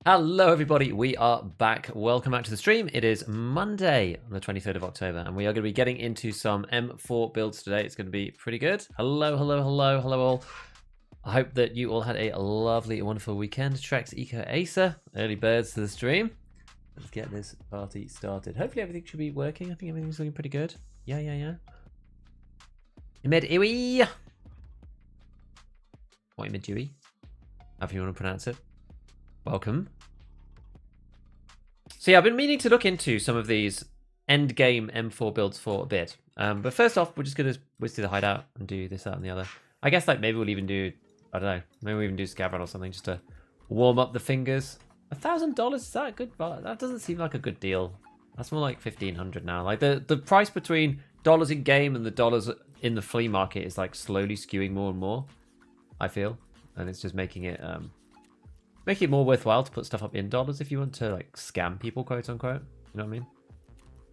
Hello everybody, we are back. Welcome back to the stream. It is Monday, the 23rd of October, and we are going to be getting into some M4 builds today. It's going to be pretty good. Hello all. I hope that you all had a lovely, wonderful weekend. Trex Eco Acer, early birds to the stream. Let's get this party started. Hopefully everything should be working. I think everything's looking pretty good. Yeah. Imed-Iwi. What Imed-Iwi? However you want to pronounce it. Welcome. So yeah, I've been meaning to look into some of these end game M4 builds for a bit. But first off, we're just going to whiz through the hideout and do this, that, and the other. I guess like maybe we'll even do, I don't know, maybe we'll even do scav run or something just to warm up the fingers. $1,000, is that a good? That doesn't seem like a good deal. That's more like 1,500 now. Like the price between dollars in game and the dollars in the flea market is like slowly skewing more and more, I feel. And it's just making it more worthwhile to put stuff up in dollars if you want to like scam people, quote unquote. You know what I mean?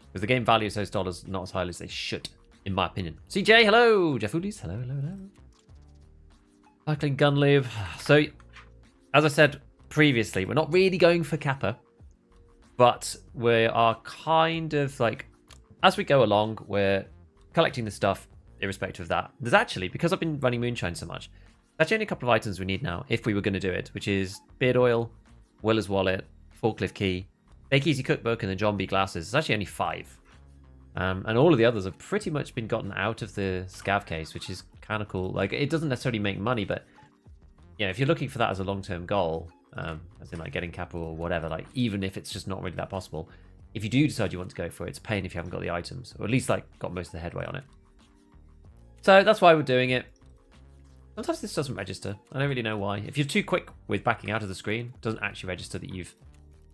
Because the game values those dollars not as highly as they should, in my opinion. CJ, hello. Jeff Hoodies, hello. Cycling Gun Live. So, as I said previously, we're not really going for Kappa, but we are kind of like, as we go along, we're collecting the stuff irrespective of that. There's actually, because I've been running Moonshine so much, actually only a couple of items we need now if we were going to do it, which is beard oil, Willer's wallet, forklift key, Bake Easy cookbook, and the John B glasses. It's actually only 5. And all of the others have pretty much been gotten out of the scav case, which is kind of cool. Like, it doesn't necessarily make money, but yeah, if you're looking for that as a long-term goal, as in like getting capital or whatever, like even if it's just not really that possible, if you do decide you want to go for it, it's a pain if you haven't got the items, or at least like got most of the headway on it. So that's why we're doing it. Sometimes this doesn't register. I don't really know why. If you're too quick with backing out of the screen, it doesn't actually register that you've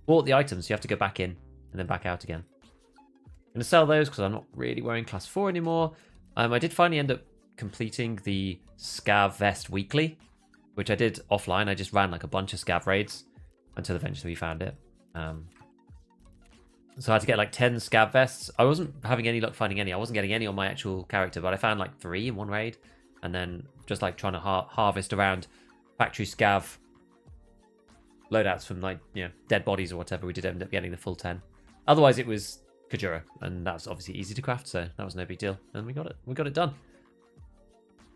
bought the items. So you have to go back in and then back out again. I'm going to sell those because I'm not really wearing class 4 anymore. I did finally end up completing the scav vest weekly, which I did offline. I just ran like a bunch of scav raids until eventually we found it. So I had to get like 10 scav vests. I wasn't having any luck finding any. I wasn't getting any on my actual character, but I found like 3 in one raid. And then just like trying to harvest around factory scav loadouts from like, you know, dead bodies or whatever, we did end up getting the full 10. Otherwise it was Kajura, and that's obviously easy to craft, so that was no big deal. And we got it done.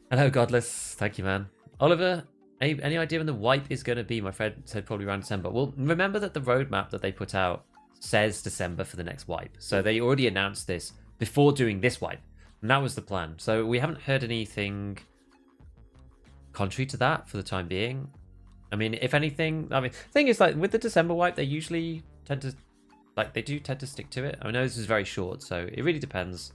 Hello Godless, thank you man. Oliver, any idea when the wipe is going to be? My friend said probably around December. Well, remember that the roadmap that they put out says December for the next wipe. So they already announced this before doing this wipe. And that was the plan. So we haven't heard anything contrary to that for the time being. I mean, if anything, the thing is, like, with the December wipe, they usually tend to, like, they do tend to stick to it. I know this is very short, so it really depends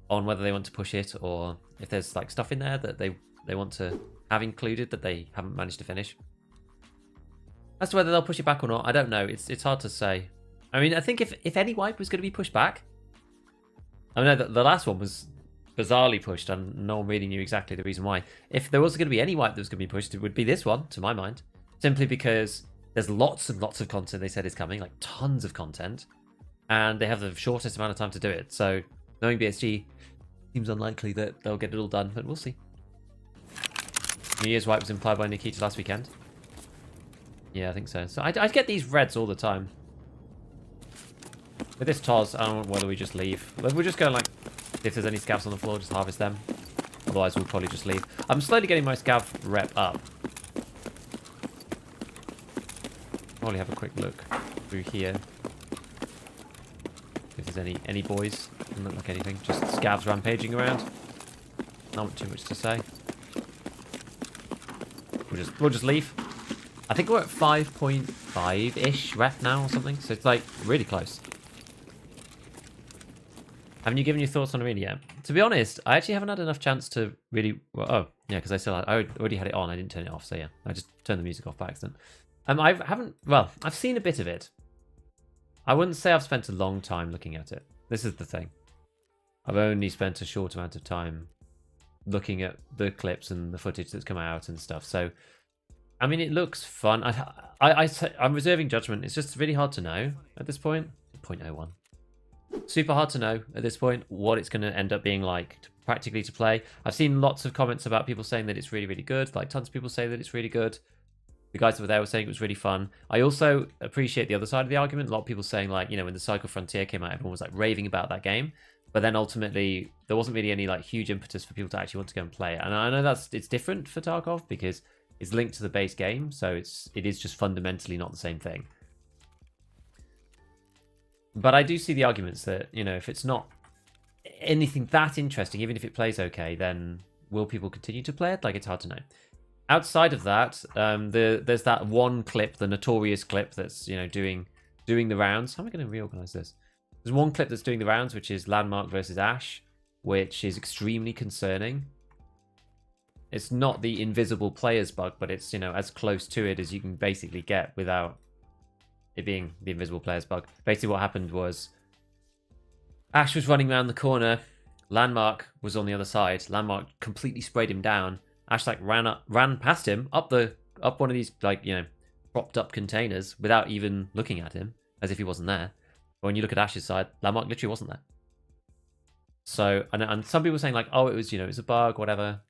on whether they want to push it or if there's, like, stuff in there that they want to have included that they haven't managed to finish. As to whether they'll push it back or not, I don't know. It's hard to say. I mean, I think if any wipe was going to be pushed back, I know that the last one was bizarrely pushed and no one really knew exactly the reason why. If there was going to be any wipe that was going to be pushed, it would be this one, to my mind. Simply because there's lots and lots of content they said is coming, like tons of content, and they have the shortest amount of time to do it. So knowing BSG, seems unlikely that they'll get it all done, but we'll see. New Year's wipe was implied by Nikita last weekend. Yeah, I think so. So I get these reds all the time. With this TOS, I don't know whether we just leave. We're just going like, if there's any scavs on the floor, just harvest them. Otherwise, we'll probably just leave. I'm slowly getting my scav rep up. Probably have a quick look through here. If there's any boys. Doesn't look like anything. Just scavs rampaging around. Not too much to say. We'll just leave. I think we're at 5.5-ish rep now or something. So it's like really close. Haven't you given your thoughts on Arena yet? To be honest, I actually haven't had enough chance to really... Well, oh, yeah, because I already had it on. I didn't turn it off, so yeah. I just turned the music off by accident. I've seen a bit of it. I wouldn't say I've spent a long time looking at it. This is the thing. I've only spent a short amount of time looking at the clips and the footage that's come out and stuff. So, I mean, it looks fun. I'm reserving judgment. It's just really hard to know at this point. 0.01. Super hard to know at this point what it's going to end up being like practically to play. I've seen lots of comments about people saying that it's really, really good. Like tons of people say that it's really good. The guys that were there were saying it was really fun. I also appreciate the other side of the argument. A lot of people saying, like, you know, when the Cycle Frontier came out, everyone was like raving about that game. But then ultimately, there wasn't really any like huge impetus for people to actually want to go and play it. And I know it's different for Tarkov because it's linked to the base game, so it is just fundamentally not the same thing. But I do see the arguments that, you know, if it's not anything that interesting, even if it plays okay, then will people continue to play it? Like, it's hard to know. Outside of that, there's that one clip, the notorious clip that's, you know, doing the rounds. How am I going to reorganize this? There's one clip that's doing the rounds, which is Landmark versus Ash, which is extremely concerning. It's not the invisible players bug, but it's, you know, as close to it as you can basically get without it being the invisible players bug. Basically what happened was Ash was running around the corner. Landmark was on the other side. Landmark completely sprayed him down. Ash like ran past him up one of these, like, you know, propped up containers without even looking at him, as if he wasn't there. But when you look at Ash's side, Landmark literally wasn't there. So, and some people were saying like, oh, it was, you know, it was a bug, whatever.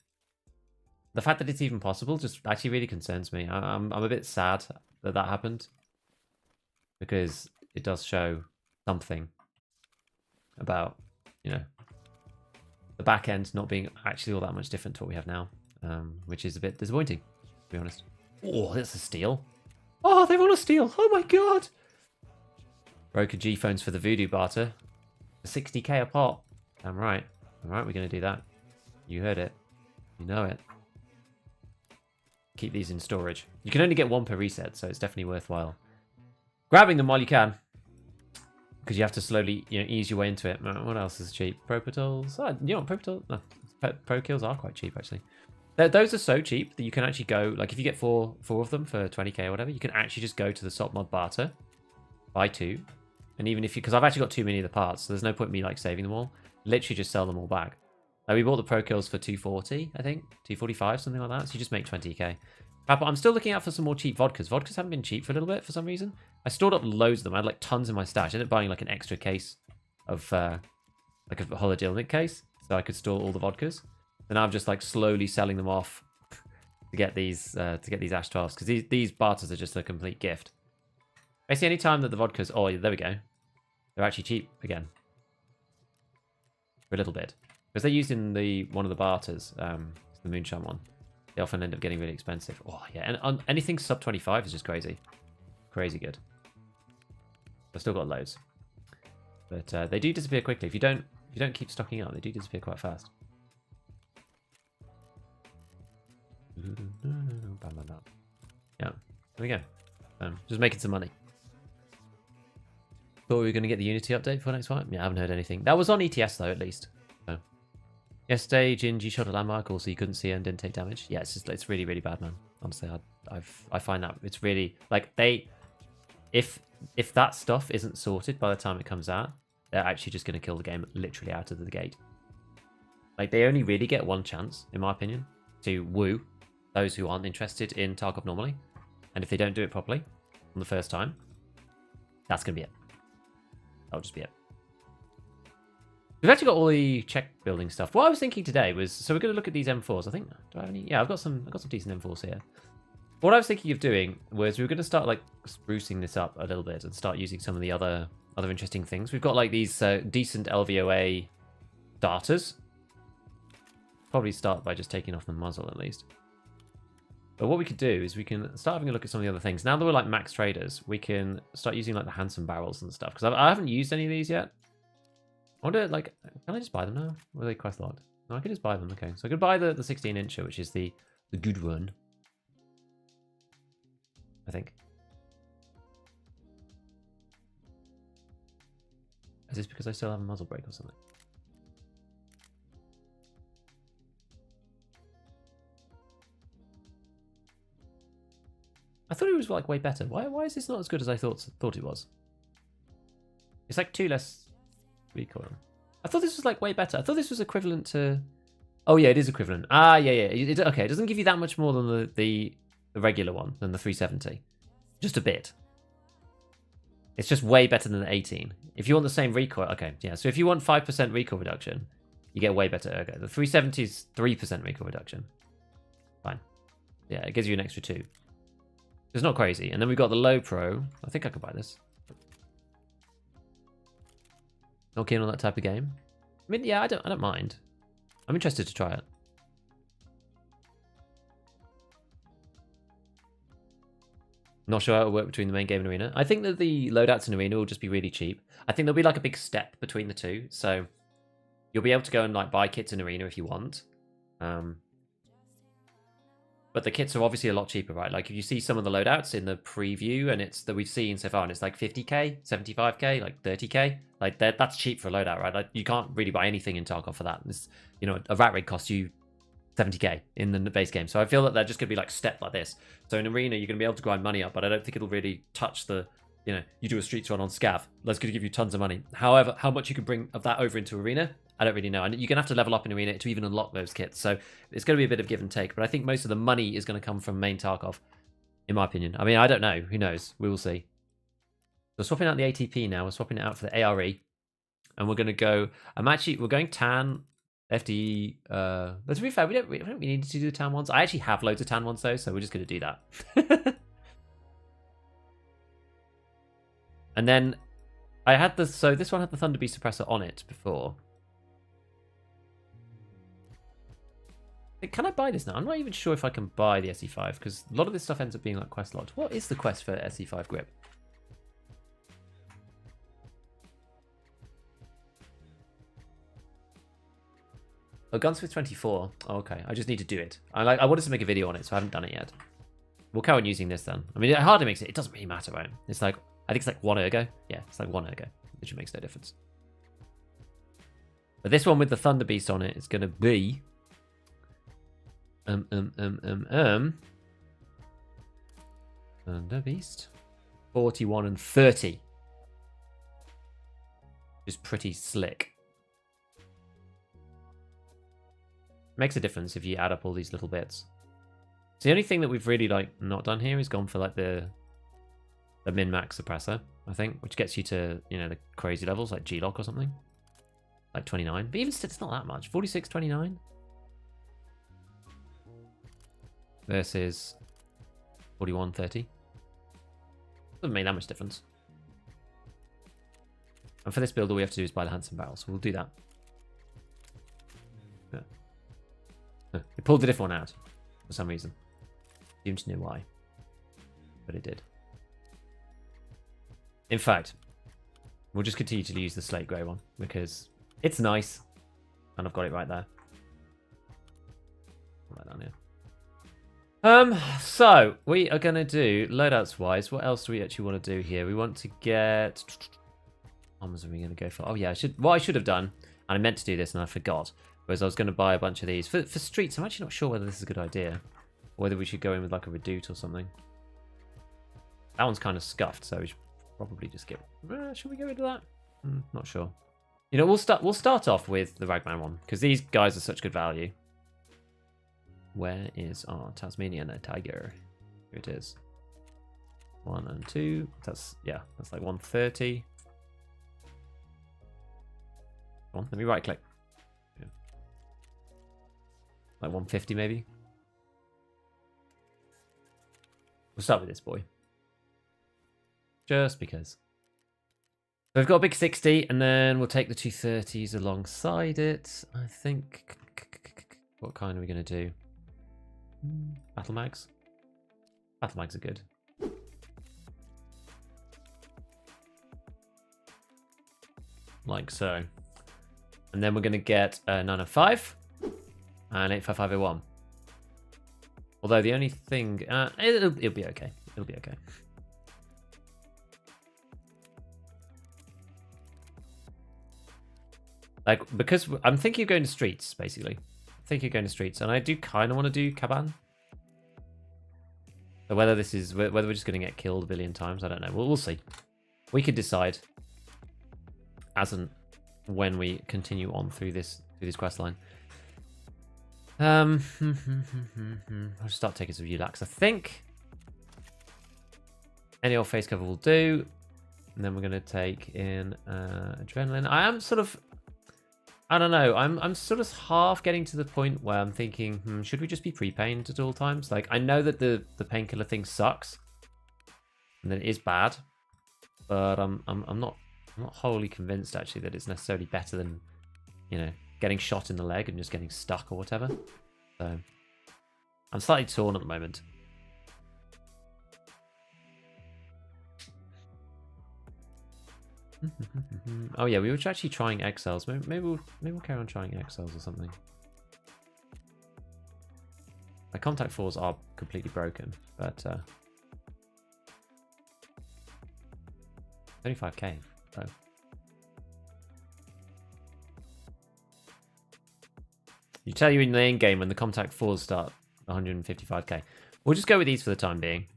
The fact that it's even possible just actually really concerns me. I'm a bit sad that happened, because it does show something about, you know, the back end not being actually all that much different to what we have now, which is a bit disappointing, to be honest. Oh, that's a steal. Oh, they want a steal. Oh my god. Broken G phones for the Voodoo barter. 60k a pop. Damn right. All right, we're going to do that. You heard it. You know it. Keep these in storage. You can only get one per reset, so it's definitely worthwhile grabbing them while you can, because you have to slowly, you know, ease your way into it. What else is cheap? Pro Patrols. Oh, you know what? Pro Patrols. No, Pro Kills are quite cheap, actually. Those are so cheap that you can actually go, like, if you get four of them for 20k or whatever, you can actually just go to the SOP mod barter, buy 2, and even if you, because I've actually got too many of the parts, so there's no point in me like saving them all. Literally just sell them all back. Like, we bought the Pro Kills for 240, I think, 245, something like that. So you just make 20k. But I'm still looking out for some more cheap vodkas. Vodkas haven't been cheap for a little bit for some reason. I stored up loads of them. I had like tons in my stash. I ended up buying like an extra case of like a holiday limit case, so I could store all the vodkas. And now I'm just like slowly selling them off to get these Ash 12s, because these barters are just a complete gift. Basically, any time that the vodkas, oh, there we go, they're actually cheap again for a little bit, because they're used in one of the barters, the moonshine one. They often end up getting really expensive. Oh yeah, and on anything sub 25 is just crazy, crazy good. I've still got loads, but they do disappear quickly if you don't keep stocking up. They do disappear quite fast. Yeah, there we go. Just making some money. Thought we were going to get the Unity update for next time. Yeah, I haven't heard anything. That was on ETS though, at least. So. Yesterday, Gingy shot a landmark, also you couldn't see it and didn't take damage. Yeah, it's really, really bad, man. Honestly, I find that it's really, like, if that stuff isn't sorted by the time it comes out, they're actually just going to kill the game literally out of the gate. Like, they only really get one chance, in my opinion, to woo those who aren't interested in Tarkov normally. And if they don't do it properly on the first time, that's going to be it. That'll just be it. We've actually got all the check building stuff. What I was thinking today was, so we're going to look at these M4s. I think, do I have any? Yeah, I've got some decent M4s here. What I was thinking of doing was we were going to start like sprucing this up a little bit and start using some of the other interesting things. We've got like these decent LVOA darters. Probably start by just taking off the muzzle at least. But what we could do is we can start having a look at some of the other things. Now that we're like max traders, we can start using like the Handsome barrels and stuff. Because I haven't used any of these yet. I wonder, like, can I just buy them now? Or are they quest locked? No, I can just buy them. Okay, so I could buy the 16-incher, which is the good one. I think. Is this because I still have a muzzle brake or something? I thought it was like way better. Why is this not as good as I thought it was? It's like 2 less recoil. I thought this was like way better. I thought this was equivalent to. Oh yeah, it is equivalent. Ah yeah. Okay, it doesn't give you that much more than the regular one, than the 370. Just a bit. It's just way better than the 18. If you want the same recoil, okay, yeah. So if you want 5% recoil reduction, you get way better ergo. The 370 is 3% recoil reduction. Fine. Yeah, it gives you an extra 2. It's not crazy. And then we've got the low pro. I think I could buy this. Not keen on that type of game. I mean, yeah, I don't mind. I'm interested to try it. Not sure how it'll work between the main game and arena. I think that the loadouts in arena will just be really cheap. I think there'll be like a big step between the two. So you'll be able to go and like buy kits in arena if you want. But the kits are obviously a lot cheaper, right? Like if you see some of the loadouts in the preview and it's that we've seen so far and it's like 50k, 75k, like 30k, like that's cheap for a loadout, right? Like you can't really buy anything in Tarkov for that. It's, you know, a rat rig costs you 70k in the base game. So I feel that they're just going to be like stepped like this. So in arena, you're going to be able to grind money up, but I don't think it'll really touch the, you know, you do a streets run on scav. That's going to give you tons of money. However, how much you can bring of that over into arena, I don't really know. And you're going to have to level up in arena to even unlock those kits. So it's going to be a bit of give and take. But I think most of the money is going to come from main Tarkov, in my opinion. I mean, I don't know. Who knows? We will see. So swapping out the ATP now. We're swapping it out for the ARE. And we're going to go... we're going tan, FDE. But to be fair, we don't really need to do the tan ones. I actually have loads of tan ones, though. So we're just going to do that. And then I had the... So this one had the Thunder Beast suppressor on it before. Can I buy this now? I'm not even sure if I can buy the SE5 because a lot of this stuff ends up being like quest locked. What is the quest for SE5 grip? Oh, Gunsmith 24. Oh, okay. I just need to do it. I wanted to make a video on it, so I haven't done it yet. We'll carry on using this then. I mean, it hardly makes it. It doesn't really matter, right? It's like, I think it's like 1 ergo. Yeah, it's like 1 ergo, which makes no difference. But this one with the Thunder Beast on it is going to be... Thunder Beast 41 and 30 is pretty slick. Makes a difference if you add up all these little bits. So the only thing that we've really like not done here is gone for like the min-max suppressor, I think, which gets you to, you know, the crazy levels like G-Lock or something, like 29. But even still, it's not that much. 46, 29. Versus 41.30. Doesn't make that much difference. And for this build, all we have to do is buy the Handsome Barrel, so we'll do that. Yeah. It pulled a different one out for some reason. Seemed to know why, but it did. In fact, we'll just continue to use the slate grey one because it's nice, and I've got it right there. Right down here. So we are going to do loadouts wise. What else do we actually want to do here? We want to get... What are we going to go for? Oh yeah, what I should have done, and I meant to do this and I forgot, was I was going to buy a bunch of these. For streets, I'm actually not sure whether this is a good idea. Or whether we should go in with like a Redoute or something. That one's kind of scuffed, so we should probably just get... should we go into that? Not sure. You know, we'll start off with the Ragman one, because these guys are such good value. Where is our Tasmanian tiger? Here it is. 1 and 2. That's like 130. Come on, let me right click. Yeah. Like 150 maybe. We'll start with this boy. Just because. So we've got a big 60, and then we'll take the 230s alongside it. I think... What kind are we going to do? Battle mags. Battle mags are good. Like so. And then we're going to get 905 and 85501. Although the only thing... it'll be okay. It'll be okay. Like, because I'm thinking of going to streets, basically. Think you're going to streets, and I do kind of want to do Kaban. So whether this is whether we're just going to get killed a billion times, I don't know. We'll see. We could decide as and when we continue on through this quest line. I'll just start taking some ULAX. I think any old face cover will do, and then we're going to take in adrenaline. I am sort of... I don't know. I'm sort of half getting to the point where I'm thinking, should we just be pre-pained at all times? Like, I know that the painkiller thing sucks, and that it is bad. But I'm not wholly convinced actually that it's necessarily better than, you know, getting shot in the leg and just getting stuck or whatever. So I'm slightly torn at the moment. Oh yeah, we were actually trying XLs. Maybe we'll carry on trying XLs or something. My contact 4s are completely broken, but 25k. Oh. You tell you in the end game when the contact 4s start 155k. We'll just go with these for the time being.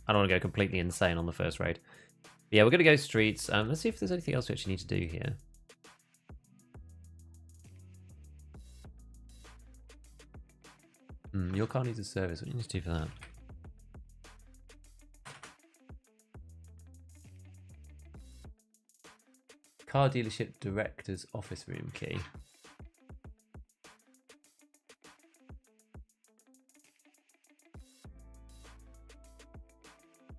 I don't want to go completely insane on the first raid. But yeah, we're going to go streets. Let's see if there's anything else we actually need to do here. Your car needs a service. What do you need to do for that? Car dealership director's office room key.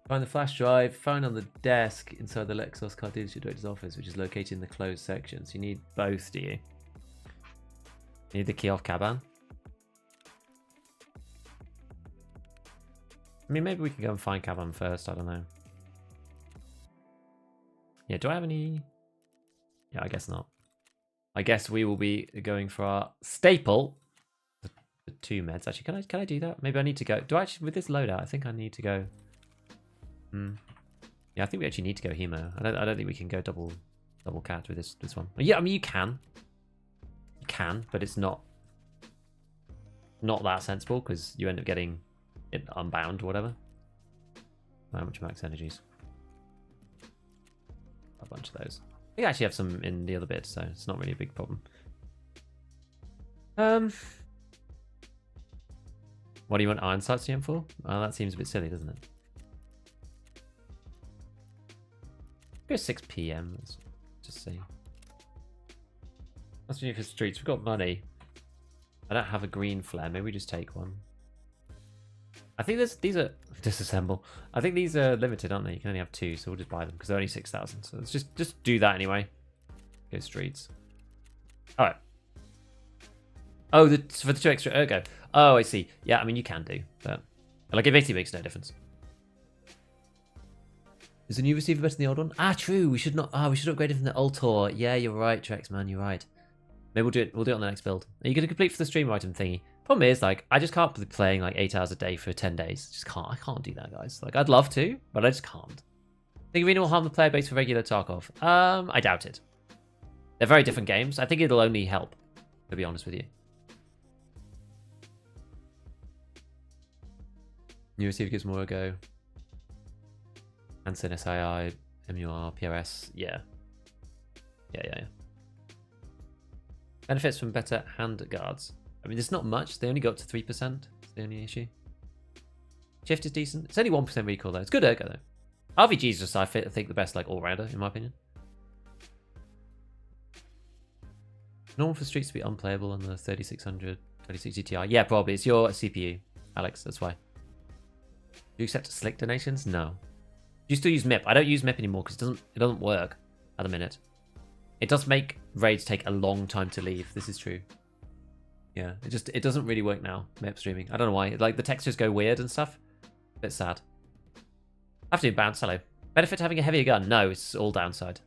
Find the flash drive, found on the desk inside the Lexus car dealership director's office, which is located in the closed section. So you need both, do you? You need the key off Kaban? I mean, maybe we can go and find Kaban first, I don't know. Yeah, do I have any... Yeah, I guess not. I guess we will be going for our staple. The 2 meds. Actually, can I do that? Maybe I need to go... Do I actually... With this loadout, I think I need to go... Yeah, I think we actually need to go hemo. I don't think we can go double cat with this one. Yeah, I mean you can, but it's not that sensible because you end up getting it unbound or whatever. How much max energies? A bunch of those. We actually have some in the other bit, so it's not really a big problem. What do you want iron sights CM for? Oh, that seems a bit silly, doesn't it? Go 6 PM. Let's just see. What's new for streets? We've got money. I don't have a green flare. Maybe we just take one. I think these are disassemble. I think these are limited, aren't they? You can only have 2, so we'll just buy them because they're only 6,000. So let's just do that anyway. Go streets. All right. Oh, for the 2 extra. Okay. Oh, I see. Yeah, I mean you can do, but like it basically makes no difference. Is the new receiver better than the old one? Ah, true. We should not. We should upgrade it from the Ultor. Yeah, you're right, Trex, man. You're right. Maybe we'll do it. We'll do it on the next build. Are you going to complete for the stream item thingy? Problem is, like, I just can't be playing like 8 hours a day for 10 days. Just can't. I can't do that, guys. Like, I'd love to, but I just can't. Think Arena will harm the player base for regular Tarkov? I doubt it. They're very different games. I think it'll only help, to be honest with you. New receiver gives more a go. Hansen, SII, MUR, PRS, yeah. Yeah. Benefits from better hand guards. I mean, there's not much. They only go up to 3%. That's the only issue. Shift is decent. It's only 1% recoil, though. It's good ergo, though. RVG is just, I think, the best, like, all-rounder, in my opinion. Normal for streets to be unplayable on the 3600, 2060 Ti. Yeah, probably. It's your CPU, Alex. That's why. Do you accept slick donations? No. Do you still use MIP? I don't use MIP anymore because it doesn't work at the minute. It does make raids take a long time to leave. This is true. Yeah, it doesn't really work now, MIP streaming. I don't know why. Like the textures go weird and stuff. A bit sad. Afternoon bounce, hello. Benefit to having a heavier gun? No, it's all downside.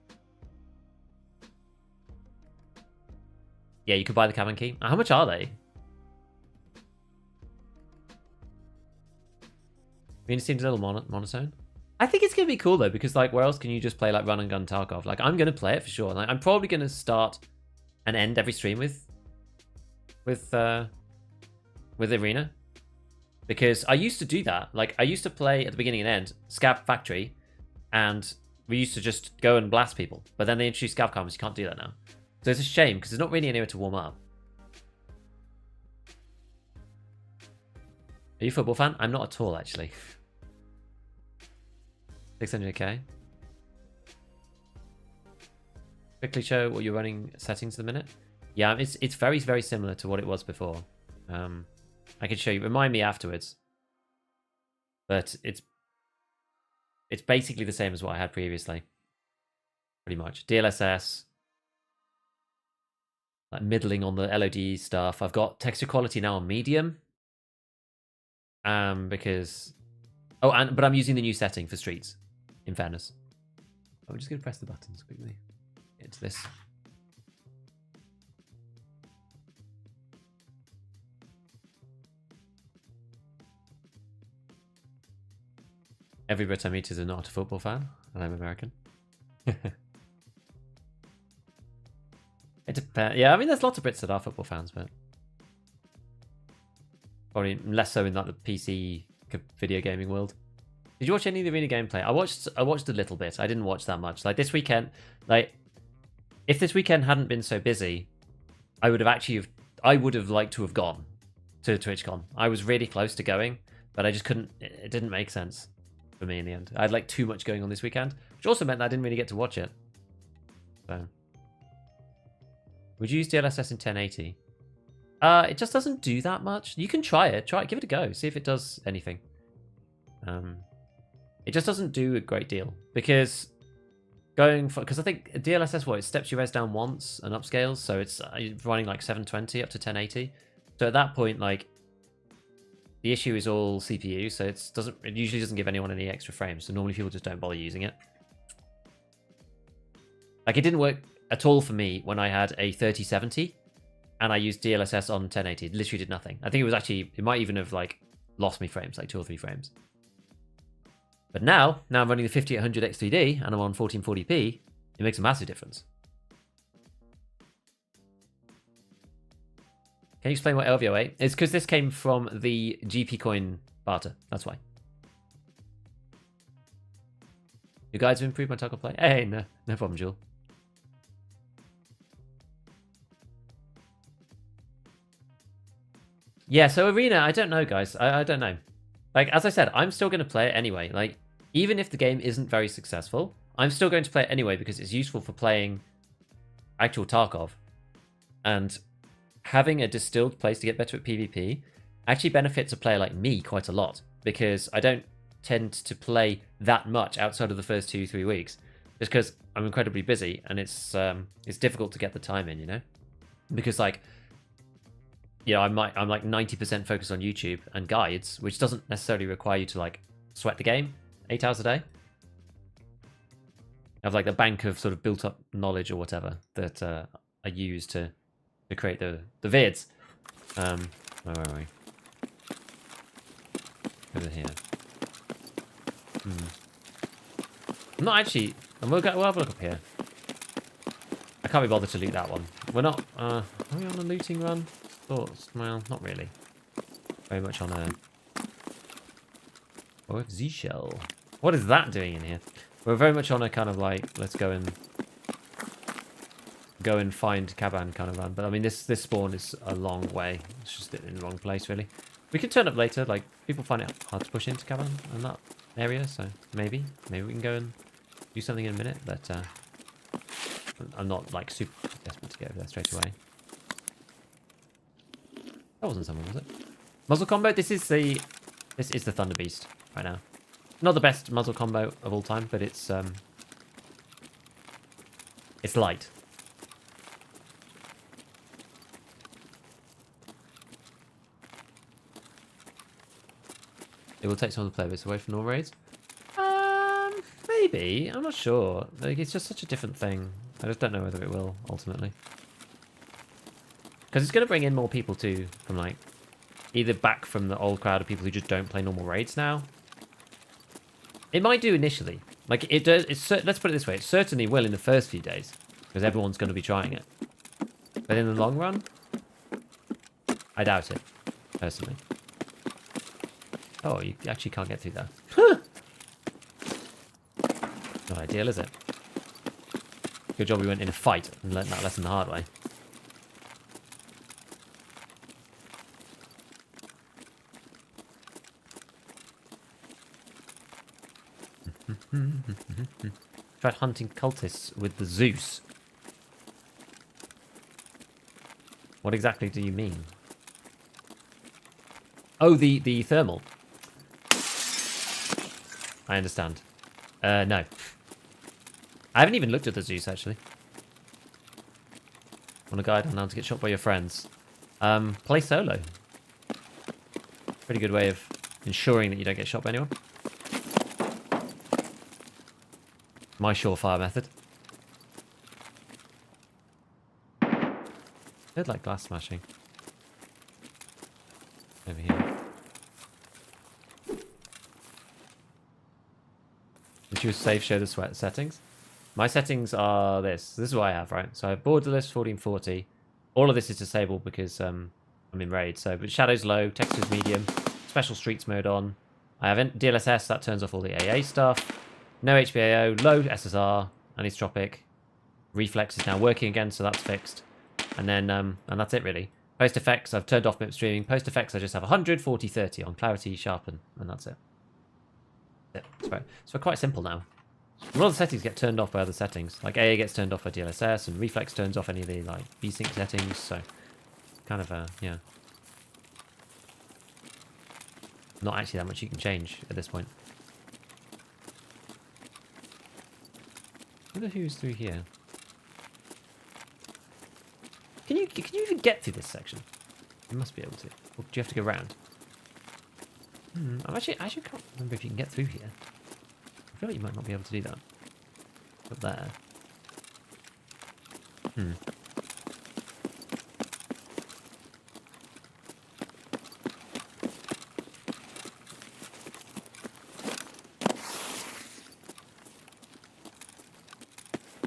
Yeah, you could buy the Kaban key. How much are they? I mean, it seems a little monotone. I think it's going to be cool, though, because, like, where else can you just play, like, run and gun Tarkov? Like, I'm going to play it for sure. Like, I'm probably going to start and end every stream with Arena. Because I used to do that. Like, I used to play at the beginning and end Scav Factory, and we used to just go and blast people. But then they introduced Scav Comms. You can't do that now. So it's a shame, because there's not really anywhere to warm up. Are you a football fan? I'm not at all, actually. 600k. Quickly show what you're running settings at the minute. Yeah, it's very, very similar to what it was before. I can show you. Remind me afterwards. But it's basically the same as what I had previously. Pretty much. DLSS. Like middling on the LOD stuff. I've got texture quality now on medium. Because... Oh, but I'm using the new setting for streets, in fairness. I'm just going to press the buttons quickly. Into this. Every Brit I meet is not a football fan, and I'm American. It depends. Yeah, I mean, there's lots of Brits that are football fans, but probably less so in like the PC video gaming world. Did you watch any of the arena gameplay? I watched a little bit. I didn't watch that much. Like this weekend, like if this weekend hadn't been so busy, I would have liked to have gone to TwitchCon. I was really close to going, but I just couldn't. It didn't make sense for me in the end. I had like too much going on this weekend, which also meant that I didn't really get to watch it. So, would you use DLSS in 1080? It just doesn't do that much. You can try it. Give it a go. See if it does anything. It just doesn't do a great deal because because I think DLSS it steps your res down once and upscales, so it's running like 720 up to 1080. So at that point, like the issue is all CPU, so it usually doesn't give anyone any extra frames. So normally people just don't bother using it. Like it didn't work at all for me when I had a 3070 and I used DLSS on 1080. It literally did nothing. I think it might even have like lost me frames, like 2 or 3 frames. But now I'm running the 5800 X3D and I'm on 1440p. It makes a massive difference. Can you explain what LVO8? It's because this came from the GP coin barter. That's why. You guys have improved my Tarkov play? Hey, no problem, Jewel. Yeah, so Arena, I don't know, guys. I don't know. Like, as I said, I'm still going to play it anyway. Like, even if the game isn't very successful, I'm still going to play it anyway because it's useful for playing actual Tarkov. And having a distilled place to get better at PvP actually benefits a player like me quite a lot because I don't tend to play that much outside of the first 2-3 weeks just because I'm incredibly busy and it's difficult to get the time in, you know? Because, like, you know, I'm like 90% focused on YouTube and guides, which doesn't necessarily require you to like sweat the game 8 hours a day. I have like a bank of sort of built up knowledge or whatever that I use to create the vids. Where are we? Over here. I'm not actually. We'll have a look up here. I can't be bothered to loot that one. We're not. Are we on a looting run? Thoughts? Well, not really. Very much on a... Oh, Z-shell. What is that doing in here? We're very much on a kind of like, let's go and find Kaban kind of run. But I mean, this spawn is a long way. It's just in the wrong place, really. We can turn up later. Like, people find it hard to push into Kaban in that area. So maybe we can go and do something in a minute. But I'm not like super desperate to get over there straight away. That wasn't someone, was it? Muzzle combo. This is the Thunder Beast right now. Not the best muzzle combo of all time, but it's light. It will take some of the playbase away from all raids. Maybe. I'm not sure. Like, it's just such a different thing. I just don't know whether it will ultimately. Because it's going to bring in more people too, from like, either back from the old crowd of people who just don't play normal raids now. It might do initially. Like, it does. Let's put it this way. It certainly will in the first few days. Because everyone's going to be trying it. But in the long run, I doubt it, personally. Oh, you actually can't get through that. Not ideal, is it? Good job we went in a fight and learned that lesson the hard way. Tried hunting cultists with the Zeus. What exactly do you mean? Oh, the thermal. I understand. No. I haven't even looked at the Zeus, actually. Want a guide on how to get shot by your friends? Play solo. Pretty good way of ensuring that you don't get shot by anyone. My surefire method. I did like glass smashing. Over here. Did you save show the sweat settings? My settings are this. This is what I have, right? So I have borderless 1440. All of this is disabled because I'm in raid. So, but shadows low, textures medium, special streets mode on. I have DLSS, that turns off all the AA stuff. No HBAO, low SSR, anisotropic. Reflex is now working again, so that's fixed. And then, and that's it really. Post effects, I've turned off MIP streaming. Post effects, I just have 100, 40, 30 on clarity, sharpen, and that's it. So quite simple now. A lot of the settings get turned off by other settings. Like AA gets turned off by DLSS, and Reflex turns off any of the like VSync settings. So kind of yeah, not actually that much you can change at this point. I wonder who's through here. Can you even get through this section? You must be able to. Or do you have to go around? I actually can't remember if you can get through here. I feel like you might not be able to do that. Up there.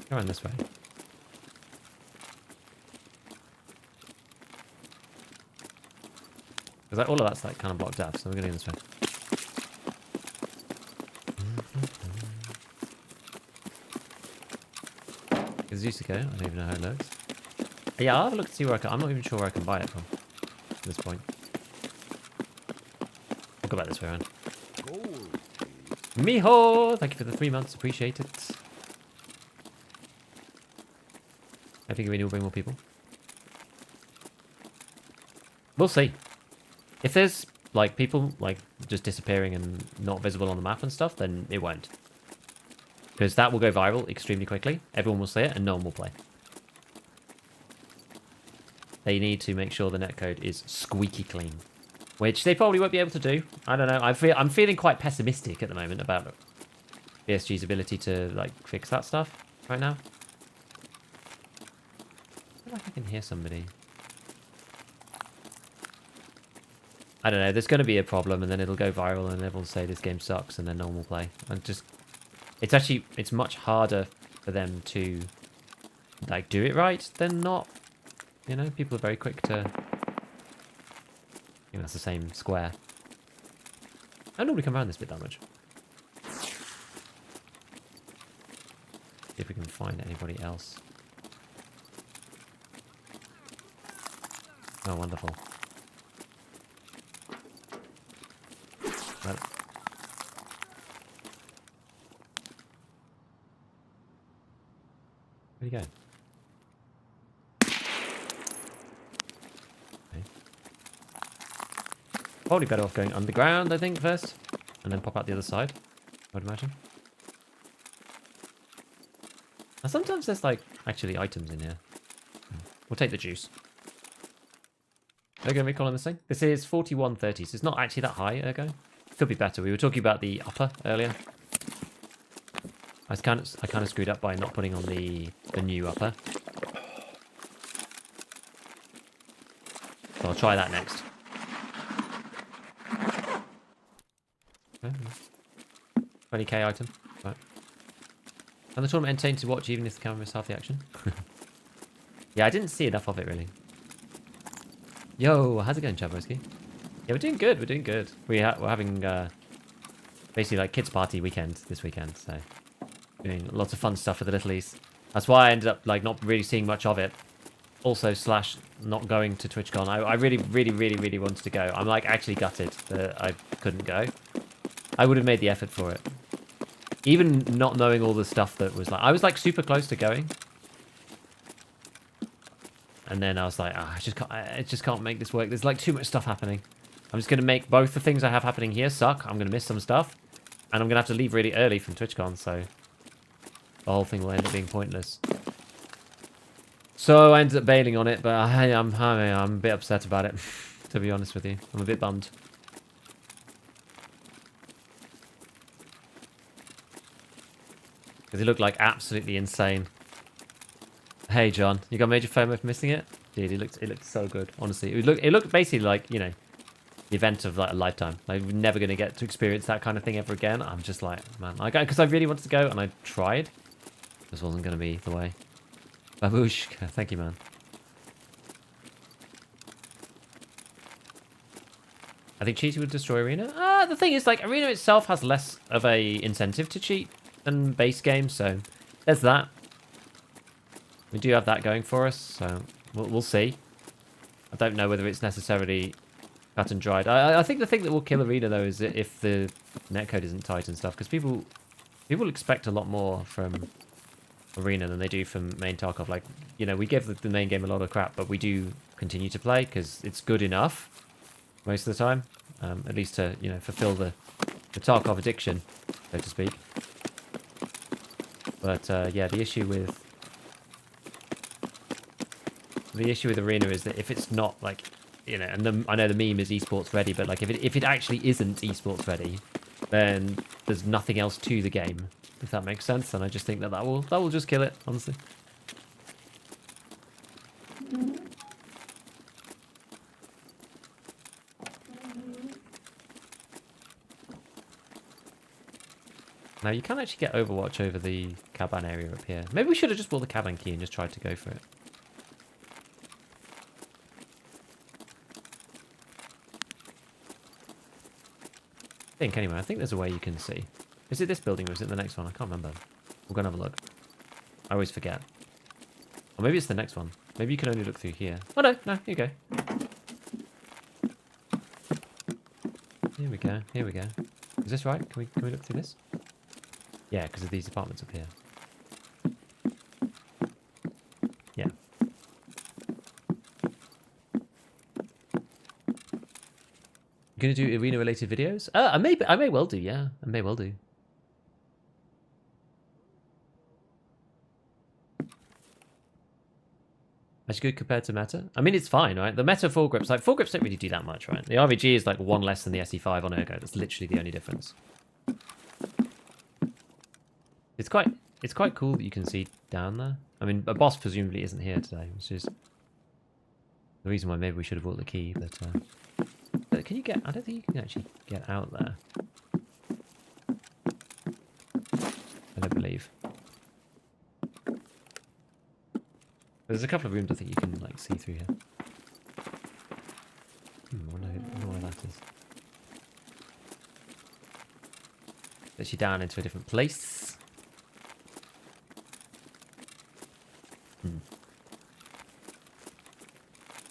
Go around this way. Because like, all of that's like kind of blocked up, so we're going to go this way. It's used to go. I don't even know how it looks. Yeah, I'll have a look to see where I can. I'm not even sure where I can buy it from at this point. I'll go back this way around. Miho! Thank you for the 3 months. Appreciate it. I think we will bring more people. We'll see. If there's like people like just disappearing and not visible on the map and stuff, then it won't. Because that will go viral extremely quickly. Everyone will see it and no one will play. They need to make sure the netcode is squeaky clean. Which they probably won't be able to do. I don't know. I'm feeling quite pessimistic at the moment about BSG's ability to like fix that stuff right now. I feel like I can hear somebody. I don't know. There's going to be a problem and then it'll go viral and everyone will say this game sucks and then no one will play. And just... It's much harder for them to like do it right than not. You know, people are very quick to. You know, it's the same square. I don't normally come around this bit that much. See if we can find anybody else. Oh, wonderful. Well, where'd he go? Okay. Probably better off going underground, I think, first. And then pop out the other side, I would imagine. Now, sometimes there's, like, actually items in here. We'll take the juice. Ergo recall on this thing? This is 4130, so it's not actually that high, Ergo. Could be better. We were talking about the upper earlier. I kind of screwed up by not putting on the new upper. So I'll try that next. Okay. 20k item. Right. And the tournament entertaining to watch even if the camera missed half the action. Yeah, I didn't see enough of it really. Yo, how's it going, Chabroski? Yeah, we're doing good. We're doing good. We're having basically like kids party weekend this weekend, so doing lots of fun stuff for the littlies. That's why I ended up like not really seeing much of it. Also / not going to TwitchCon. I really wanted to go. I'm like actually gutted that I couldn't go. I would have made the effort for it. Even not knowing all the stuff that was like, I was like super close to going. And then I was like, oh, I just can't make this work. There's like too much stuff happening. I'm just going to make both the things I have happening here suck. I'm going to miss some stuff. And I'm going to have to leave really early from TwitchCon, so the whole thing will end up being pointless. So I ended up bailing on it, but I'm a bit upset about it, to be honest with you. I'm a bit bummed. Because he looked like absolutely insane. Hey John, you got major FOMO for missing it? Dude, it looked so good, honestly. It looked basically like, you know, the event of like a lifetime. Like, we're never going to get to experience that kind of thing ever again. I'm just like, man, because I really wanted to go and I tried. This wasn't going to be the way. Baboosh, thank you, man. I think cheating would destroy Arena. The thing is, like, Arena itself has less of a incentive to cheat than base games, so there's that. We do have that going for us, so we'll see. I don't know whether it's necessarily cut and dried. I think the thing that will kill Arena, though, is if the netcode isn't tight and stuff, because people expect a lot more from Arena than they do from main Tarkov. Like, you know, we give the main game a lot of crap, but we do continue to play because it's good enough most of the time, at least to, you know, fulfill the Tarkov addiction, so to speak. But yeah, the issue with Arena is that if it's not, like, you know, and I know the meme is esports ready, but like if it actually isn't esports ready, then there's nothing else to the game, if that makes sense. And I just think that will just kill it, honestly. Now you can actually get Overwatch over the Kaban area up here. Maybe we should have just bought the Kaban key and just tried to go for it. I think there's a way you can see. Is it this building or is it the next one? I can't remember. We'll go and have a look. I always forget. Or maybe it's the next one. Maybe you can only look through here. Oh no, here you go. Here we go, here we go. Is this right? Can we look through this? Yeah, because of these apartments up here. Yeah. Gonna do arena related videos? I may well do, yeah. I may well do. Actually good compared to meta? I mean, it's fine, right? The meta foregrips, like, foregrips don't really do that much, right? The RVG is like one less than the SE5 on Ergo. That's literally the only difference. It's quite cool that you can see down there. I mean, a boss presumably isn't here today, which is the reason why maybe we should have bought the key, but can you get... I don't think you can actually get out there. I don't believe. There's a couple of rooms I think you can, like, see through here. I wonder where that is. Lets you down into a different place.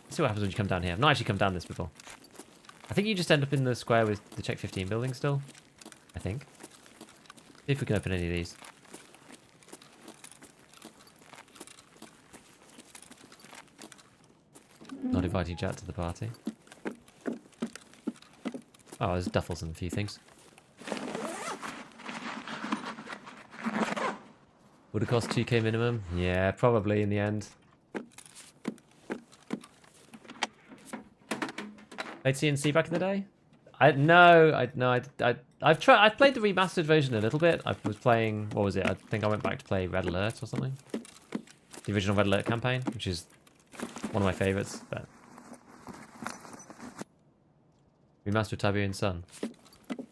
See what happens when you come down here. I've not actually come down this before. I think you just end up in the square with the Check 15 building still. I think. See if we can open any of these. Not inviting chat to the party. Oh, there's duffels and a few things. Would it cost 2k minimum? Yeah, probably in the end. Played CNC back in the day? I've played the remastered version a little bit. I was playing, what was it? I think I went back to play Red Alert or something. The original Red Alert campaign, which is one of my favourites. But remastered Tiberian Sun.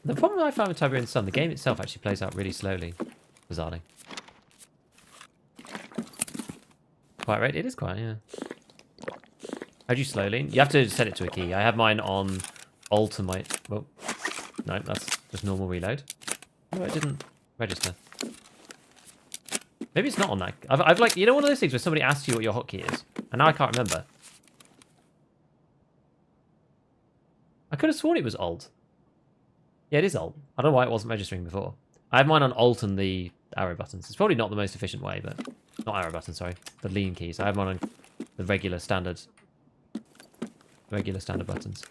The problem I found with Tiberian Sun, the game itself actually plays out really slowly, bizarrely. Quiet rate? It is quiet, yeah. How do you slowly? You have to set it to a key. I have mine on Alt and my... Well, no, that's just normal reload. No, it didn't register. Maybe it's not on that. I've like... You know one of those things where somebody asks you what your hotkey is? And now I can't remember. I could have sworn it was Alt. Yeah, it is Alt. I don't know why it wasn't registering before. I have mine on Alt and the arrow buttons. It's probably not the most efficient way, but... Not arrow buttons, sorry. The lean keys. I have mine on the regular standard buttons.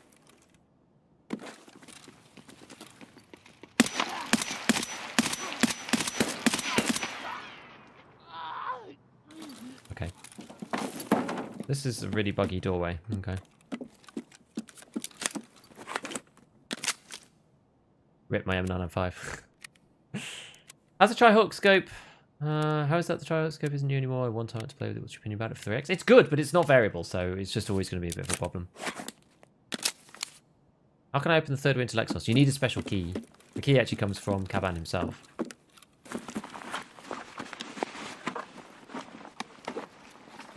This is a really buggy doorway. Okay. Rip my M905. How's the tri-hawk scope? How is that the tri-hawk scope isn't new anymore? I want time to play with it. What's your opinion about it for 3x? It's good, but it's not variable, so it's just always going to be a bit of a problem. How can I open the third winter Lexos? You need a special key. The key actually comes from Kaban himself.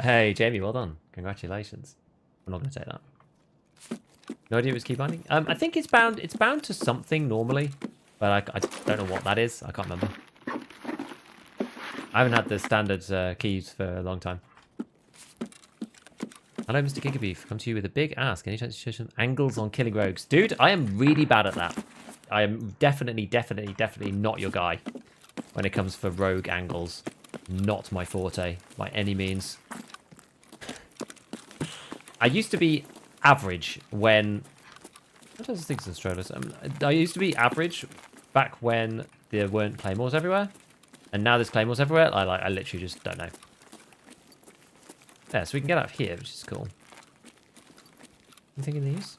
Hey, Jamie, well done. Congratulations. I'm not going to take that. No idea it was key binding? I think it's bound to something normally, but I don't know what that is. I can't remember. I haven't had the standard keys for a long time. Hello, Mr. Gigabeef. Come to you with a big ask. Any chance you show some angles on killing rogues? Dude, I am really bad at that. I am definitely not your guy when it comes for rogue angles. Not my forte by any means. I used to be average when... What does things in strollers? I used to be average back when there weren't claymores everywhere. And now there's claymores everywhere. I literally just don't know. Yeah, so we can get out of here, which is cool. Anything in these?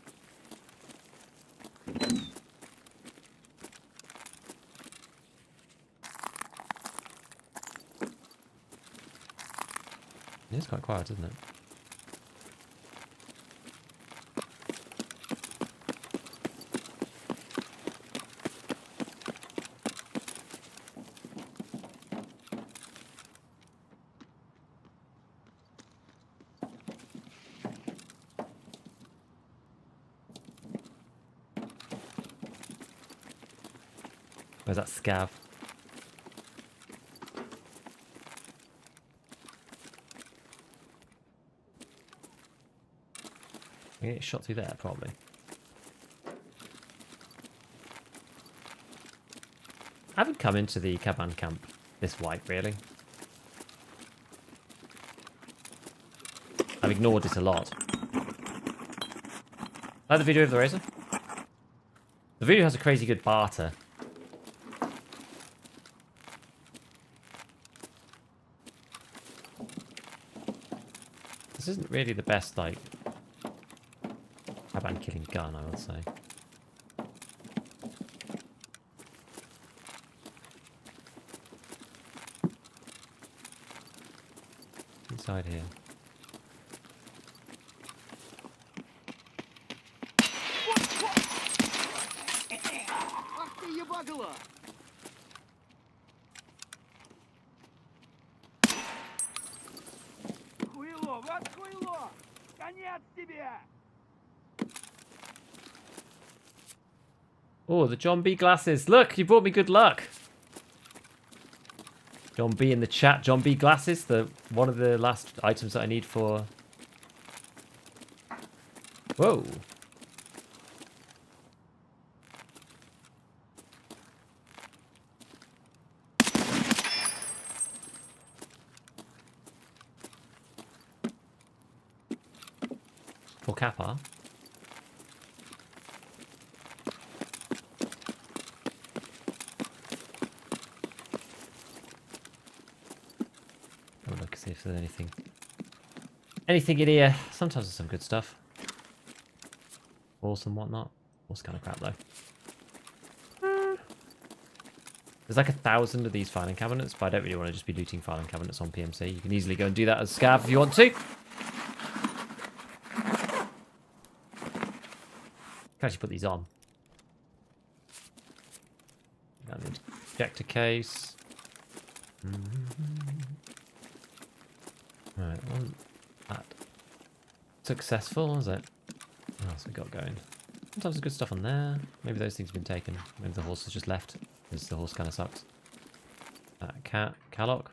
It is quite quiet, isn't it? Where's that scav? I get shot through there, probably. I haven't come into the Kaban camp this white, really. I've ignored it a lot. Like the video of the Razor? The video has a crazy good barter. This isn't really the best, like, Kaban killing gun, I would say. Inside here. Oh, the John B glasses. Look, you brought me good luck. John B in the chat. John B glasses. One of the last items that I need for... Whoa. For Kappa. See if there's anything in here. Sometimes there's some good stuff. Walls and whatnot. Walls kind of crap though. There's like 1,000 of these filing cabinets, but I don't really want to just be looting filing cabinets on PMC. You can easily go and do that as scav if you want to. You can actually put these on. Got the ejector case. Right, wasn't that successful, is it? What else we got going? Sometimes there's good stuff on there. Maybe those things have been taken. Maybe the horse has just left, because the horse kind of sucks. Callock.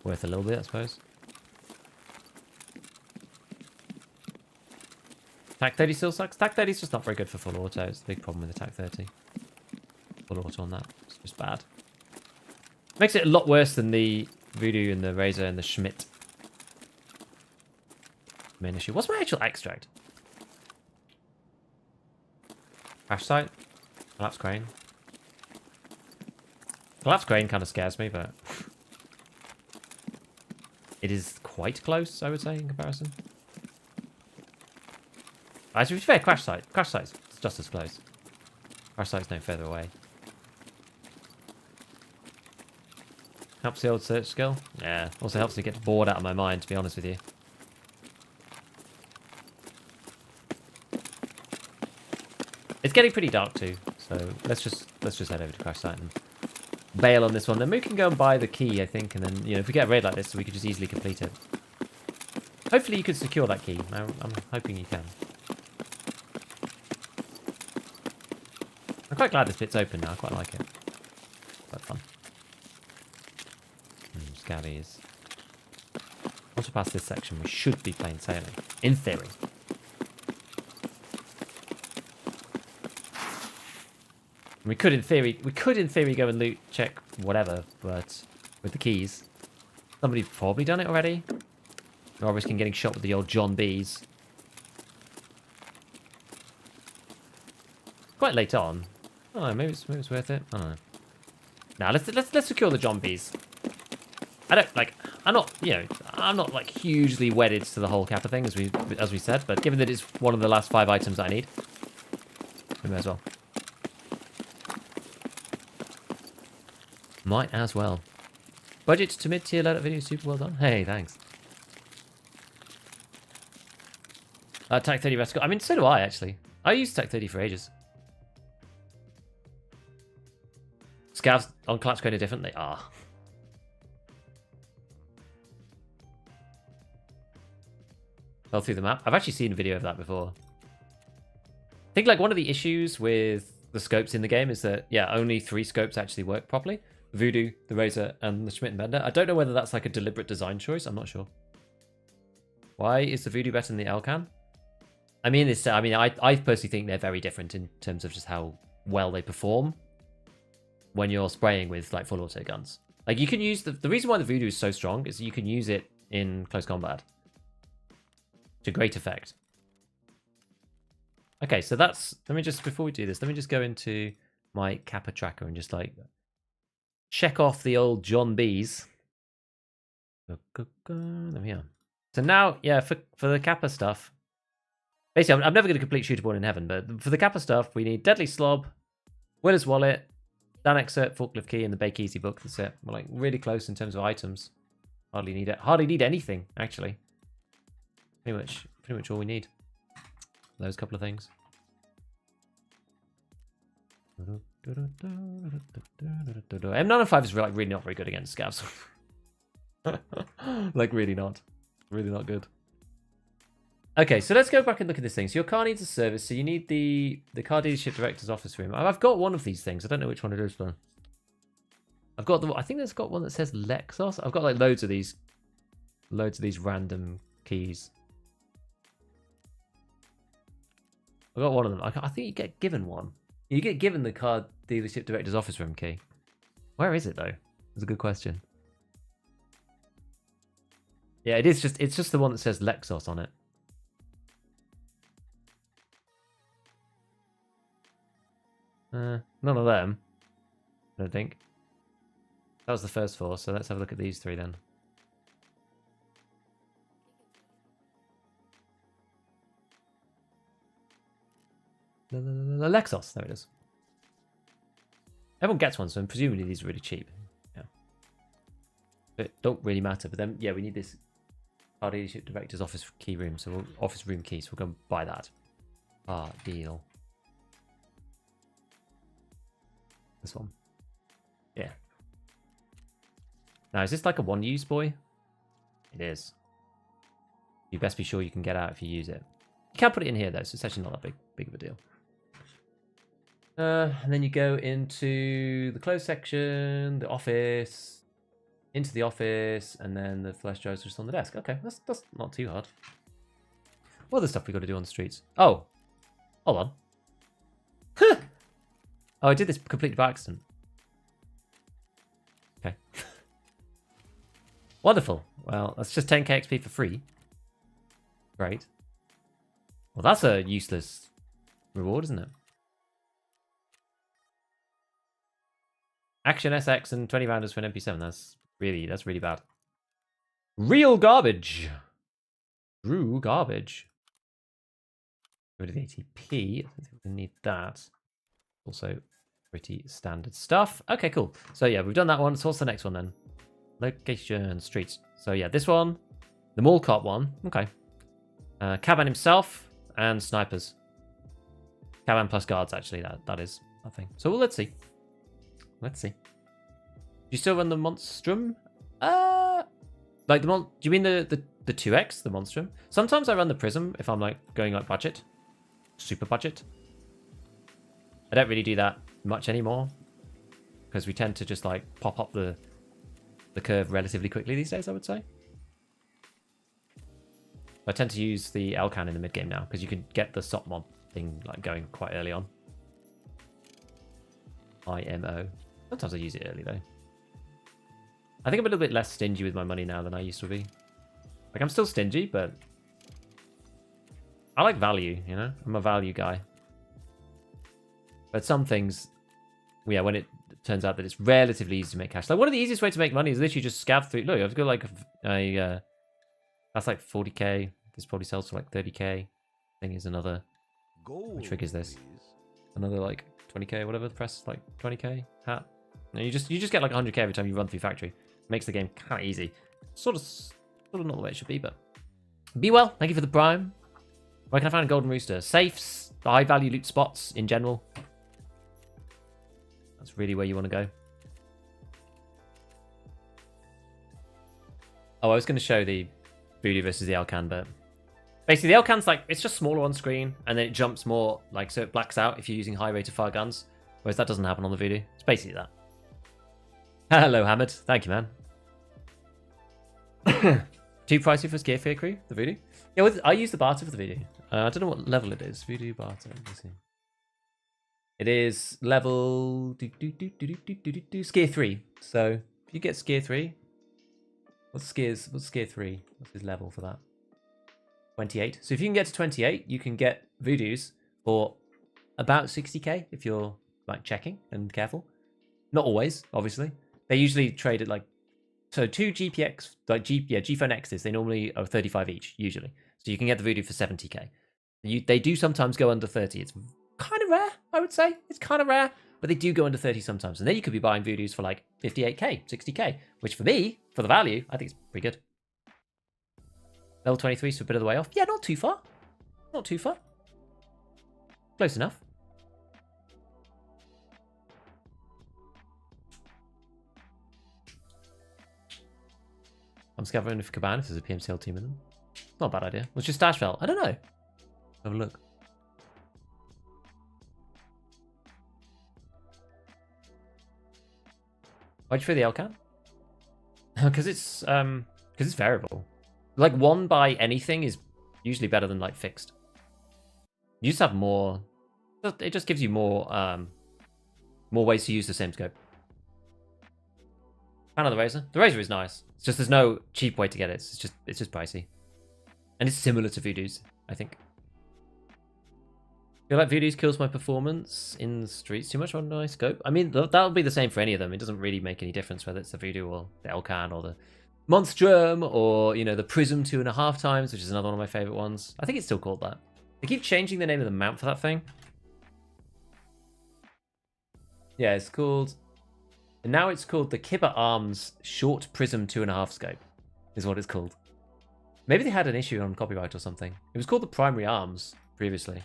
Worth a little bit, I suppose. TAC 30 still sucks. TAC 30 is just not very good for full auto. It's the big problem with the TAC 30. Full auto on that. It's just bad. Makes it a lot worse than the Voodoo and the Razor and the Schmidt main issue. What's my actual extract? Crash site? Collapse crane? Collapse crane kind of scares me, but... it is quite close, I would say, in comparison. To be fair, crash site's just as close. Crash site's no further away. Helps the old search skill. Yeah, also helps me get bored out of my mind, to be honest with you. It's getting pretty dark too, so let's just head over to crash site and bail on this one. Then we can go and buy the key, I think, and then, you know, if we get a raid like this, we could just easily complete it. Hopefully you can secure that key. I'm hoping you can. I'm quite glad this bit's open now. I quite like it. Quite fun. Scavies. Once we pass this section, we should be plain sailing. In theory. We could in theory go and loot check whatever, but with the keys. Somebody's probably done it already. We're risking getting shot with the old John B's. Quite late on. I don't know, maybe it's worth it. I don't know. Now let's secure the John B's. I'm not like hugely wedded to the whole Kappa thing as we said, but given that it's one of the last 5 items that I need, we may as well. Might as well. Budget to mid-tier loadout video, super well done. Hey, thanks. TAC 30 rest. I mean, so do I actually. I used TAC 30 for ages. Scavs on Collapse kind of different. They are. Fell through the map. I've actually seen a video of that before. I think like one of the issues with the scopes in the game is that, yeah, only 3 scopes actually work properly. Voodoo, the Razor, and the Schmidt and Bender. I don't know whether that's like a deliberate design choice. I'm not sure. Why is the Voodoo better than the Elcan? I personally think they're very different in terms of just how well they perform when you're spraying with like full auto guns. Like you can use the reason why the Voodoo is so strong is you can use it in close combat to great effect. Okay, so that's, before we do this, let me just go into my Kappa tracker and just like check off the old John B's. There we are. So now, yeah, for the Kappa stuff, basically, I'm never going to complete Shooter Born in Heaven, but for the Kappa stuff, we need Deadly Slob, Willer's Wallet, Dan Excerpt, Forklift Key, and the Bake Easy book. That's it. We're like really close in terms of items. Hardly need anything, actually. Pretty much all we need. Those couple of things. M905 is like really not very good against scavs. Like really not good. Okay, so let's go back and look at this thing. So your car needs a service, so you need the car dealership director's office room. I've got one of these things. I don't know which one it is though. I've got I think there's got one that says Lexus. I've got like loads of these random keys. I got one of them. I think you get given one. You get given the car dealership director's office room key. Where is it though? That's a good question. Yeah, it's just the one that says Lexus on it. None of them. I don't think. That was the first 4, so let's have a look at these 3 then. The Lexus, there it is. Everyone gets one, so presumably these are really cheap. Yeah. But don't really matter. But then, yeah, we need this car dealership director's office key room. So office room key, so we'll go and buy that. Deal. This one. Yeah. Now, is this like a one-use boy? It is. You best be sure you can get out if you use it. You can put it in here, though, so it's actually not that big of a deal. And then you go into the closed section, the office, into the office, and then the flash drive's just on the desk. Okay, that's not too hard. What other stuff we got to do on the streets? Oh, hold on. Oh, I did this completely by accident. Okay. Wonderful. Well, that's just 10k XP for free. Great. Well, that's a useless reward, isn't it? Action SX and 20 rounders for an MP7. That's really bad. Real garbage. True garbage. Rid of the ATP. I don't think we need that. Also pretty standard stuff. Okay, cool. So yeah, we've done that one. So what's the next one then? Location, streets. So yeah, this one. The mall cop one. Okay. Kaban himself and snipers. Kaban plus guards, actually. That is a thing. So well, let's see. Let's see. Do you still run the Monstrum? Like do you mean the 2x, the Monstrum? Sometimes I run the Prism if I'm like going like budget. Super budget. I don't really do that much anymore. Because we tend to just like pop up the curve relatively quickly these days, I would say. I tend to use the Elcan in the mid game now because you can get the SOP mob thing like going quite early on. IMO. Sometimes I use it early though. I think I'm a little bit less stingy with my money now than I used to be. Like I'm still stingy, but I like value, you know? I'm a value guy. But some things, yeah, when it turns out that it's relatively easy to make cash. Like one of the easiest ways to make money is literally just scav through. Look, I've got like a that's like 40k. This probably sells for like 30k. Thing is another. What trick is this? Another like 20k, whatever. Press like 20k hat. No, you just get like 100k every time you run through factory. Makes the game kind of easy. Sort of not the way it should be, but be well. Thank you for the prime. Where can I find a golden rooster? Safes, the high value loot spots in general. That's really where you want to go. Oh, I was going to show the Voodoo versus the Elcan, but basically the Elcan's like, it's just smaller on screen, and then it jumps more, like, so it blacks out if you're using high rate of fire guns, whereas that doesn't happen on the Voodoo. It's basically that. Hello, Hamid. Thank you, man. Too pricey for Scavenger crew, the Voodoo? Yeah, I use the barter for the Voodoo. I don't know what level it is. Voodoo barter. Let's see. It is level Scare 3. So if you get Scare 3, what's Scare 3? What's his level for that? 28. So if you can get to 28, you can get Voodoos for about 60k if you're like checking and careful. Not always, obviously. They usually trade at like, so 2 GPX, like G-Phone X's, they normally are 35 each, usually. So you can get the Voodoo for 70k. They do sometimes go under 30. It's kind of rare, I would say. It's kind of rare, but they do go under 30 sometimes. And then you could be buying Voodoos for like 58k, 60k, which for me, for the value, I think it's pretty good. Level 23 is a bit of the way off. Yeah, not too far. Not too far. Close enough. I'm scavenging for Kaban if there's a PMCL team in them. Not a bad idea. What's your stash felt? I don't know. Have a look. Why'd you fear the Elcan? Because it's variable. Like 1 by anything is usually better than like fixed. You just have more. It just gives you more ways to use the same scope. Fan of the Razor. The Razor is nice. It's just there's no cheap way to get it. It's just pricey, and it's similar to Voodoo's, I think. I feel like Voodoo's kills my performance in the streets too much on my scope. I mean, that'll be the same for any of them. It doesn't really make any difference whether it's the Voodoo or the Elcan or the Monstrum or, you know, the Prism 2.5 times, which is another one of my favorite ones. I think it's still called that. They keep changing the name of the mount for that thing. Yeah, it's called... And now it's called the Kibber Arms Short Prism 2.5 scope, is what it's called. Maybe they had an issue on copyright or something. It was called the Primary Arms previously.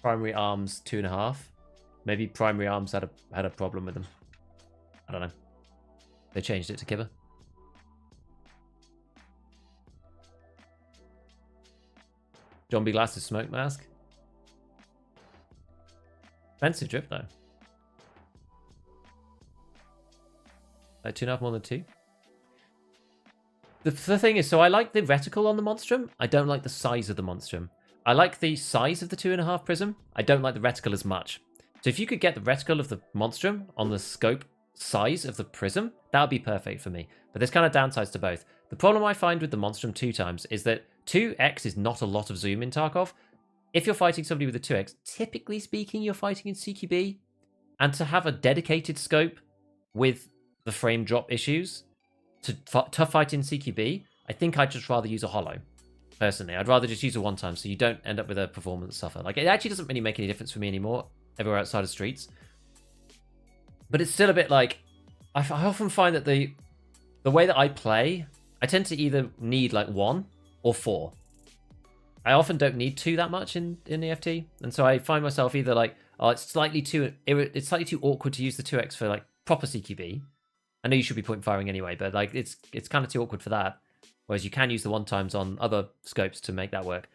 Primary Arms 2.5. Maybe Primary Arms had a problem with them. I don't know. They changed it to Kibber. Zombie Glasses Smoke Mask. Expensive drip though. Like 2.5 more than 2. The thing is, so I like the reticle on the Monstrum. I don't like the size of the Monstrum. I like the size of the 2.5 Prism. I don't like the reticle as much. So if you could get the reticle of the Monstrum on the scope size of the Prism, that would be perfect for me. But there's kind of downsides to both. The problem I find with the Monstrum 2 times is that 2x is not a lot of zoom in Tarkov. If you're fighting somebody with a 2x, typically speaking, you're fighting in CQB. And to have a dedicated scope with the frame drop issues tough fight in CQB, I think I'd just rather use a holo. Personally, I'd rather just use a one-time so you don't end up with a performance suffer. Like, it actually doesn't really make any difference for me anymore, everywhere outside of streets. But it's still a bit like, I often find that the way that I play, I tend to either need like 1 or 4. I often don't need 2 that much in EFT, and so I find myself either like, oh, it's slightly too awkward to use the 2x for like proper CQB. I know you should be point firing anyway, but like it's kind of too awkward for that. Whereas you can use the 1x on other scopes to make that work,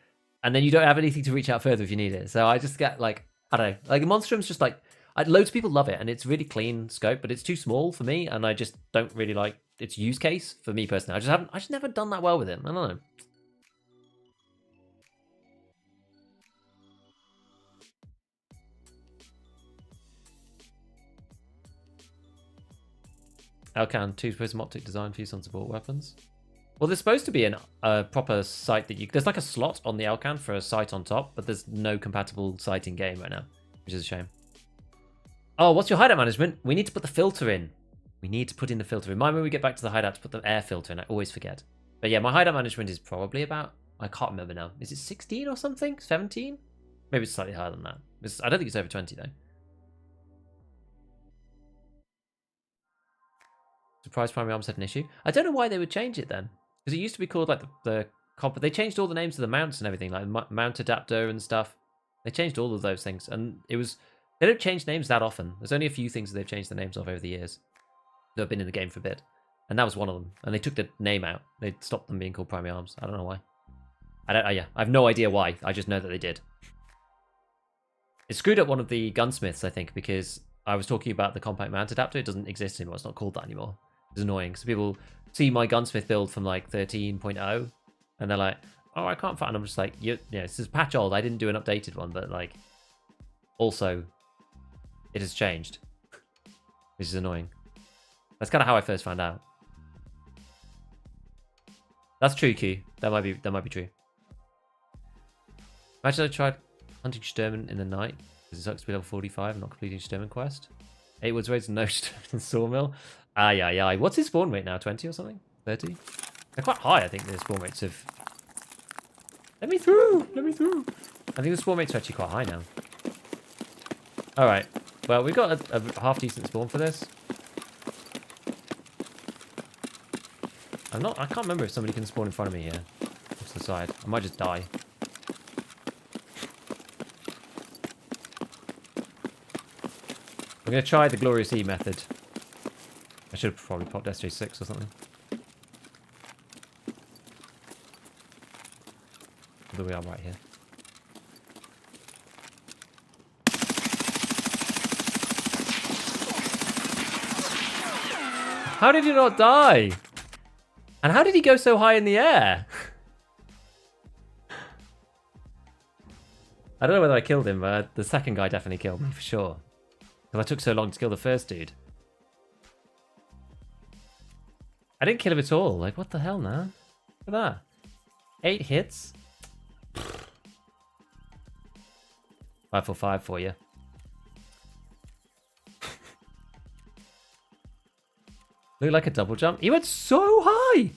and then you don't have anything to reach out further if you need it. So I just get like, I don't know, like Monstrum's just like, loads of people love it, and it's really clean scope, but it's too small for me, and I just don't really like its use case for me personally. I just never done that well with it. I don't know. Alcan 2 prism optic design for use on support weapons. Well, there's supposed to be a proper sight that you... There's like a slot on the Alcan for a sight on top, but there's no compatible sight in game right now, which is a shame. Oh, what's your hideout management? We need to put the filter in. We need to put in the filter. Remind me when we get back to the hideout to put the air filter in. I always forget. But yeah, my hideout management is probably about... I can't remember now. Is it 16 or something? 17? Maybe it's slightly higher than that. I don't think it's over 20 though. Surprise primary arms had an issue. I don't know why they would change it then. Because it used to be called like the comp. They changed all the names of the mounts and everything, like mount adapter and stuff. They changed all of those things, and it was... They don't change names that often. There's only a few things that they've changed the names of over the years that have been in the game for a bit, and that was one of them. And they took the name out. They stopped them being called primary arms. I don't know why. I have no idea why. I just know that they did. It screwed up one of the gunsmiths, I think, because I was talking about the compact mount adapter. It doesn't exist anymore. It's not called that anymore. It's annoying. So people see my gunsmith build from like 13.0, and they're like, "Oh, I can't find." And I'm just like, "Yeah, this is patch old. I didn't do an updated one, but like, also, it has changed," which is annoying. That's kind of how I first found out. That's true, Q. That might be true. Imagine I tried hunting Sturman in the night because it sucks to be level 45 and not completing Sturman quest. 8 woods raids, no Sturman in Sawmill. Yeah. What's his spawn rate now? 20 or something? 30? They're quite high, I think, the spawn rates of... Let me through! Let me through! I think the spawn rates are actually quite high now. Alright. Well, we've got a half-decent spawn for this. I can't remember if somebody can spawn in front of me here. Off to the side. I might just die. I'm going to try the Glorious E method. I should have probably popped SJ6 or something. Although we are right here. How did you not die? And how did he go so high in the air? I don't know whether I killed him, but the second guy definitely killed me for sure. Because I took so long to kill the first dude. I didn't kill him at all. Like, what the hell, man? Look at that. 8 hits. 5 for 5 for you. Looked like a double jump. He went so high!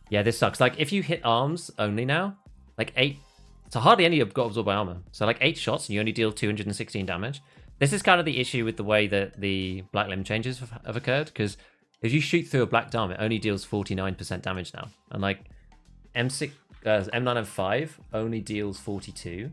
Yeah, this sucks. Like, if you hit arms only now, like 8... So hardly any have got absorbed by armor. So like 8 shots and you only deal 216 damage. This is kind of the issue with the way that the Black Limb changes have occurred, because if you shoot through a Black Dome, it only deals 49% damage now. And like M6, M9M5 only deals 42.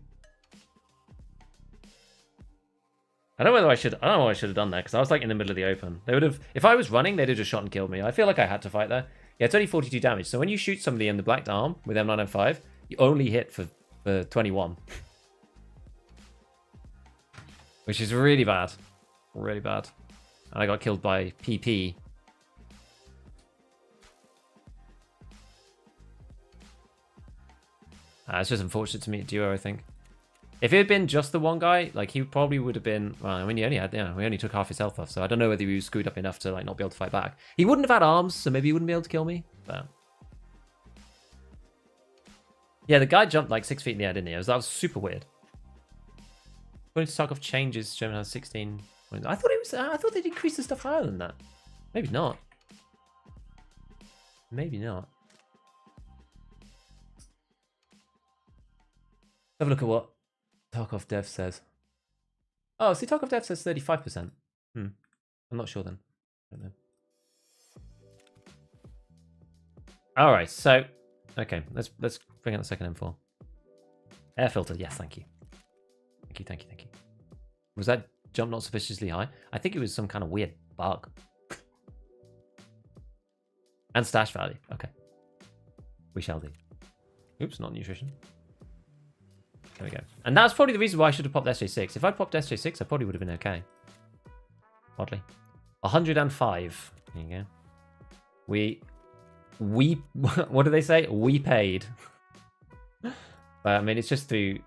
I don't know what I should have done there, because I was like in the middle of the open. They would have, if I was running, they'd have just shot and killed me. I feel like I had to fight there. Yeah, it's only 42 damage. So when you shoot somebody in the Black Arm with M9M5, you only hit for 21. Which is really bad. Really bad. And I got killed by PP. It's just unfortunate to meet duo, I think. If it had been just the one guy, like, he probably would have been... Well, I mean, he only had... Yeah, we only took half his health off, so I don't know whether he was screwed up enough to, like, not be able to fight back. He wouldn't have had arms, so maybe he wouldn't be able to kill me, but... Yeah, the guy jumped, like, 6 feet in the air, didn't he? That was super weird. According to Tarkov changes, German has 16 points. I thought they'd increase the stuff higher than that. Maybe not. Maybe not. Have a look at what Tarkov Dev says. Oh, see, Tarkov Dev says 35%. I'm not sure then. I don't know. All right, so okay, let's bring out the second M4. Air filter, yes, thank you. Thank you. Was that jump not sufficiently high? I think it was some kind of weird bug. And stash value. Okay. We shall do. Oops, not nutrition. There we go. And that's probably the reason why I should have popped SJ6. If I'd popped SJ6, I probably would have been okay. Oddly. 105. There you go. We what do they say? We paid. But I mean, it's just through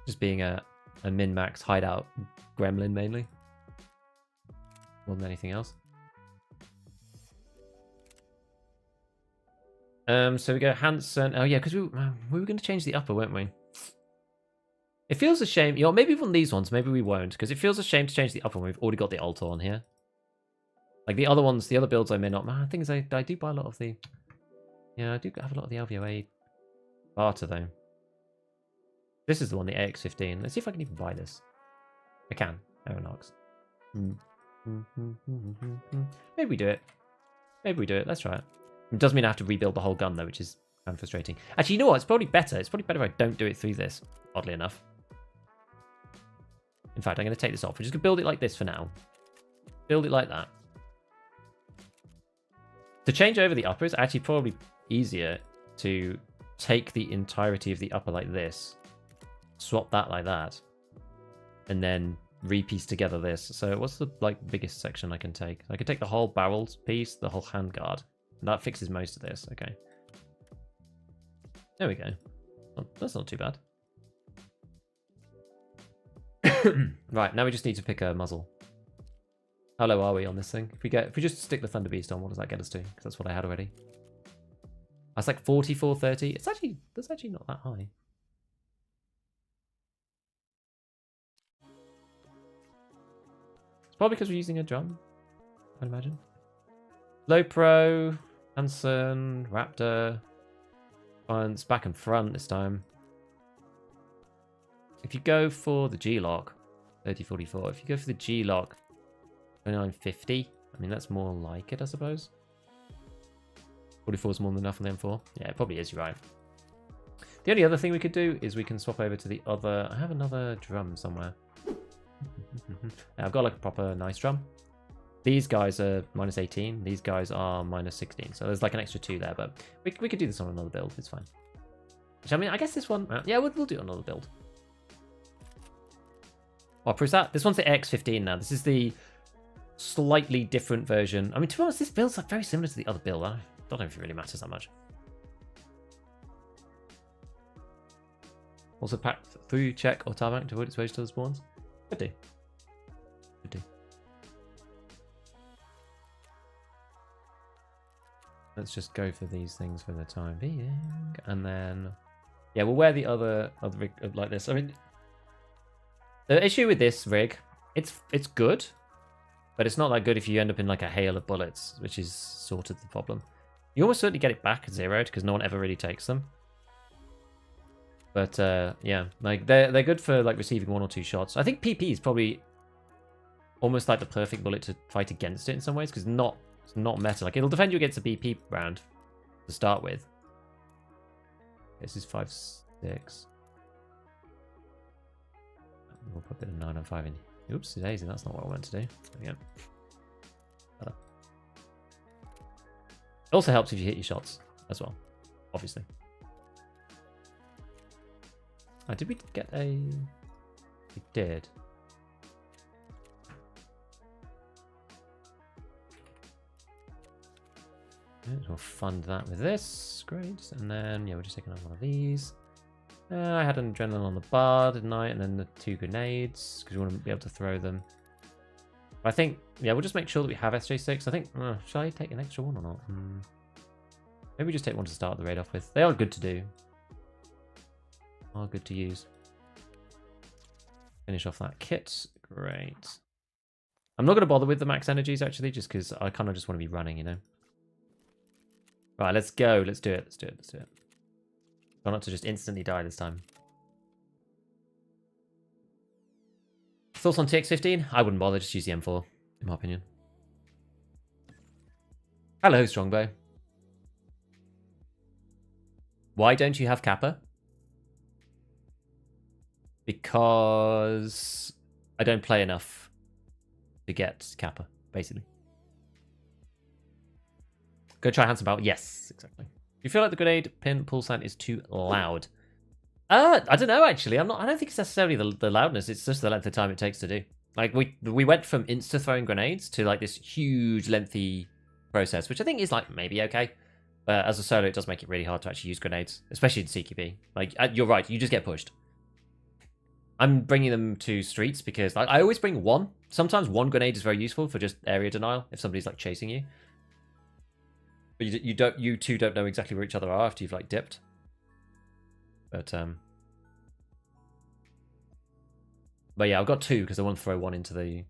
just being a min-max hideout gremlin mainly. More than anything else. So we go Hansen. Oh yeah, because we were going to change the upper, weren't we? It feels a shame. You know, maybe on these ones, maybe we won't, because it feels a shame to change the upper when we've already got the altar on here. Like the other ones, the other builds I may not. Man, the thing is, I do buy a lot of the. Yeah, I do have a lot of the LVOA barter though. This is the one, the AX15. Let's see if I can even buy this. I can. Aeronox. Maybe we do it. Maybe we do it. Let's try it. It does mean I have to rebuild the whole gun though, which is kind of frustrating. Actually, you know what? It's probably better. It's probably better if I don't do it through this, oddly enough. In fact, I'm going to take this off. We're just going to build it like this for now. Build it like that. To change over the upper is actually probably easier to take the entirety of the upper like this, swap that like that, and then repiece together this. So what's the biggest section I can take? I could take the whole barrels piece, the whole handguard. And that fixes most of this. Okay. There we go. Oh, that's not too bad. Right, now we just need to pick a muzzle. How low are we on this thing? If we just stick the Thunder Beast on, what does that get us to? Because that's what I had already. That's like 4430. That's actually not that high. It's probably because we're using a drum, I'd imagine. Low Pro, Hansen, Raptor. It's back and front this time. If you go for the G-Lock, 3044. If you go for the G-Lock, 2950. I mean, that's more like it, I suppose. 44 is more than enough on the M4. Yeah, it probably is, you're right. The only other thing we could do is we can swap over to the other... I have another drum somewhere. I've got like a proper nice drum. These guys are -18. These guys are -16. So there's like an extra 2 there, but we could do this on another build. It's fine. Which, I mean, I guess this one... yeah, we'll do it on another build. What proves that? This one's the X15 now. This is the slightly different version. I mean, to be honest, this build's like very similar to the other build. I don't know if it really matters that much. Also packed through check or tarmac to avoid exposure to the spawns. Could do. Could do. Let's just go for these things for the time being. And then... yeah, we'll wear the other rig like this. I mean... the issue with this rig, it's good, but it's not that good if you end up in like a hail of bullets, which is sort of the problem. You almost certainly get it back zeroed because no one ever really takes them. But yeah, like they're good for like receiving 1 or 2 shots. I think PP is probably almost like the perfect bullet to fight against it in some ways because it's not meta. Like it'll defend you against a BP round to start with. This is 5.6. We'll put a bit of 905 in. Oops, daisy, that's not what I meant to do. There we go. It also helps if you hit your shots as well, obviously. Did we get a... we did. We'll fund that with this. Great. And then, yeah, we're just taking on one of these. I had an adrenaline on the bar, didn't I? And then the 2 grenades, because we want to be able to throw them. But I think, yeah, we'll just make sure that we have SJ6. I think, shall I take an extra one or not? Maybe just take one to start the raid off with. They are good to do. Are good to use. Finish off that kit. Great. I'm not going to bother with the max energies, actually, just because I kind of just want to be running, you know? Right, let's go. Let's do it. Let's do it. Let's do it. Try not to just instantly die this time. Thoughts on TX15? I wouldn't bother. Just use the M4, in my opinion. Hello, Strongbow. Why don't you have Kappa? Because I don't play enough to get Kappa, basically. Go try Handsome Battle. Yes, exactly. You feel like the grenade pin pull sound is too loud? I don't know, actually. I don't think it's necessarily the loudness. It's just the length of time it takes to do. Like, we went from insta-throwing grenades to, like, this huge, lengthy process, which I think is, like, maybe okay. But as a solo, it does make it really hard to actually use grenades, especially in CQB. Like, you're right, you just get pushed. I'm bringing them to streets because like, I always bring one. Sometimes one grenade is very useful for just area denial if somebody's, like, chasing you. But you two don't know exactly where each other are after you've, like, dipped. But yeah, I've got two because I want to throw one into the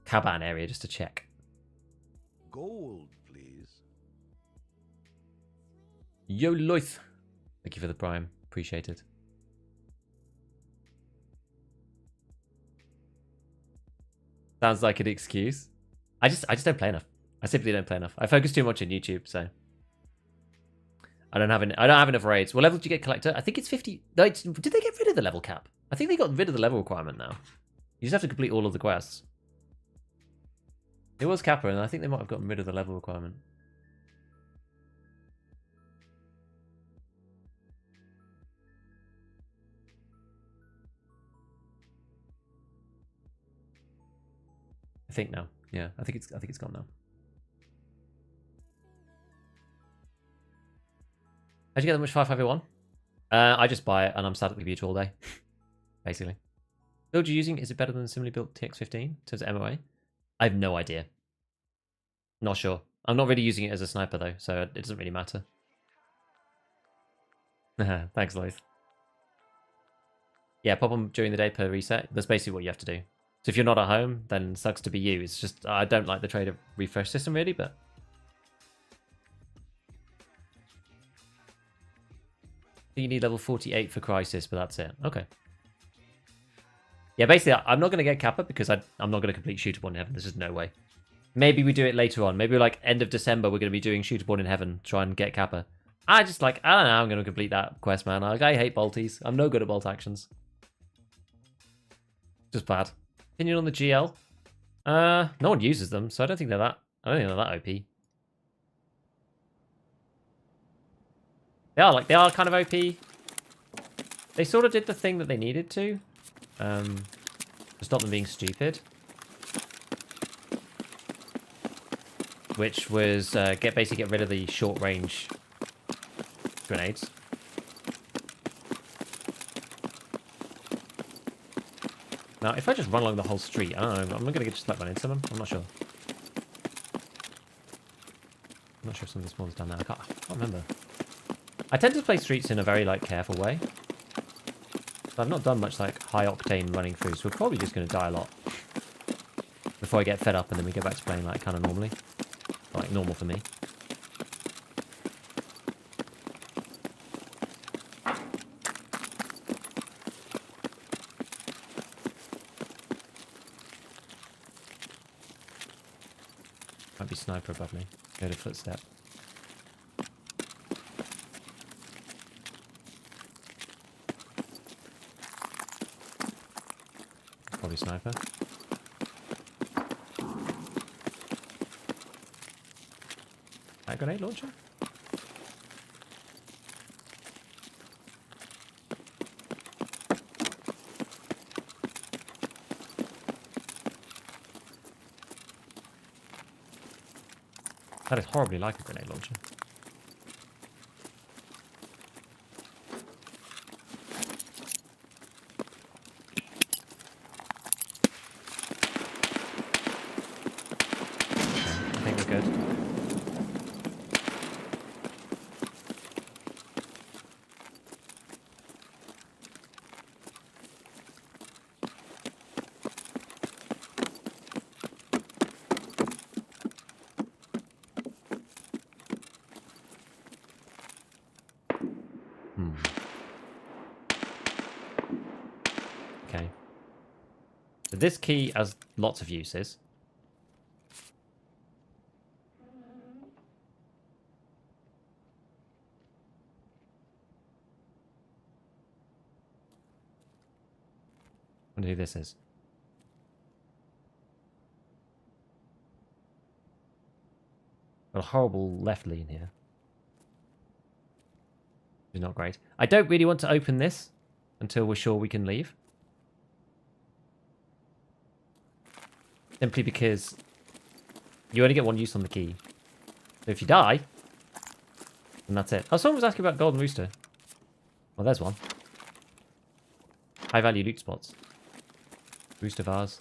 Kaban area just to check. Gold, please. Yo, Loith. Thank you for the prime. Appreciate it. Sounds like an excuse. I just don't play enough. I simply don't play enough. I focus too much on YouTube, so I don't have enough raids. What level did you get collector? I think it's 50. No, did they get rid of the level cap? I think they got rid of the level requirement now. You just have to complete all of the quests. It was Kappa, and I think they might have gotten rid of the level requirement. I think now. Yeah, I think it's gone now. How'd you get that much 5501? I just buy it and I'm sad at the computer all day. Basically. Build you're using, is it better than the similarly built TX15 in terms of MOA? I have no idea. Not sure. I'm not really using it as a sniper though, so it doesn't really matter. Thanks, Loith. Yeah, pop them during the day per reset. That's basically what you have to do. So if you're not at home, then it sucks to be you. It's just, I don't like the trader refresh system really, but... You need level 48 for Crisis, but that's it. Okay. Yeah, basically, I'm not going to get Kappa because I'm not going to complete Shooterborn in Heaven. There's just no way. Maybe we do it later on. Maybe like end of December, we're going to be doing Shooterborn in Heaven, try and get Kappa. I don't know, I'm going to complete that quest, man. Like, I hate bolties. I'm no good at bolt actions. Just bad. Opinion on the GL? No one uses them, so I don't think they're that OP. They are kind of OP. They sort of did the thing that they needed to. To stop them being stupid. Which was basically get rid of the short range grenades. Now, if I just run along the whole street, I don't know, I'm not going to just like run into them. I'm not sure. I'm not sure if something spawns down there. I can't remember. I tend to play streets in a very, like, careful way. So I've not done much, like, high octane running through, so we're probably just going to die a lot. Before I get fed up and then we go back to playing, like, kind of normally. Like, normal for me. Might be sniper above me. Go to footstep. Probably sniper. That grenade launcher? That is horribly like a grenade launcher. I think we're good. So this key has lots of uses. I wonder who this is. Got a horrible left lean here. Which is not great. I don't really want to open this until we're sure we can leave. Simply because you only get one use on the key. So if you die, then that's it. Oh, someone was asking about Golden Rooster. Well, there's one. High value loot spots. Rooster vase.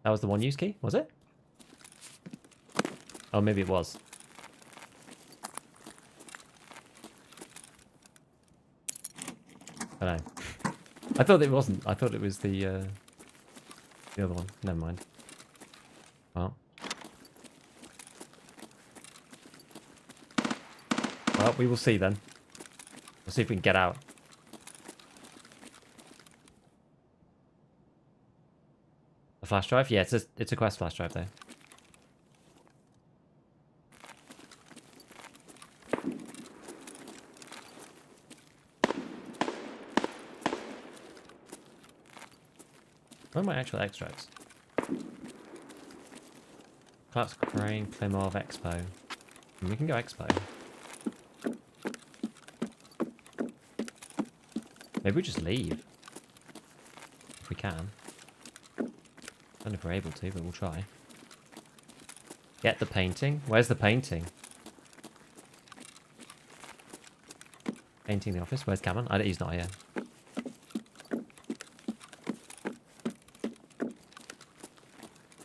That was the one use key, was it? Oh, maybe it was. I don't know. I thought it wasn't. I thought it was the other one. Never mind. Well, we will see then. We'll see if we can get out. A flash drive? Yeah, it's a quest flash drive though. Where are my actual extracts? Class Crane, Plymouth, Expo. We can go Expo. Maybe we just leave. If we can. I don't know if we're able to, but we'll try. Get the painting. Where's the painting? Painting the office. Where's Kaban? He's not here.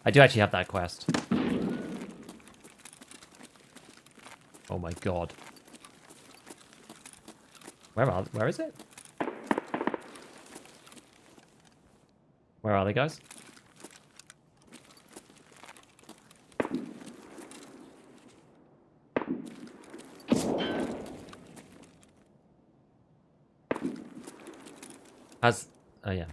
I do actually have that quest. Oh my god. Where is it? Where are they, guys? Oh yeah.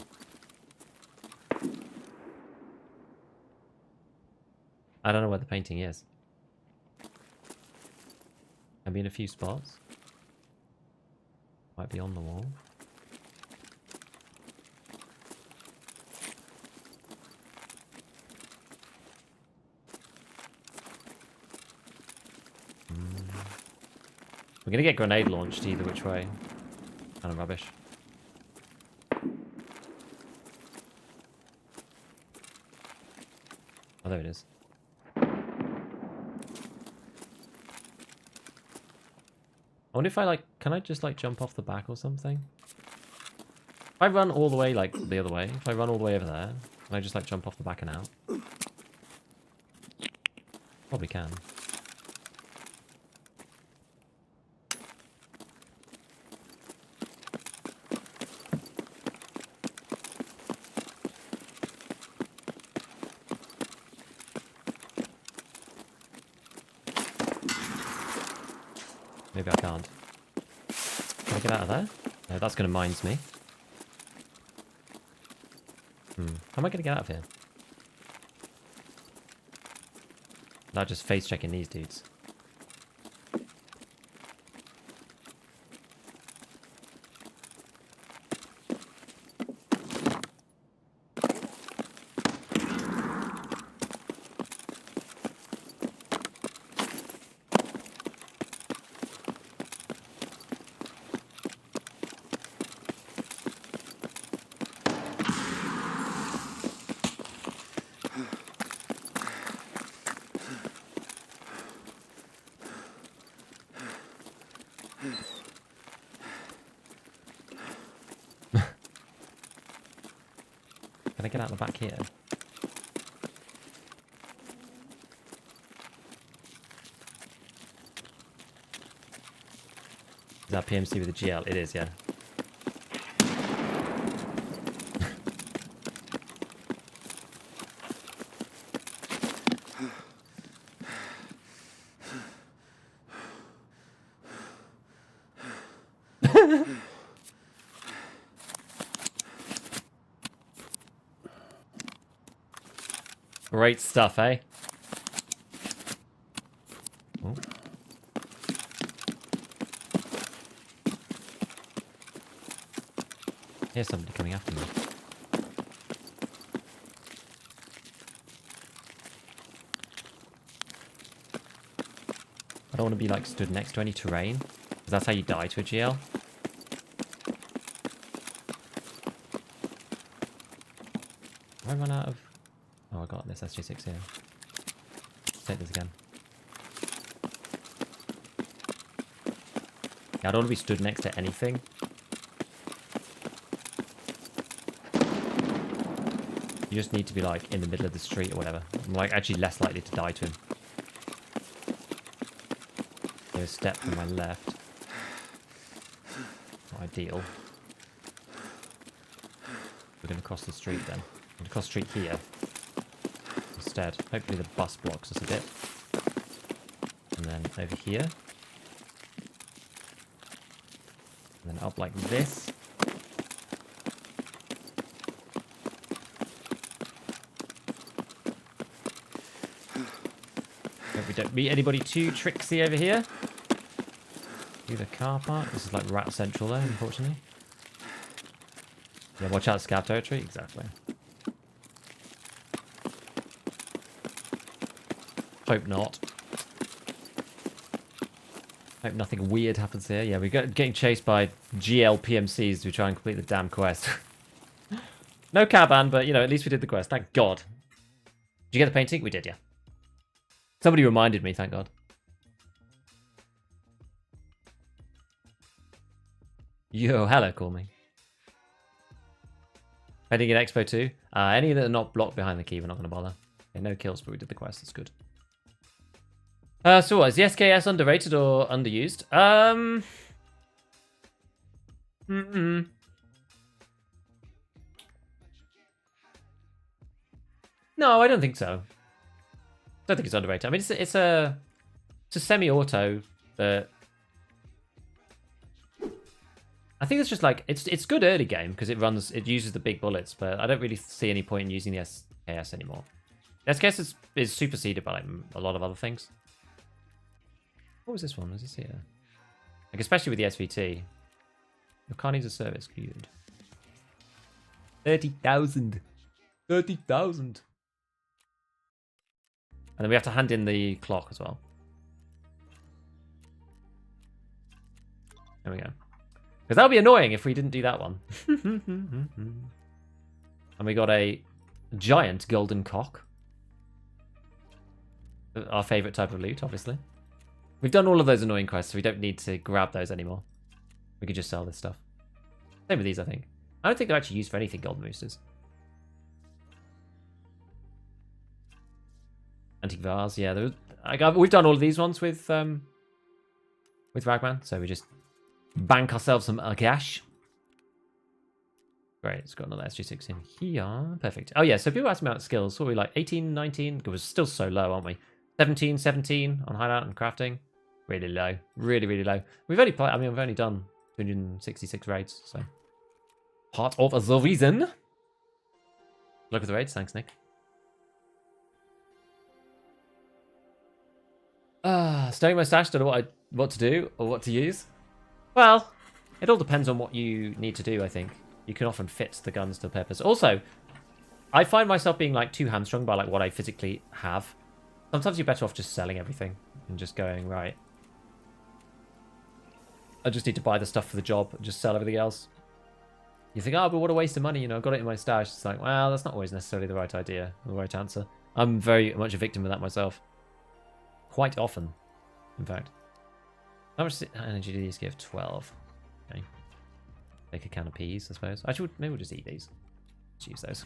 I don't know where the painting is. I've been in a few spots. Might be on the wall. We're gonna get grenade launched either which way. Kind of rubbish. Oh, there it is. I wonder if can I just jump off the back or something? If I run all the way the other way, if I run all the way over there, can I just jump off the back and out? Probably can. Maybe I can't. Can I get out of there? No, that's going to mines me. How am I going to get out of here? Not just face checking these dudes. Can I get out the back here? Is that PMC with a GL? It is, yeah. Great stuff, eh? Oh. Here's somebody coming after me. I don't want to be like stood next to any terrain, because that's how you die to a GL. Have I run out of... Oh, I got this SG6 here. Let's take this again. Yeah, I don't want to be stood next to anything. You just need to be like in the middle of the street or whatever. I'm like actually less likely to die to him. There's a step from my left. Not ideal. We're going to cross the street then. I'm going to cross the street here. Instead. Hopefully the bus blocks us a bit. And then over here. And then up like this. Hope we don't meet anybody too tricksy over here. Do the car park. This is like Rat Central though, unfortunately. Yeah, watch out, scav territory. Exactly. Hope not. Hope nothing weird happens here. Yeah, we're getting chased by GL PMCs to try and complete the damn quest. No Kaban, but, you know, at least we did the quest. Thank God. Did you get the painting? We did, yeah. Somebody reminded me, thank God. Yo, hello, call me. Heading in Expo 2. Any that are not blocked behind the key, we're not going to bother. Okay, no kills, but we did the quest. That's good. So what, is the SKS underrated or underused? No, I don't think so. I don't think it's underrated. I mean, it's a semi-auto that I think it's just like it's good early game because it uses the big bullets, but I don't really see any point in using the SKS anymore. The SKS is superseded by like a lot of other things. What was this one? Was this here? Like especially with the SVT. Your car needs a service. Good. 30,000. 30,000. And then we have to hand in the clock as well. There we go. Because that would be annoying if we didn't do that one. And we got a giant golden cock. Our favourite type of loot, obviously. We've done all of those annoying quests, so we don't need to grab those anymore. We can just sell this stuff. Same with these, I think. I don't think they're actually used for anything, golden boosters. Antique vase, yeah. We've done all of these ones with Ragman, so we just bank ourselves some cash. Great, it's got another SG6 in here. Perfect. Oh yeah, so people ask me about skills. What were we like? 18, 19? We're still so low, aren't we? 17, 17 on hideout and crafting. Really low. Really, really low. We've only played, I mean, we've only done 266 raids, so. Part of the reason. Look at the raids. Thanks, Nick. Stowing my stash, don't know what to do or what to use. Well, it all depends on what you need to do, I think. You can often fit the guns to purpose. Also, I find myself being like too hamstrung by like what I physically have. Sometimes you're better off just selling everything and just going, right, I just need to buy the stuff for the job and just sell everything else. You think, oh, but what a waste of money, you know, I've got it in my stash. It's like, well, that's not always necessarily the right idea, the right answer. I'm very much a victim of that myself. Quite often, in fact. How much energy do these give? 12. Okay. Make a can of peas, I suppose. Actually, maybe we'll just eat these. Let's use those.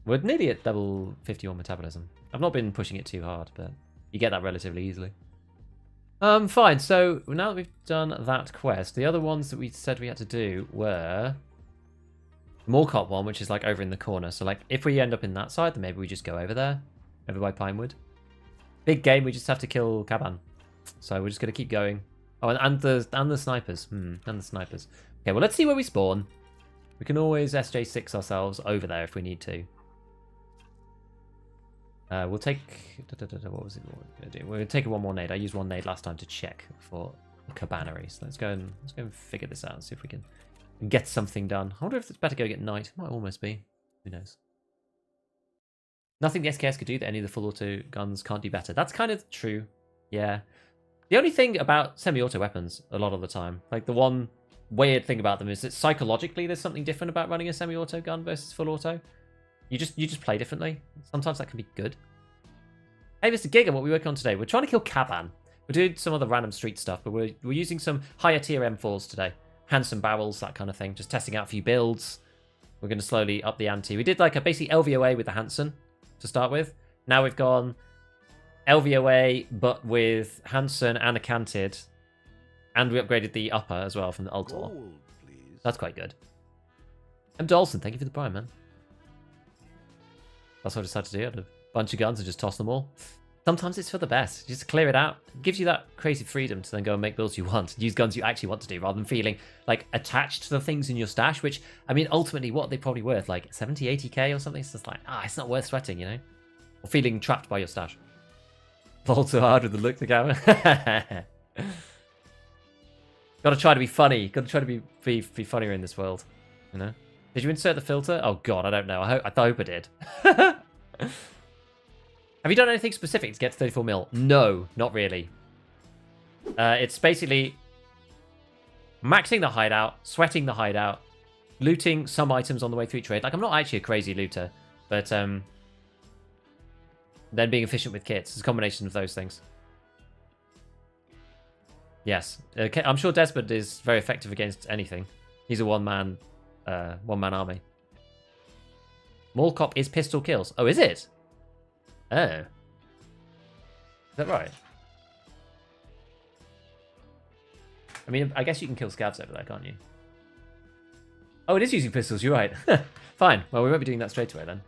We're nearly at level 51 metabolism. I've not been pushing it too hard, but you get that relatively easily. Fine. So now that we've done that quest, the other ones that we said we had to do were the Morcott one, which is like over in the corner. So like if we end up in that side, then maybe we just go over there, over by Pinewood. Big game. We just have to kill Kaban. So we're just gonna keep going. Oh, and the snipers. And the snipers. Okay. Well, let's see where we spawn. We can always SJ6 ourselves over there if we need to. We'll take... What was it we're going to do? We're going to take one more nade. I used one nade last time to check for the cabanery. So let's go and figure this out. See if we can get something done. I wonder if it's better going at night. Might almost be. Who knows? Nothing the SKS could do that any of the full auto guns can't do better. That's kind of true. Yeah. The only thing about semi-auto weapons a lot of the time, like the one weird thing about them is that psychologically there's something different about running a semi-auto gun versus full auto. You just play differently. Sometimes that can be good. Hey, Mr. Giga, what are we working on today? We're trying to kill Kaban. We're doing some of the random street stuff, but we're using some higher tier M4s today. Handsome barrels, that kind of thing. Just testing out a few builds. We're going to slowly up the ante. We did like a basically LVOA with the Hanson to start with. Now we've gone LVOA, but with Hanson and a canted. And we upgraded the upper as well from the Ultor. Gold, please. That's quite good. M. Dolson, thank you for the prime, man. That's what I decided to do. I had a bunch of guns and just toss them all. Sometimes it's for the best. Just clear it out. It gives you that creative freedom to then go and make builds you want. Use guns you actually want to do rather than feeling like attached to the things in your stash, which, I mean, ultimately, what are they probably worth? Like 70, 80k or something? It's just like, it's not worth sweating, you know? Or feeling trapped by your stash. Fall too hard with the look to go. Gotta try to be funny. Gotta try to be funnier in this world. You know? Did you insert the filter? Oh god, I don't know. I hope I did. Have you done anything specific to get to 34 mil? No, not really. It's basically maxing the hideout, sweating the hideout, looting some items on the way through trade. Like, I'm not actually a crazy looter, but then being efficient with kits. It's a combination of those things. Yes. I'm sure Desmond is very effective against anything. He's a one-man army. Mall Cop is pistol kills. Oh, is it? Oh. Is that right? I mean, I guess you can kill scavs over there, can't you? Oh, it is using pistols, you're right. Fine. Well, we won't be doing that straight away then.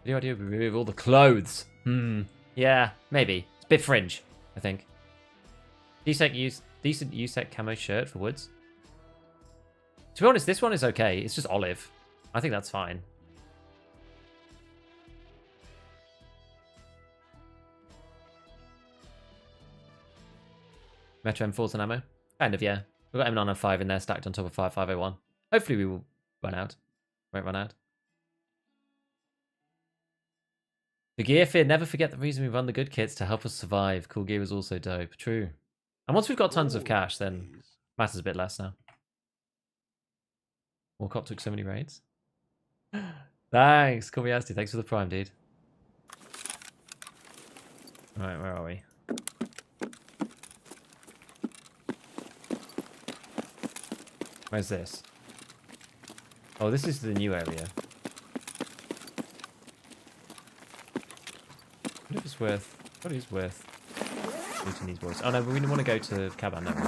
The idea would remove all the clothes. Yeah, maybe. It's a bit fringe, I think. Decent USEC camo shirt for woods. To be honest, this one is okay. It's just olive. I think that's fine. Metro M4s and ammo? Kind of, yeah. We've got M905 in there stacked on top of 5501. Hopefully we will run out. Won't run out. The gear fear, never forget the reason we run the good kits to help us survive. Cool gear is also dope. True. And once we've got tons of cash, then matters a bit less now. Warcop took so many raids. Thanks, Kobayasti. Thanks for the prime, dude. Alright, where are we? Where's this? Oh, this is the new area. What is worth? What is worth looting these boys? Oh no, but we want to go to Kaban, don't we?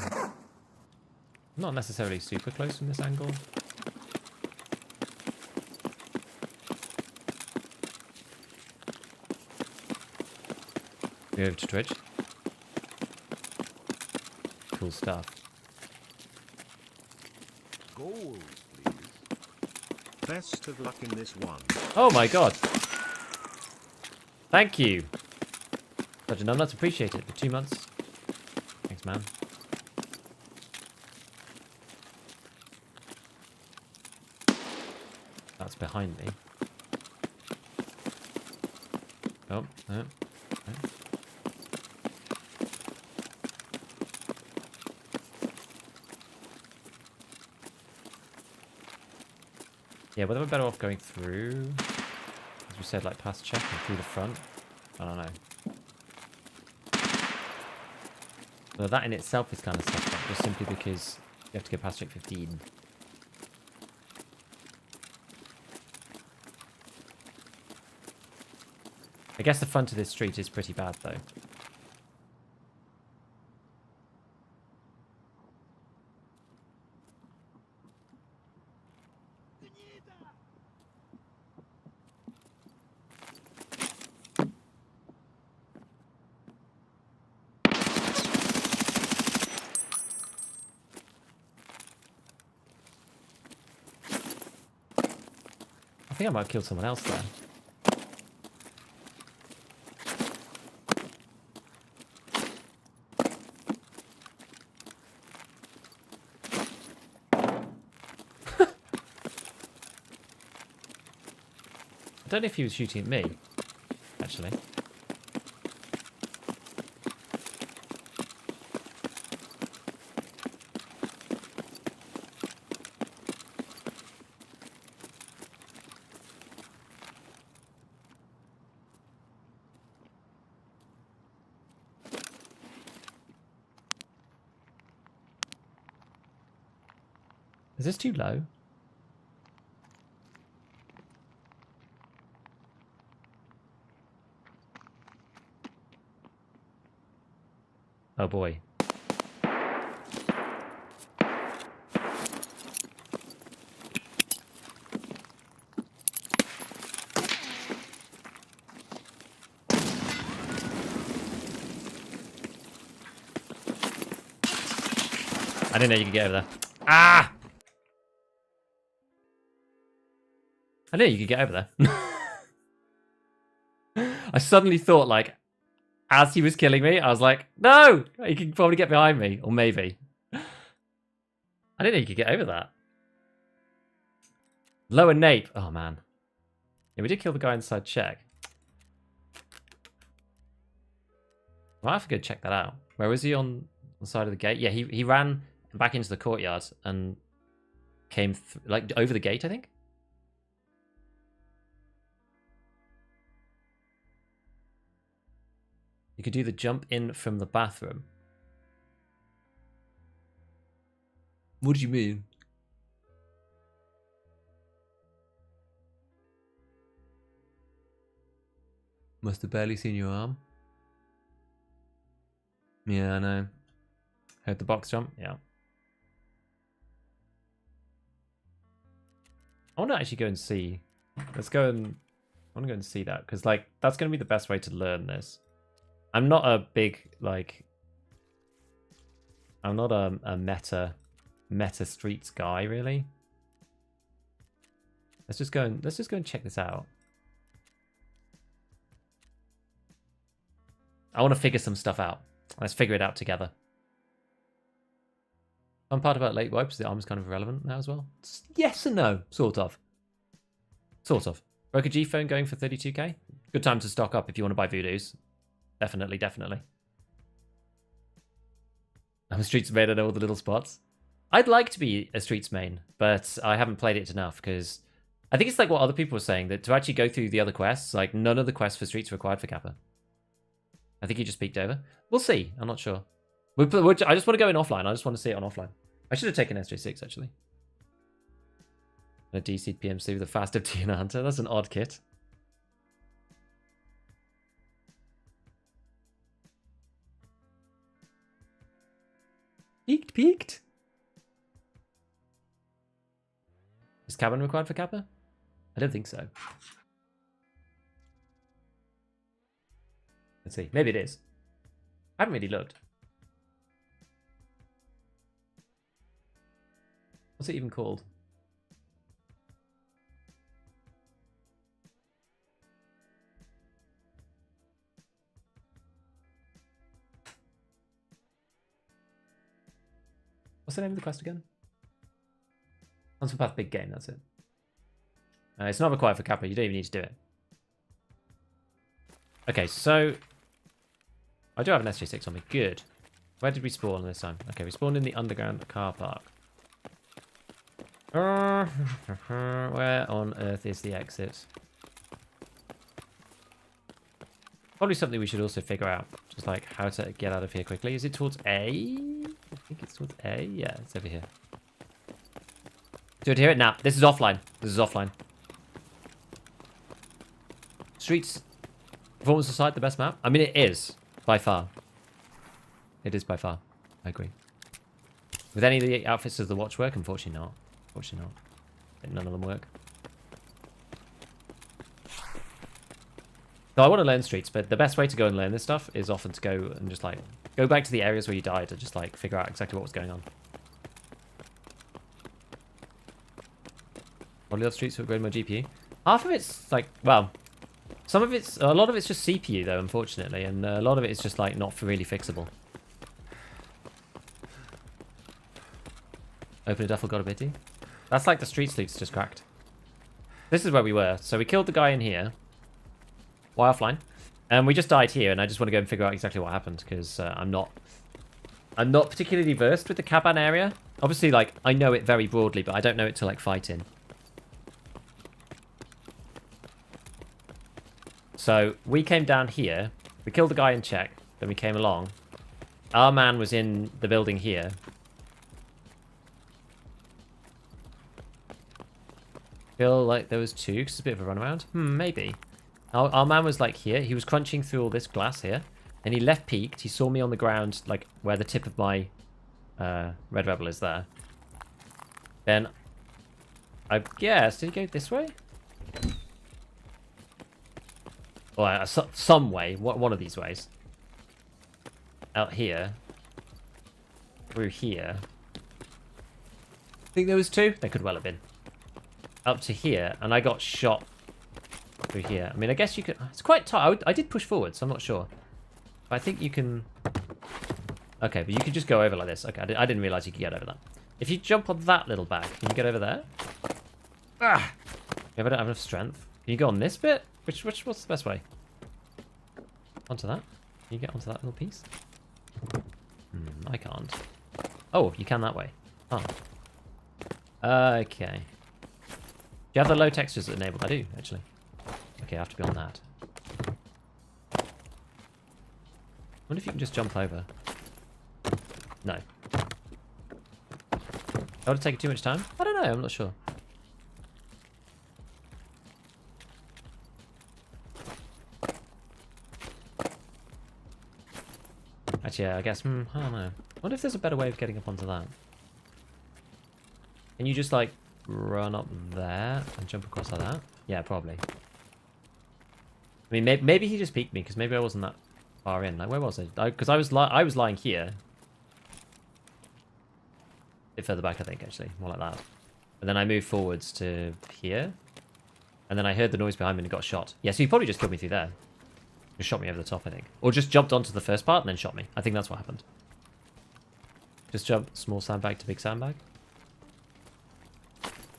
Not necessarily super close from this angle. Go over to Twitch. Cool stuff. Gold, please. Best of luck in this one. Oh my god. Thank you. Such a numbnuts, appreciate it. For 2 months. Thanks, man. That's behind me. Oh, no. Yeah, whether we're better off going through, as we said, like past check and through the front. I don't know. Well, that in itself is kind of suspect, just simply because you have to go past check 15. I guess the front of this street is pretty bad, though. I think I might have killed someone else there. I don't know if he was shooting at me, actually. Is this too low? Oh boy. I didn't know you could get over there. Ah! I knew you could get over there. I suddenly thought, like, as he was killing me, I was like, no! He can probably get behind me. Or maybe. I didn't know you could get over that. Lower nape. Oh, man. Yeah, we did kill the guy inside check. I'll have to go check that out. Where was he on the side of the gate? Yeah, he ran back into the courtyard and came, like, over the gate, I think? You could do the jump in from the bathroom. What do you mean? Must have barely seen your arm. Yeah, I know. Heard the box jump? Yeah. I want to actually go and see. Let's go and... I want to go and see that, because, like, that's going to be the best way to learn this. I'm not a big, like... I'm not a meta streets guy, really. Let's just go and check this out. I want to figure some stuff out. Let's figure it out together. One part about late wipes, the arm's kind of irrelevant now as well. Yes and no, sort of. Sort of. Broker G phone going for 32k. Good time to stock up if you want to buy voodoos. Definitely, definitely. I'm a streets main, I know all the little spots. I'd like to be a streets main, but I haven't played it enough because I think it's like what other people were saying, that to actually go through the other quests, like none of the quests for streets are required for Kappa. I think he just peeked over. We'll see. I'm not sure. I just want to go in offline. I just want to see it on offline. I should have taken SJ6 actually. A DC PMC with a fast FT and a hunter. That's an odd kit. Peeked. Is Kaban required for Kappa? I don't think so. Let's see. Maybe it is. I haven't really looked. What's it even called? What's the name of the quest again? Once Path Big Game, that's it. It's not required for Kappa, you don't even need to do it. Okay, so... I do have an SJ6 on me, good. Where did we spawn this time? Okay, we spawned in the underground car park. Where on earth is the exit? Probably something we should also figure out. Just like how to get out of here quickly. Is it towards A? I think it's towards A. Yeah, it's over here. Do it here? Nah, this is offline. This is offline. Streets. Performance aside, the best map? I mean, it is, by far. It is by far. I agree. With any of the outfits, does the watch work? Unfortunately not. Unfortunately not. I think none of them work. So I want to learn streets, but the best way to go and learn this stuff is often to go and just like go back to the areas where you died and just like figure out exactly what was going on. What are the other streets that upgrade my GPU? Half of it's like, well, a lot of it's just CPU though, unfortunately, and a lot of it is just like not really fixable. Open a duffel, got a bitty. That's like the street sleuths just cracked. This is where we were. So we killed the guy in here. Why offline? And we just died here, and I just want to go and figure out exactly what happened because I'm not particularly versed with the Kaban area. Obviously, like I know it very broadly, but I don't know it to like fight in. So we came down here. We killed the guy in check. Then we came along. Our man was in the building here. Feel like there was two because it's a bit of a runaround. Maybe. Our man was like here. He was crunching through all this glass here. And he left peeked. He saw me on the ground, like where the tip of my Red Rebel is there. Then I guess, did he go this way? Or some way. One of these ways. Out here. Through here. I think there was two. There could well have been. Up to here. And I got shot through here. I mean, I guess you could... It's quite tight. I did push forward, so I'm not sure. But I think you can... Okay, but you could just go over like this. Okay, I didn't realize you could get over that. If you jump on that little back, can you get over there? Ah! Yeah, I don't have enough strength. Can you go on this bit? What's the best way? Onto that? Can you get onto that little piece? I can't. Oh, you can that way. Oh. Okay. Do you have the low textures enabled? I do, actually. Okay, I have to be on that. I wonder if you can just jump over. No. That would take too much time? I don't know, I'm not sure. Actually, yeah, I guess, I don't know. I wonder if there's a better way of getting up onto that. Can you just, like, run up there and jump across like that? Yeah, probably. I mean, maybe he just peeked me, because maybe I wasn't that far in. Like, where was it? Because I was lying here. A bit further back, I think, actually. More like that. And then I moved forwards to here. And then I heard the noise behind me and got shot. Yeah, so he probably just killed me through there. Just shot me over the top, I think. Or just jumped onto the first part and then shot me. I think that's what happened. Just jump small sandbag to big sandbag.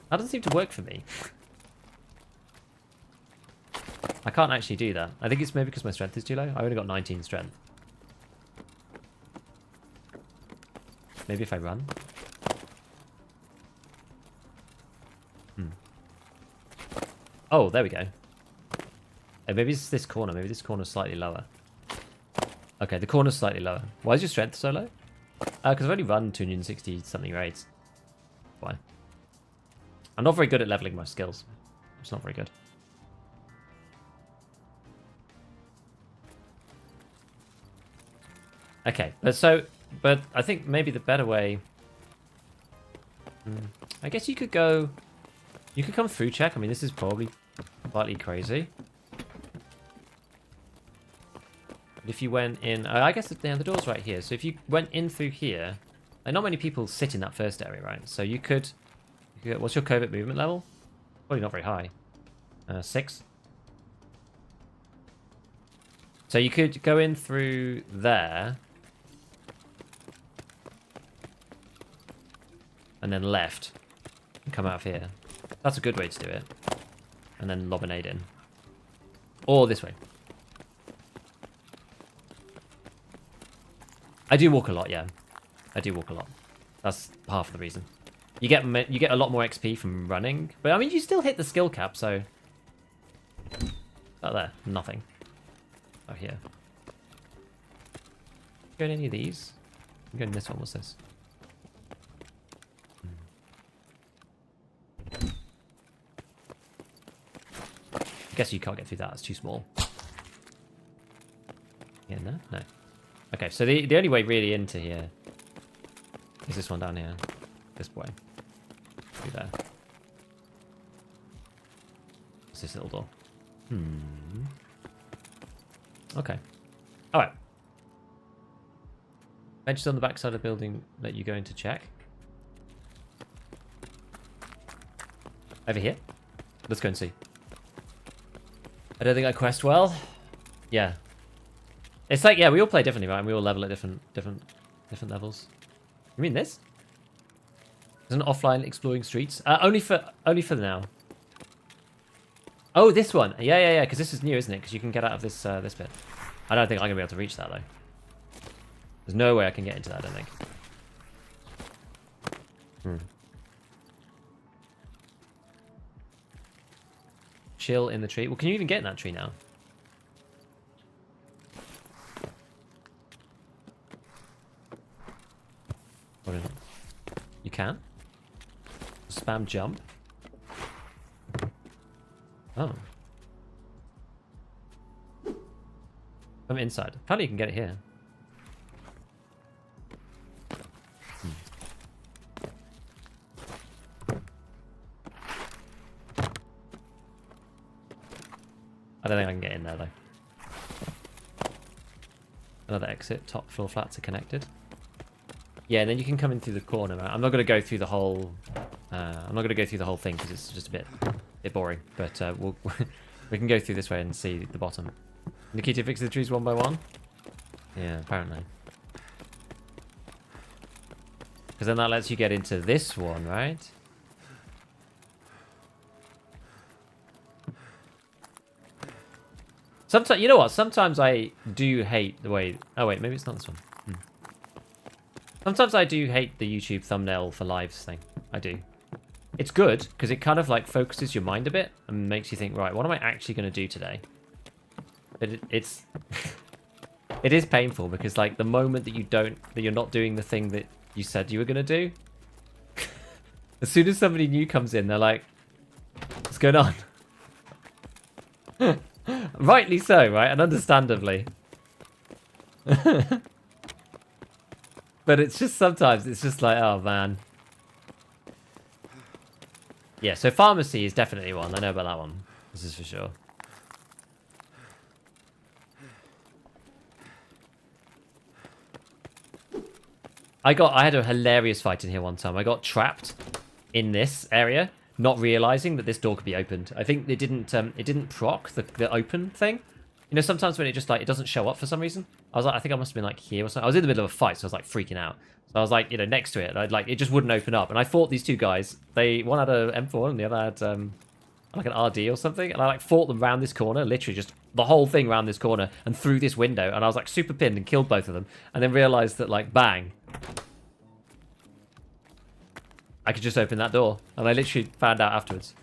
That doesn't seem to work for me. I can't actually do that. I think it's maybe because my strength is too low. I only got 19 strength. Maybe if I run. Oh, there we go. Maybe it's this corner. Maybe this corner's slightly lower. Okay, the corner's slightly lower. Why is your strength so low? Because I've only run 260 something raids. Why? I'm not very good at leveling my skills. It's not very good. Okay, but I think maybe the better way... I guess you could go... You could come through check. I mean, this is probably slightly crazy. But if you went in... I guess the door's right here. So if you went in through here... Like, not many people sit in that first area, right? So you could... What's your covert movement level? Probably not very high. 6. So you could go in through there. And then left. And come out of here. That's a good way to do it. And then lob a nade in. Or this way. I do walk a lot, yeah. I do walk a lot. That's half the reason. You get a lot more XP from running. But, I mean, you still hit the skill cap, so... Out there. Nothing. Oh, here. Go in any of these? I'm going in this one. What's this? I guess you can't get through that. It's too small. Get in there? No. Okay, so the only way really into here is this one down here. This way. Through there. What's this little door? Okay. Alright. Benches on the back side of the building let you go in to check. Over here. Let's go and see. I don't think I quest well. Yeah. It's like, yeah, we all play differently, right? And we all level at different levels. You mean this? There's an offline exploring streets. Only for now. Oh, this one. Yeah. Because this is new, isn't it? Because you can get out of this this bit. I don't think I'm gonna be able to reach that though. There's no way I can get into that. I don't think. Chill in the tree. Well, can you even get in that tree now? What is it? You can? Spam jump. Oh. I'm inside. Apparently you can get it here. I don't think I can get in there though. Another exit. Top floor flats are connected. Yeah, and then you can come in through the corner. I'm not going to go through the whole. I'm not going to go through the whole thing because it's just a bit boring. But we can go through this way and see the bottom. Nikita fixes the trees one by one. Yeah, apparently. Because then that lets you get into this one, right? Sometimes, you know what? Sometimes I do hate the way. Oh wait, maybe it's not this one. Sometimes I do hate the YouTube thumbnail for lives thing. I do. It's good because it kind of like focuses your mind a bit and makes you think, right, what am I actually going to do today? But it's it is painful because like the moment that you're not doing the thing that you said you were going to do, as soon as somebody new comes in, they're like, what's going on? Rightly so, right? And understandably. But it's just sometimes it's just like, oh man. Yeah, so pharmacy is definitely one. I know about that one. This is for sure. I had a hilarious fight in here one time. I got trapped in this area, not realizing that this door could be opened. I think it didn't proc the open thing. You know, sometimes when it just like it doesn't show up for some reason. I was like, I think I must have been like here or something. I was in the middle of a fight, so I was like freaking out. So I was like, you know, next to it, and I'd like it just wouldn't open up. And I fought these two guys. One had a M4 and the other had like an RD or something. And I like fought them round this corner, literally just the whole thing round this corner and through this window. And I was like super pinned and killed both of them. And then realized that like bang, I could just open that door. And I literally found out afterwards.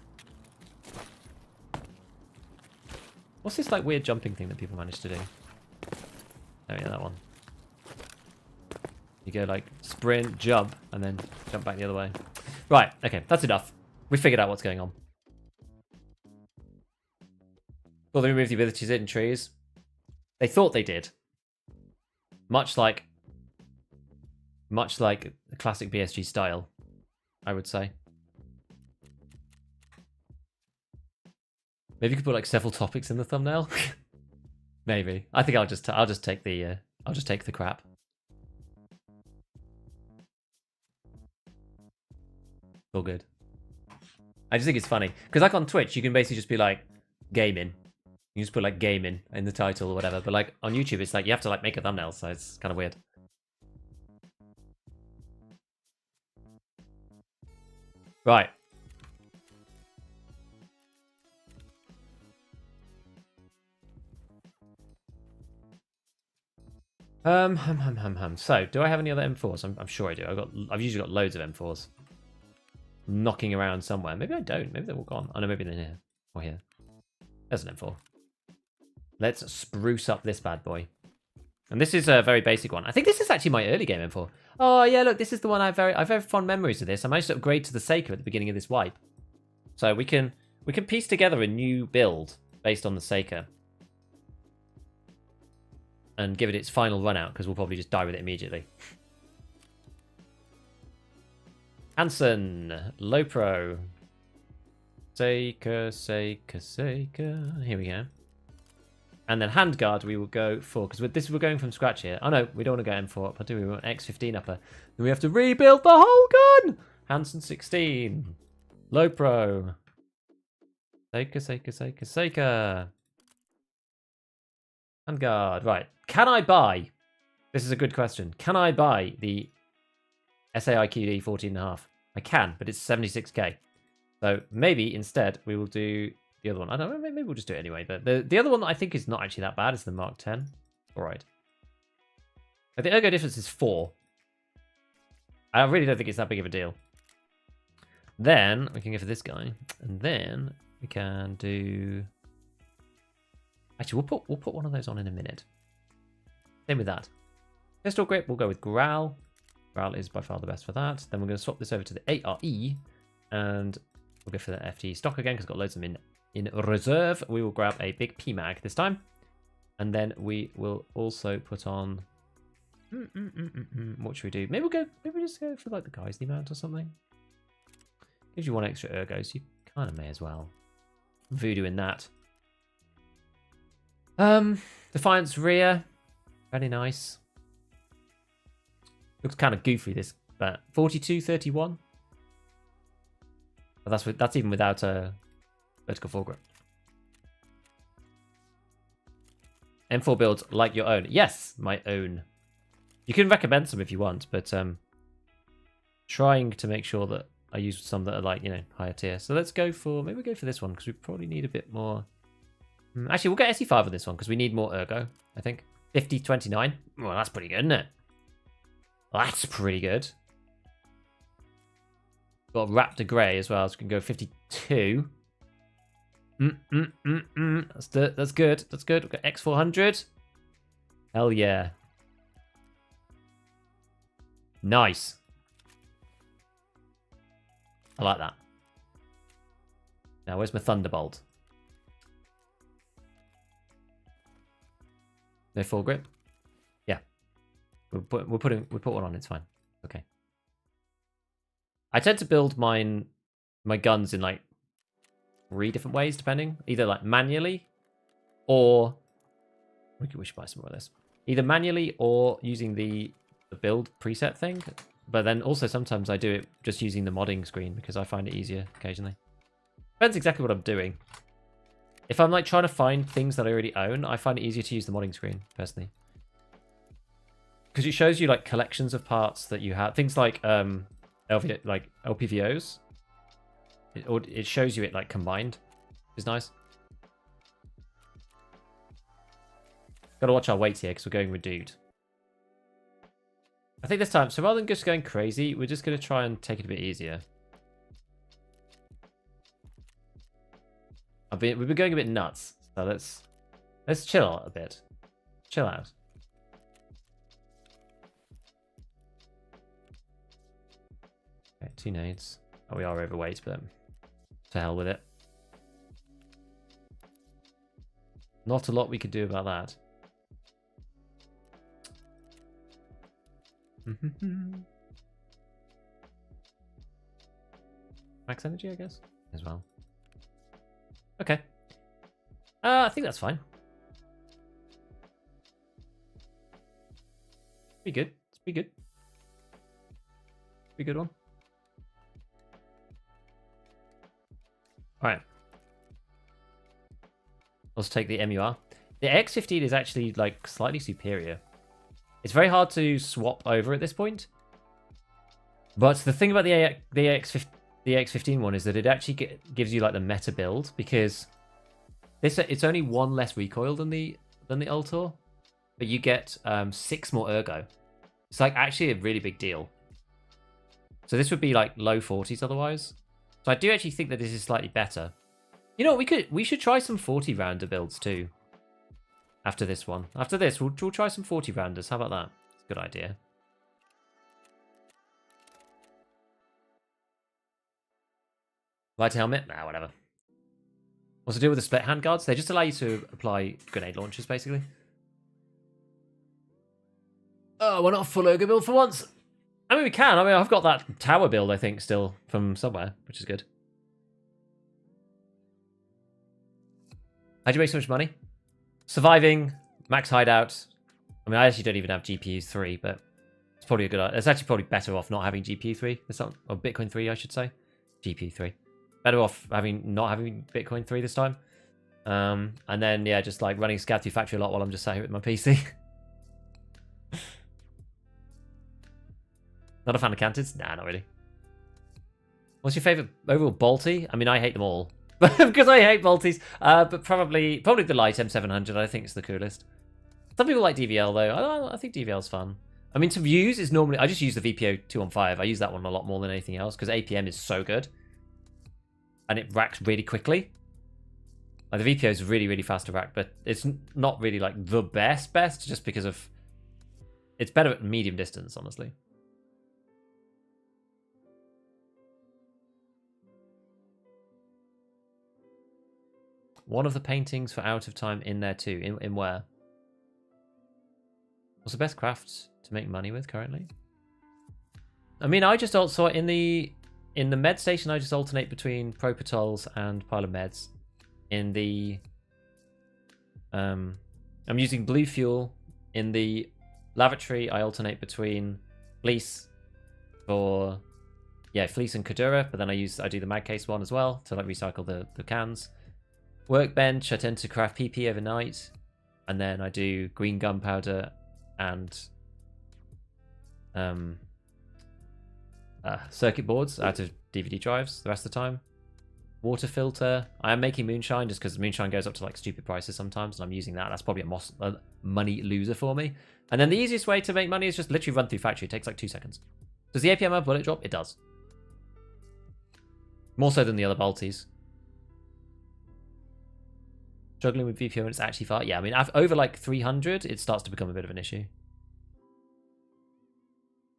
What's this like weird jumping thing that people manage to do? Oh yeah, that one. You go like sprint, jump, and then jump back the other way. Right, okay, that's enough. We figured out what's going on. Well, they removed the abilities in trees. They thought they did. Much like a classic BSG style, I would say. Maybe you could put like several topics in the thumbnail. Maybe. I think I'll just take the crap. All good. I just think it's funny because like on Twitch, you can basically just be like gaming. You just put like gaming in the title or whatever. But like on YouTube, it's like you have to like make a thumbnail, so it's kind of weird. Right. So, do I have any other M4s? I'm sure I do. I've usually got loads of M4s knocking around somewhere. Maybe I don't. Maybe they're all gone. Oh no, maybe they're here or here. There's an M4. Let's spruce up this bad boy. And this is a very basic one. I think this is actually my early game M4. Oh yeah, look, this is the one I've very fond memories of this. I managed to upgrade to the Seika at the beginning of this wipe, so we can piece together a new build based on the Seika. and give it its final run out, because we'll probably just die with it immediately. Hansen, low pro. Seika. Here we go. And then handguard we will go for, because with this we're going from scratch here. Oh no, we don't want to go M4 upper, do we? We want X15 upper. Then we have to rebuild the whole gun! Hansen 16. Low pro. Seika. Handguard. Right. Can I buy? This is a good question. Can I buy the SAIQD 14.5? I can, but it's 76k. So maybe instead we will do the other one. I don't know, maybe we'll just do it anyway. But the other one that I think is not actually that bad is the Mark 10. Alright. But the ergo difference is 4. I really don't think it's that big of a deal. Then we can go for this guy. And then we can do... Actually, we'll put one of those on in a minute. Same with that. Pistol grip, we'll go with Growl. Growl is by far the best for that. Then we're going to swap this over to the ARE. And we'll go for the FT stock again, because I've got loads of them in reserve. We will grab a big PMAG this time. And then we will also put on... What should we do? Maybe we just go for like the Geisley mount or something. Gives you one extra ergo, so you kind of may as well. Voodoo in that. Defiance rear. Very nice. Looks kind of goofy, this, but 42-31. But that's even without a vertical foregrip. M4 builds like your own. Yes, my own. You can recommend some if you want, but trying to make sure that I use some that are like, you know, higher tier. So let's go for, maybe we'll go for this one, because we probably need a bit more. Actually, we'll get SE5 on this one, because we need more ergo, I think. 50-29. Well, that's pretty good, isn't it? That's pretty good. Got Raptor Grey as well, so we can go 52. That's good. That's good. We've got X400. Hell yeah. Nice. I like that. Now, where's my Thunderbolt? No foregrip? Yeah. We'll put one on, it's fine. Okay. I tend to build my guns in like 3 different ways, depending. Either like manually, or we should buy some more of this. Either manually or using the build preset thing. But then also sometimes I do it just using the modding screen, because I find it easier occasionally. Depends exactly what I'm doing. If I'm like trying to find things that I already own, I find it easier to use the modding screen, personally. Because it shows you like collections of parts that you have. Things like LPVOs. It shows you it like combined, which is nice. Gotta watch our weight here, because we're going with dude. I think this time, so rather than just going crazy, we're just gonna try and take it a bit easier. We've been going a bit nuts, so let's chill a bit. Chill out. Okay, 2 nades. Oh, we are overweight, but to hell with it. Not a lot we could do about that. Max energy, I guess, as well. Okay. I think that's fine. Be good. It's be good. Be a good one. Alright. Let's take the MUR. The X15 is actually like slightly superior. It's very hard to swap over at this point. But the thing about the X15 one is that it actually gives you like the meta build, because it's only 1 less recoil than the Ultor, but you get 6 more ergo. It's like actually a really big deal. So this would be like low 40s otherwise. So I do actually think that this is slightly better. You know, we should try some 40 rounder builds too. After this one. After this, we'll try some 40 rounders. How about that? It's a good idea. Light helmet? Nah, whatever. What's the deal with the split handguards? They just allow you to apply grenade launchers, basically. Oh, we're not a full ogre build for once. I mean, we can. I mean, I've got that tower build, I think, still from somewhere, which is good. How'd you make so much money? Surviving, max hideout. I mean, I actually don't even have GPU 3, but it's probably a good... It's actually probably better off not having GPU 3. It's not, or Bitcoin 3, I should say. GPU 3. Better off not having Bitcoin 3 this time. And then, yeah, just like running Scav through Factory a lot while I'm just sat here with my PC. Not a fan of Cantids? Nah, not really. What's your favourite overall Bolty? I mean, I hate them all. Because I hate Bolties. But probably the light M700, I think, is the coolest. Some people like DVL, though. I think DVL's fun. I mean, to use is normally... I just use the VPO 215. I use that one a lot more than anything else, because APM is so good. And it racks really quickly. Like, the VPO is really, really fast to rack, but it's not really, like, the best, just because of... It's better at medium distance, honestly. One of the paintings for Out of Time in there, too. In where? What's the best crafts to make money with currently? I mean, I just also... In the med station, I just alternate between Propitols and Pile of Meds. In the... I'm using blue fuel. In the lavatory, I alternate between Fleece for... Yeah, Fleece and Kadura, but then I do the mag case one as well to like recycle the cans. Workbench, I tend to craft PP overnight. And then I do green gunpowder and circuit boards out of DVD drives the rest of the time. Water filter. I am making moonshine just because moonshine goes up to like stupid prices sometimes, and I'm using that. That's probably a money loser for me. And then the easiest way to make money is just literally run through factory. It takes like 2 seconds. Does the APM have bullet drop? It does. More so than the other bolties. Struggling with VPO when it's actually far. Yeah, I mean, over like 300, it starts to become a bit of an issue.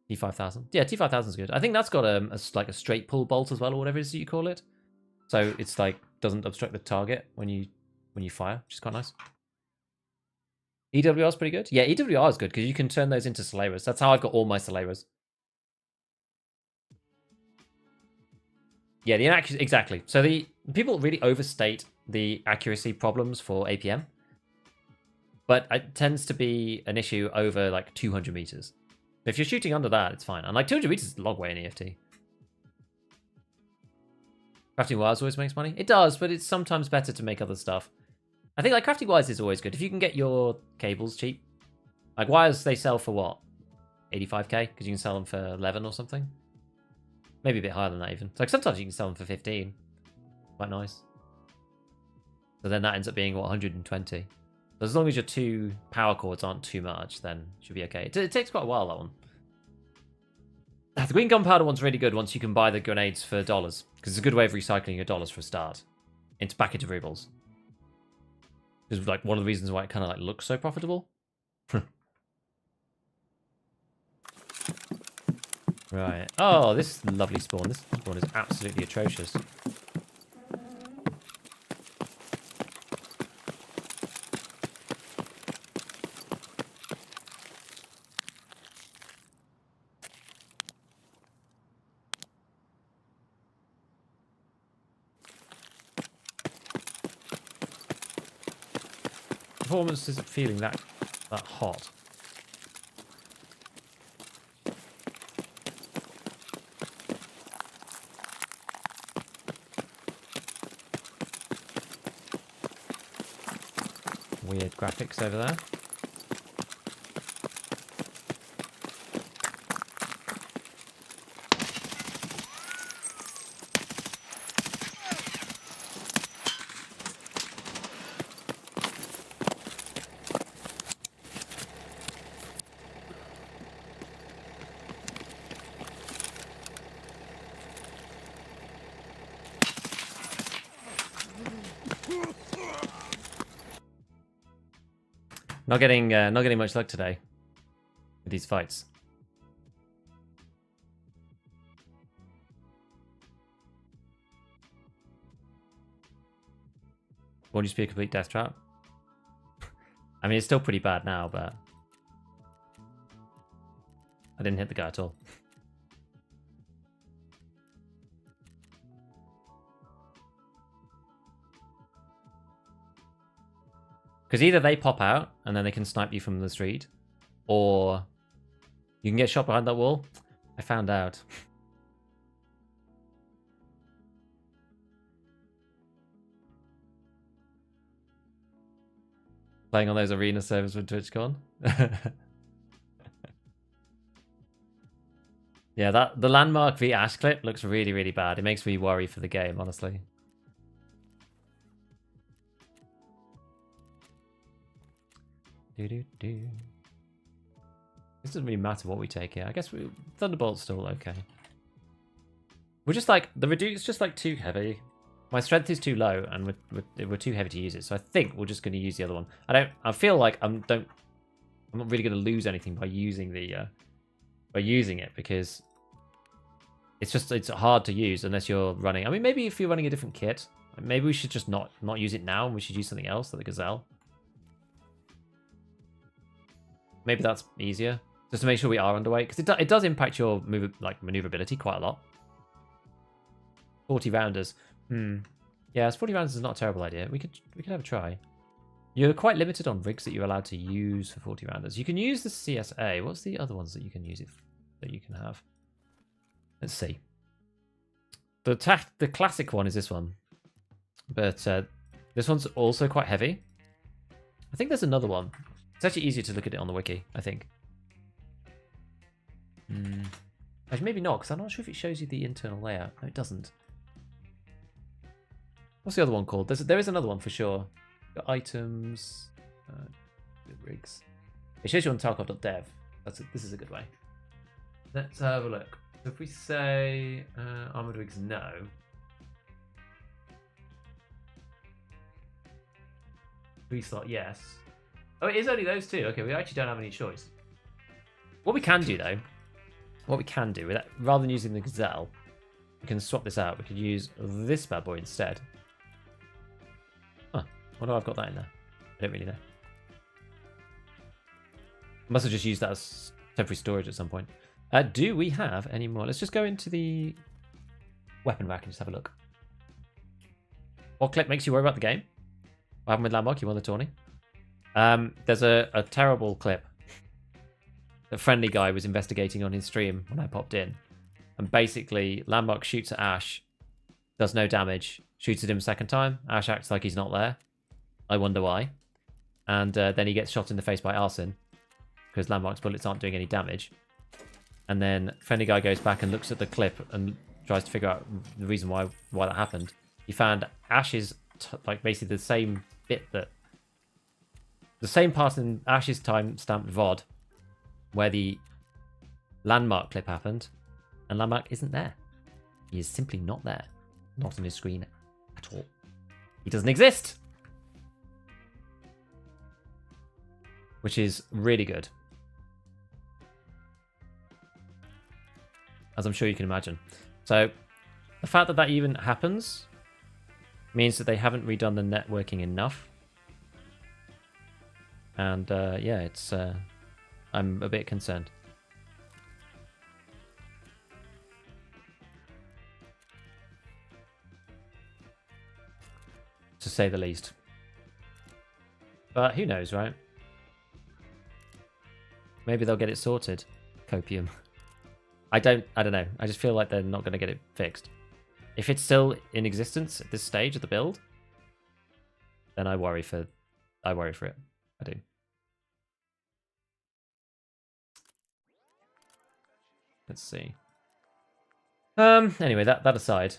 T5000. Yeah, T5000 is good. I think that's got like a straight pull bolt as well, or whatever it is that you call it. So it's like doesn't obstruct the target when you fire, which is quite nice. EWR is pretty good. Yeah, EWR is good because you can turn those into Soleras. That's how I've got all my Soleras. Yeah, the inaccuracy, exactly. So the people really overstate the accuracy problems for APM, but it tends to be an issue over like 200 meters. If you're shooting under that, it's fine. And like 200 meters is a long way in EFT. Crafting wires always makes money. It does, but it's sometimes better to make other stuff. I think like crafting wires is always good if you can get your cables cheap. Like wires, they sell for what? 85k because you can sell them for 11 or something. Maybe a bit higher than that even. Like sometimes you can sell them for 15. Quite nice. So then that ends up being what, 120. So as long as your 2 power cords aren't too much, then it should be okay. It takes quite a while, that one. The green gunpowder one's really good once you can buy the grenades for dollars, because it's a good way of recycling your dollars for a start back into rubles. Because like one of the reasons why it kind of like looks so profitable. Right. Oh, this lovely spawn. This spawn is absolutely atrocious. Performance isn't feeling that hot. Weird graphics over there. Not getting much luck today with these fights. Won't you be a complete death trap? I mean, it's still pretty bad now, but I didn't hit the guy at all. Because either they pop out and then they can snipe you from the street, or you can get shot behind that wall. I found out. Playing on those arena servers with TwitchCon. Yeah, the landmark v Ash clip looks really, really bad. It makes me worry for the game, honestly. This doesn't really matter what we take here. I guess Thunderbolt's still okay. We're just like, the Reduce's just like too heavy. My strength is too low, and we're too heavy to use it. So I think we're just going to use the other one. I feel like I'm not really going to lose anything by using it, because it's hard to use unless you're running. I mean, maybe if you're running a different kit, maybe we should just not use it now, and we should use something else, like the Gazelle. Maybe that's easier, just to make sure we are underweight, because it does impact your maneuverability quite a lot. 40 rounders. Yeah, 40 rounders is not a terrible idea. We could have a try. You're quite limited on rigs that you're allowed to use for 40 rounders. You can use the CSA. What's the other ones that you can use that you can have? Let's see. The classic one is this one, but this one's also quite heavy. I think there's another one. It's actually easier to look at it on the wiki, I think. Actually, maybe not, because I'm not sure if it shows you the internal layout. No, it doesn't. What's the other one called? There is another one for sure. Got items, rigs. It shows you on Tarkov.dev. This is a good way. Let's have a look. So if we say armored rigs, no. Restart, yes. Oh, it is only those two. Okay, we actually don't have any choice. What we can do, though, rather than using the Gazelle, we can swap this out. We could use this bad boy instead. Huh. Wonder I've got that in there. I don't really know. Must have just used that as temporary storage at some point. Do we have any more? Let's just go into the weapon rack and just have a look. What clip makes you worry about the game? What happened with Landmark? You won the tourney. There's a terrible clip. The friendly guy was investigating on his stream when I popped in. And basically, Landmark shoots at Ash, does no damage, shoots at him a second time. Ash acts like he's not there. I wonder why. And then he gets shot in the face by Arson, because Landmark's bullets aren't doing any damage. And then friendly guy goes back and looks at the clip and tries to figure out the reason why that happened. He found Ash's, basically the same bit that... The same part in Ash's time-stamped VOD where the Landmark clip happened, and Landmark isn't there. He is simply not there. Not on his screen at all. He doesn't exist! Which is really good. As I'm sure you can imagine. So, the fact that that even happens means that they haven't redone the networking enough. And yeah, it's I'm a bit concerned. To say the least. But who knows, right? Maybe they'll get it sorted. Copium. I don't know. I just feel like they're not going to get it fixed. If it's still in existence at this stage of the build, then I worry for it. I do. Let's see. Anyway, that aside.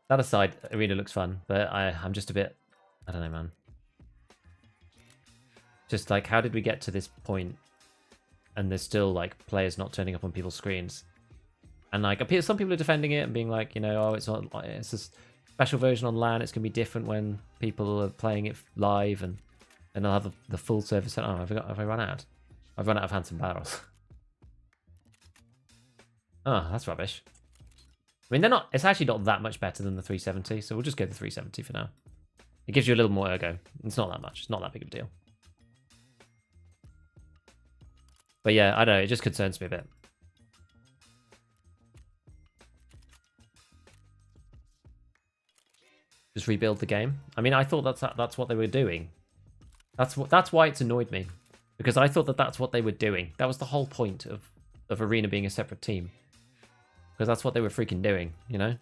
That aside, Arena looks fun, but I'm just a bit... I don't know, man. Just like, how did we get to this point and there's still like players not turning up on people's screens? And like, some people are defending it and being like, you know, oh, it's not, it's a special version on LAN. It's gonna be different when people are playing it live, and they'll have the full service. Oh, have I run out? I've run out of Handsome Barrels. Oh, that's rubbish. I mean, they're not. It's actually not that much better than the 370, so we'll just go the 370 for now. It gives you a little more ergo. It's not that much. It's not that big of a deal. But yeah, I don't know. It just concerns me a bit. Just rebuild the game. I mean, I thought that's what they were doing. That's why it's annoyed me, because I thought that's what they were doing. That was the whole point of Arena being a separate team, because that's what they were freaking doing. You know,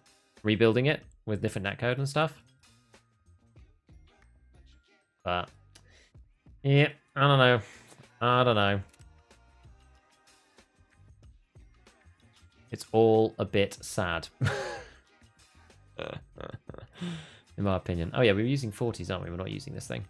rebuilding it with different netcode and stuff. But yeah, I don't know. I don't know. It's all a bit sad. In my opinion. Oh yeah, we were using 40s, aren't we? We're not using this thing.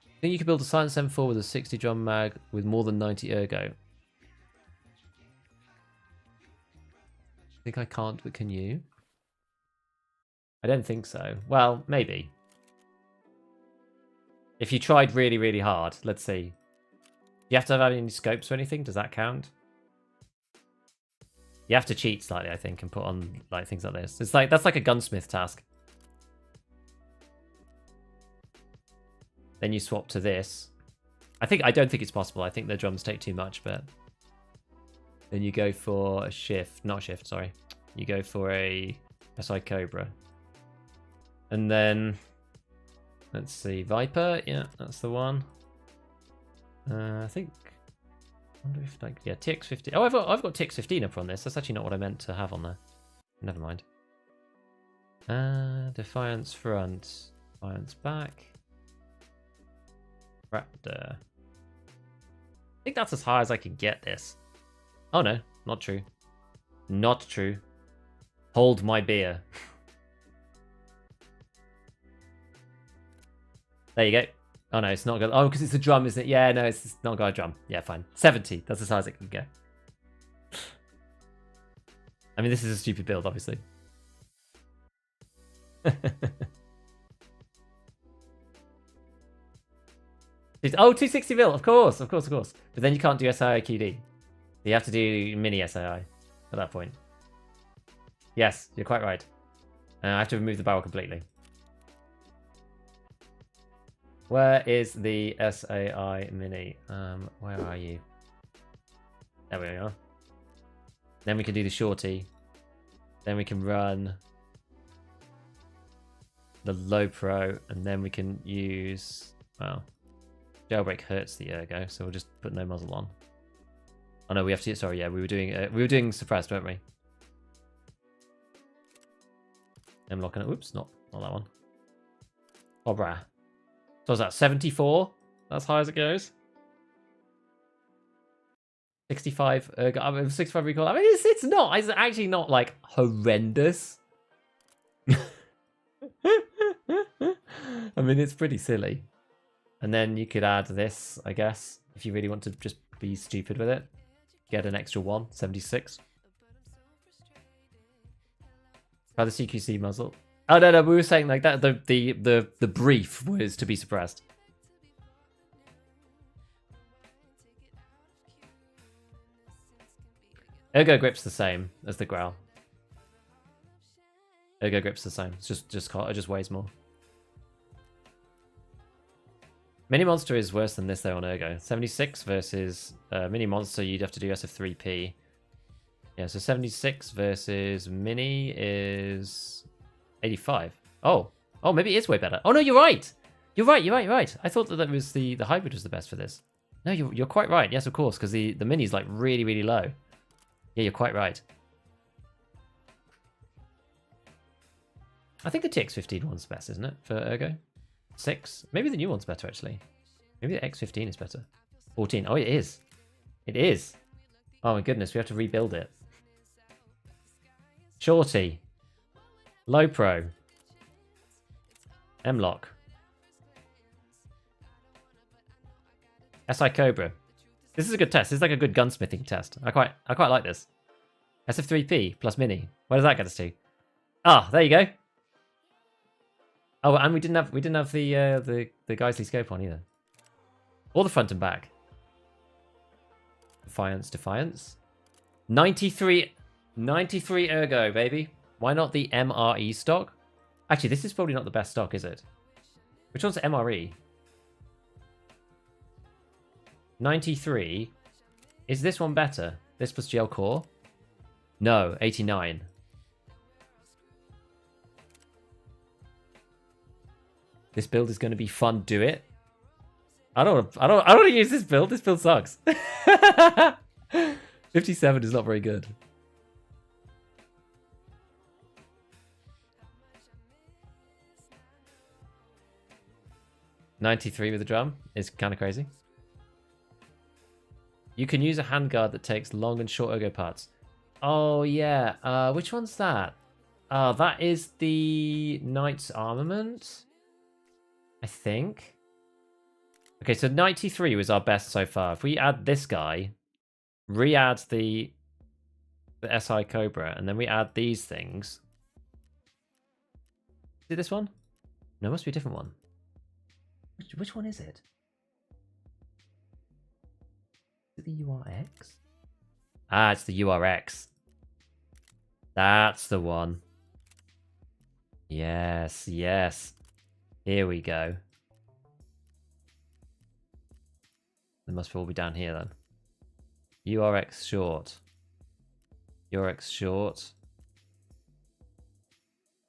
I think you could build a Silence M4 with a 60 drum mag with more than 90 ergo. I think I can't, but can you? I don't think so. Well, maybe. If you tried really, really hard, let's see. Do you have to have any scopes or anything? Does that count? You have to cheat slightly, I think, and put on like things like this. It's like that's like a gunsmith task. Then you swap to this. I don't think it's possible. I think the drums take too much, but then you go for a shift, not shift, sorry. You go for a SI Cobra. And then let's see, Viper, yeah, that's the one. I think I wonder if like yeah, TX15. Oh, I've got TX15 up on this. That's actually not what I meant to have on there. Never mind. Defiance front, Defiance back. Raptor. I think that's as high as I can get this. Oh no, not true. Not true. Hold my beer. There you go. Oh no, it's not good. Oh, because it's a drum, isn't it? Yeah, no, it's not got a drum. Yeah, fine. 70. That's as high as it can go. I mean, this is a stupid build, obviously. Oh, 260 mil, of course. But then you can't do SII QD. You have to do mini SII at that point. Yes, you're quite right. I have to remove the barrel completely. Where is the SAI Mini? Where are you? There we are. Then we can do the shorty. Then we can run the low pro, and then we can use, well, jailbreak hurts the ergo, so we'll just put no muzzle on. Oh no, we have to. Sorry, yeah, we were doing suppressed, weren't we? I'm locking it. Oops, not that one. Cobra. So was that 74? That's high as it goes. 65 ergo. I mean, 65 recoil. I mean, it's not. It's actually not like horrendous. I mean, it's pretty silly. And then you could add this, I guess, if you really want to just be stupid with it. Get an extra one, 76. Try the CQC muzzle. Oh no, we were saying like that the brief was to be suppressed. Ergo grip's the same as the growl. Ergo grip's the same. It's just weighs more. Mini Monster is worse than this though on Ergo. 76 versus Mini Monster, you'd have to do SF3P. Yeah, so 76 versus Mini is 85. Oh, maybe it is way better. Oh no, you're right. You're right. I thought that was the hybrid was the best for this. No, you're quite right. Yes, of course, because the Mini's like really, really low. Yeah, you're quite right. I think the TX15 one's best, isn't it, for Ergo? 6. Maybe the new one's better, actually. Maybe the X15 is better. 14. Oh, it is. It is. Oh, my goodness. We have to rebuild it. Shorty. Low Pro. M-Lock. SI Cobra. This is a good test. This is like a good gunsmithing test. I quite like this. SF3P plus Mini. Where does that get us to? Ah, there you go. Oh, and we didn't have the Geisley scope on either. Or the front and back. Defiance. 93 ergo, baby. Why not the MRE stock? Actually, this is probably not the best stock, is it? Which one's MRE? 93. Is this one better? This plus gel core? No, 89. This build is going to be fun. Do it. I don't want to use this build. This build sucks. 57 is not very good. $93 with a drum is kind of crazy. You can use a handguard that takes long and short ergo parts. Oh, yeah. Which one's that? That is the Knight's Armament, I think. Okay, so 93 was our best so far. If we add this guy, re-add the SI Cobra, and then we add these things. Is it this one? No, it must be a different one. Which one is it? Is it the URX? Ah, it's the URX. That's the one. Yes, yes. Here we go. They must all be down here then. URX short. URX short.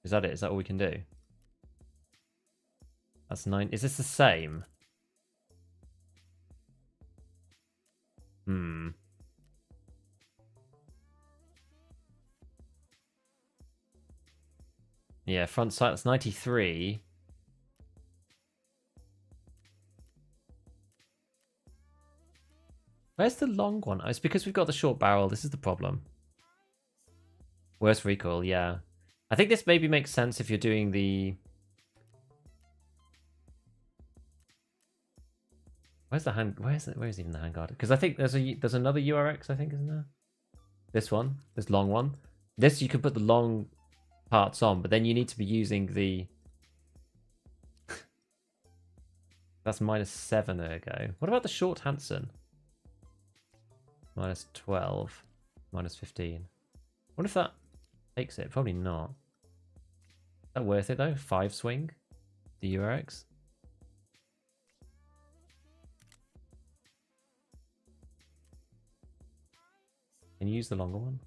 Is that it? Is that all we can do? That's 9. Is this the same? Yeah, front sight, that's 93. Where's the long one? Oh, it's because we've got the short barrel. This is the problem. Worse recoil, yeah. I think this maybe makes sense if you're doing the... Where's the hand? Where is even the handguard? Because I think there's another URX, I think, isn't there? This one, this long one. This you can put the long parts on, but then you need to be using the... That's -7 ergo. What about the short Hansen? -12, -15. What if that takes it? Probably not. Is that worth it though? 5 swing, the URX. Can you use the longer one?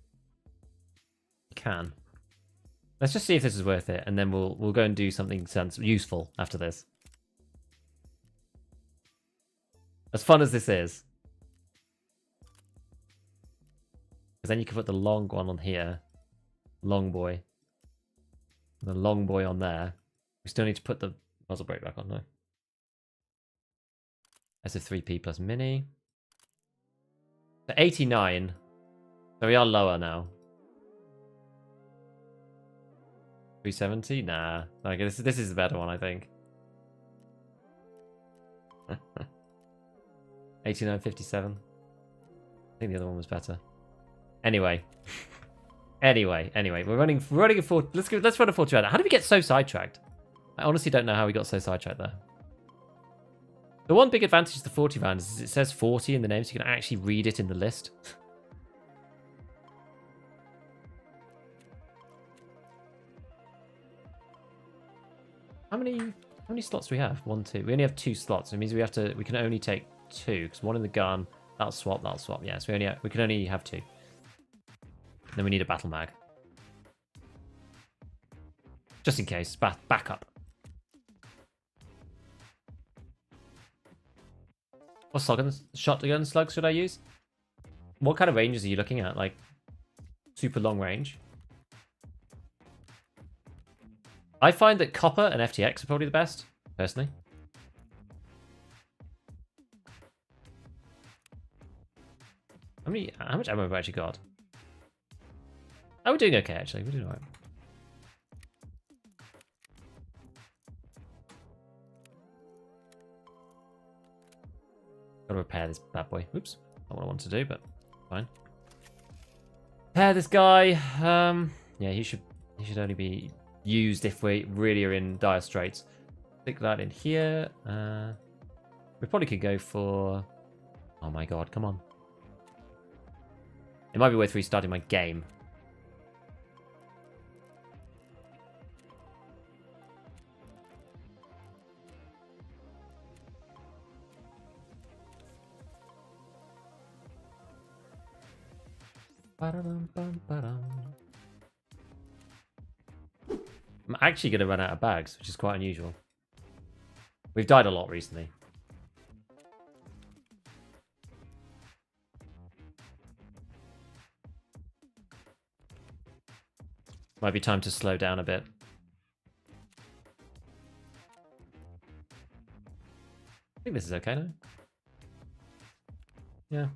You can. Let's just see if this is worth it, and then we'll go and do something useful after this. As fun as this is. Because then you can put the long one on here. Long boy. The long boy on there. We still need to put the muzzle brake back on, though. SF3P plus mini. So 89. So we are lower now. 370? Nah. Okay, this is the better one, I think. 89.57. I think the other one was better. Anyway. Anyway. We're running a 4. Let's run a 4 round. How did we get so sidetracked? I honestly don't know how we got so sidetracked there. The one big advantage of the 40 round is it says 40 in the name, so you can actually read it in the list. How many slots do we have? 1, 2. We only have 2 slots. It means we can only take 2, because 1 in the gun. That'll swap. Yeah, so we can only have 2. Then we need a battle mag. Just in case. Backup. What shotgun slugs should I use? What kind of ranges are you looking at? Like, super long range? I find that copper and FTX are probably the best, personally. How much ammo have I actually got? Oh, we're doing okay, actually. We're doing alright. Gotta repair this bad boy. Oops. Not what I wanted to do, but fine. Repair this guy. Yeah, he should only be used if we really are in dire straits. Stick that in here. We probably could go for... Oh my god, come on. It might be worth restarting my game. Ba-da-dum-bum-ba-dum. I'm actually going to run out of bags, which is quite unusual. We've died a lot recently. Might be time to slow down a bit. I think this is okay now. Yeah.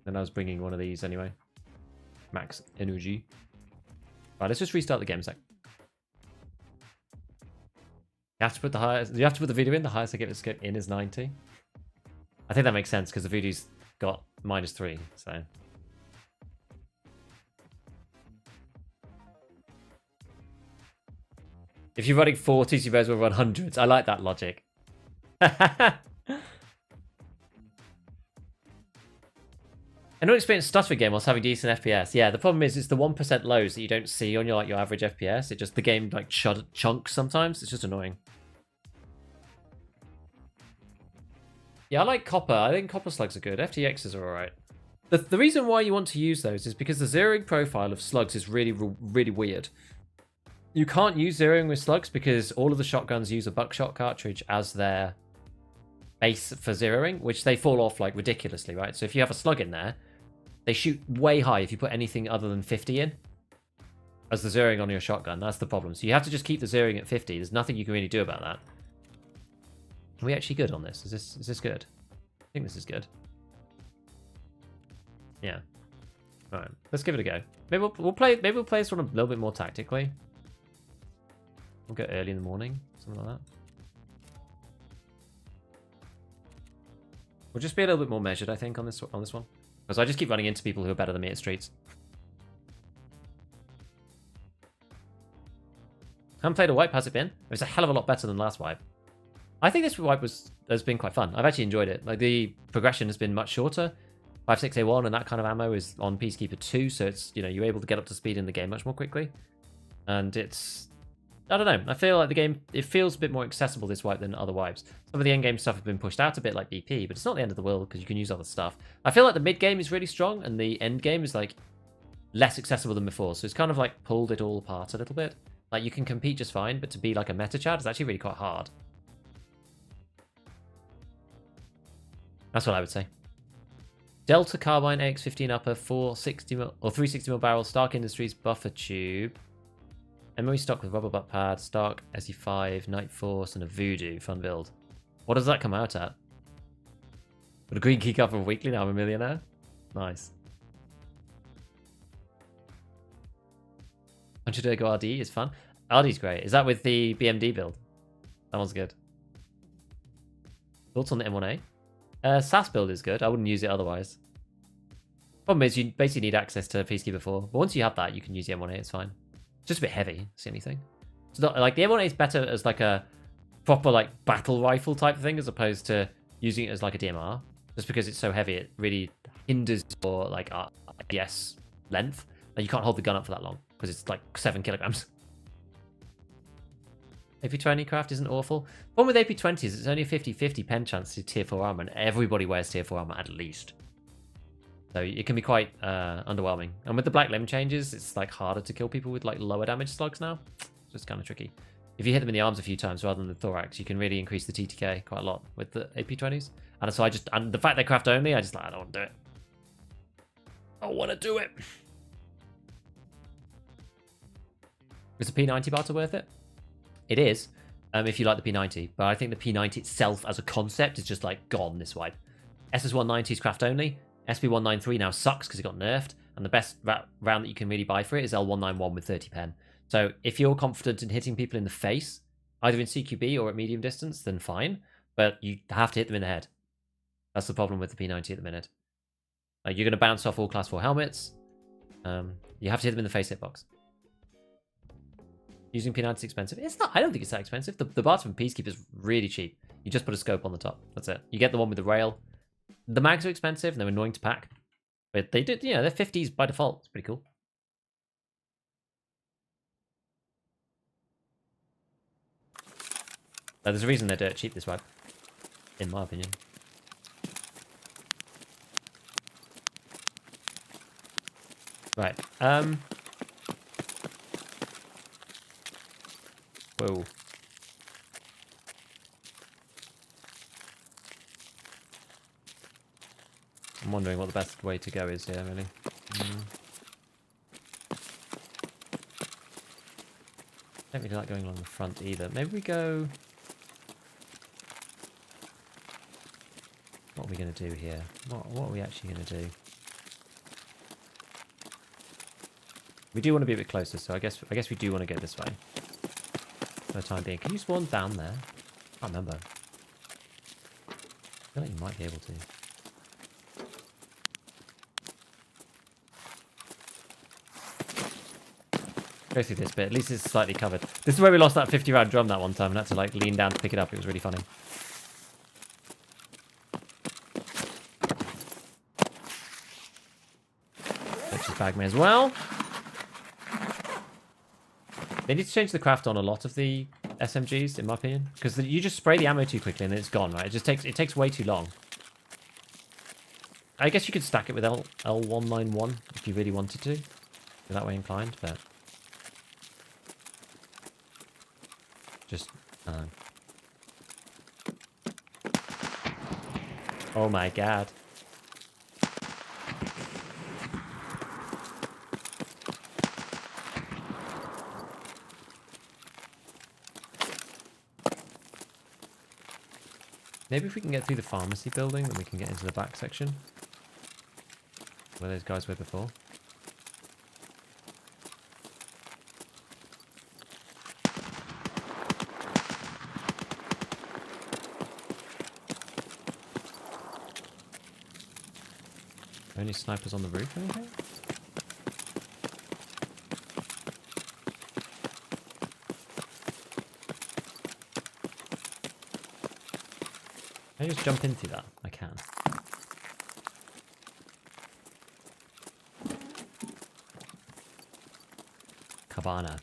And I was bringing one of these anyway. Max energy. Right, let's just restart the game a sec. You have to put the highest. You have to put the video in. The highest I get this game in is 90. I think that makes sense because the video's got -3. So. If you're running 40s, you may as well run 100s. I like that logic. I know experienced stuttering game whilst having decent FPS. Yeah, the problem is it's the 1% lows that you don't see on your average FPS. It just the game like chunks sometimes. It's just annoying. Yeah, I like copper. I think copper slugs are good. FTXs are alright. The reason why you want to use those is because the zeroing profile of slugs is really weird. You can't use zeroing with slugs because all of the shotguns use a buckshot cartridge as their base for zeroing, which they fall off like ridiculously, right? So if you have a slug in there, they shoot way high if you put anything other than 50 in as the zeroing on your shotgun. That's the problem. So you have to just keep the zeroing at 50. There's nothing you can really do about that. Are we actually good on this? Is this good? I think this is good. Yeah. All right, let's give it a go. Maybe we'll play this one a little bit more tactically. We'll go early in the morning, something like that. We'll just be a little bit more measured, I think, on this one, because I just keep running into people who are better than me at streets. Haven't played a wipe, has it been? It's a hell of a lot better than last wipe. I think this wipe has been quite fun. I've actually enjoyed it. Like the progression has been much shorter. 5.6A1 and that kind of ammo is on Peacekeeper 2, so it's you're able to get up to speed in the game much more quickly. And it's I don't know. I feel like the game, it feels a bit more accessible this wipe than other wipes. Some of the end game stuff has been pushed out a bit like BP, but it's not the end of the world because you can use other stuff. I feel like the mid game is really strong and the end game is like less accessible than before. So it's kind of like pulled it all apart a little bit. Like you can compete just fine, but to be like a meta chat is actually really quite hard. That's what I would say. Delta Carbine AX15 upper 460mm or 360mm barrel, Stark Industries buffer tube. MOE stock with rubber butt pad, Stark SE5, Night Force, and a Voodoo. Fun build. What does that come out at? With a green key cover weekly, now I'm a millionaire? Nice. 100 Ergo RD is fun. RD's great. Is that with the BMD build? That one's good. Thoughts on the M1A? SAS build is good. I wouldn't use it otherwise. Problem is, you basically need access to Peacekeeper 4. But once you have that, you can use the M1A. It's fine. Just a bit heavy. That's the only thing. It's not like the M1A is better as like a proper like battle rifle type thing as opposed to using it as like a DMR. Just because it's so heavy, it really hinders your like FPS length. Like you can't hold the gun up for that long because it's like 7 kilograms. AP20 craft isn't awful. One with AP20 is it's only a 50-50 pen chance to tier 4 armor, and everybody wears tier 4 armor at least. So it can be quite underwhelming. And with the black limb changes, it's like harder to kill people with like lower damage slugs now. So it's kind of tricky. If you hit them in the arms a few times rather than the thorax, you can really increase the TTK quite a lot with the AP20s. And so and the fact they craft only, I don't want to do it. I want to do it. Is the P90 barter worth it? It is, if you like the P90. But I think the P90 itself as a concept is just like gone this wipe. SS190 is craft only. SP193 now sucks because it got nerfed, and the best round that you can really buy for it is L191 with 30 pen. So if you're confident in hitting people in the face, either in CQB or at medium distance, then fine, but you have to hit them in the head. That's the problem with the P90 at the minute. You're going to bounce off all class 4 helmets. You have to hit them in the face hitbox. Using P90 is expensive. It's not. I don't think it's that expensive. The barter from Peacekeeper is really cheap. You just put a scope on the top. That's it. You get the one with the rail. The mags are expensive and they're annoying to pack. But they did, they're 50s by default. It's pretty cool. There's a reason they're dirt cheap this wipe, in my opinion. Right. Whoa. I'm wondering what the best way to go is here, really. Don't really like going along the front either. Maybe we go... What are we going to do here? What are we actually going to do? We do want to be a bit closer, so I guess we do want to go this way. For the time being. Can you spawn down there? I can't remember. I feel like you might be able to. Go through this bit. At least it's slightly covered. This is where we lost that 50-round drum that one time and had to like lean down to pick it up. It was really funny. Let's just bag me as well. They need to change the craft on a lot of the SMGs, in my opinion, because you just spray the ammo too quickly and then it's gone, right? It takes way too long. I guess you could stack it with L191 if you really wanted to. You're that way inclined, but just oh my god. Maybe if we can get through the pharmacy building, then we can get into the back section. Where those guys were before. Any snipers on the roof or anything? Can I just jump into that? I can. Cabana.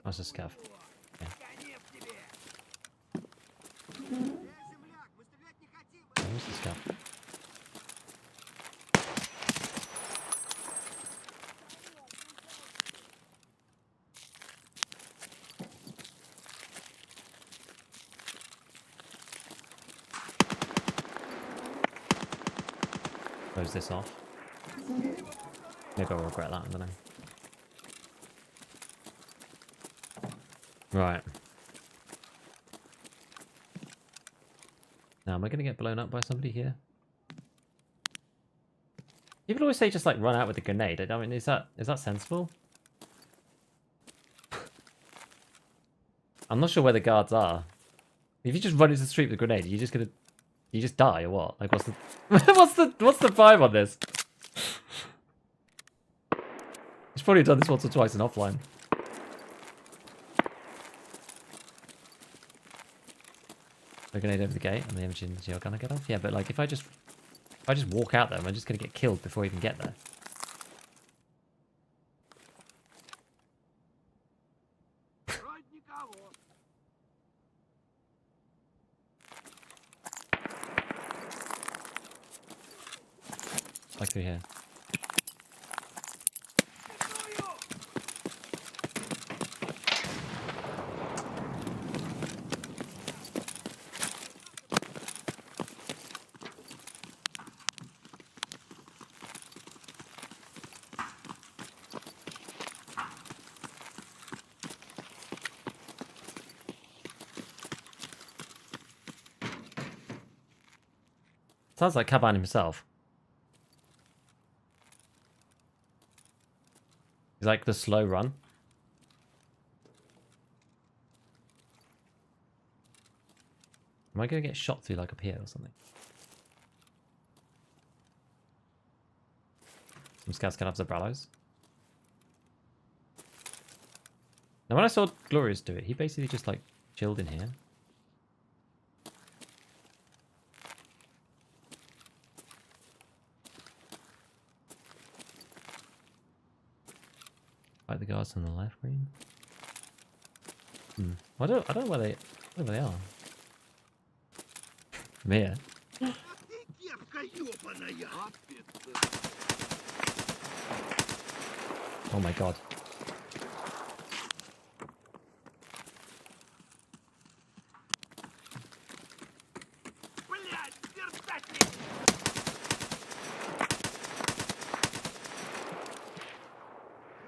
What's a scav? Yeah. Where's the scav? Close this off. Maybe I'll regret that, I don't know. Right. Now, am I going to get blown up by somebody here? People always say just like run out with a grenade. I mean, is that sensible? I'm not sure where the guards are. If you just run into the street with a grenade, you just die or what? Like, what's the what's the vibe on this? He's probably done this once or twice in offline. A grenade over the gate and the engines are gonna get off. Yeah, but like if I just walk out there, I'm just gonna get killed before I even get there. Like through here. Sounds like Kaban himself. He's like the slow run. Am I going to get shot through like up here or something? Some scouts can have Zabrallos. Now when I saw Glorious do it, he basically just like chilled in here. Fight the guards on the left, green. I don't know where they are. From here. Oh my god.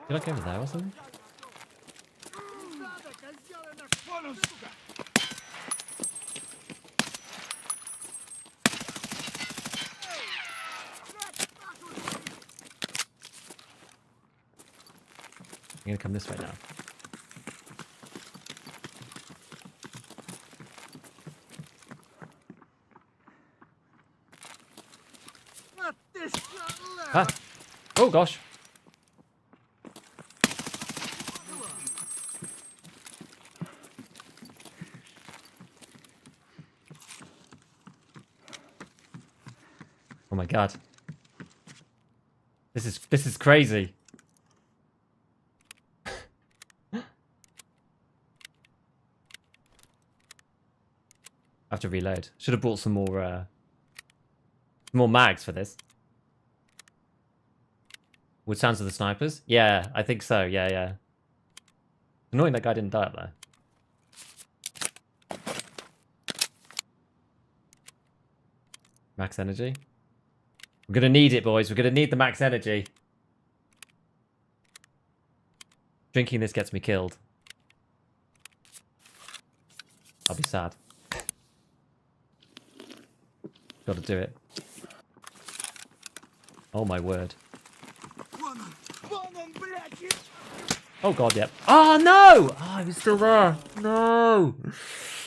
Did I go over there or something? I'm gonna come this way now. Ah! Oh gosh! Oh my god! This is crazy. I have to reload. Should have brought some more mags for this. Wood sounds of the snipers? Yeah, I think so. Yeah. Annoying that guy didn't die up there. Max energy. We're gonna need it, boys. We're gonna need the max energy. Drinking this gets me killed. I'll be sad. Gotta do it. Oh my word. Oh god, yep. Oh no! Oh, he was still there. No!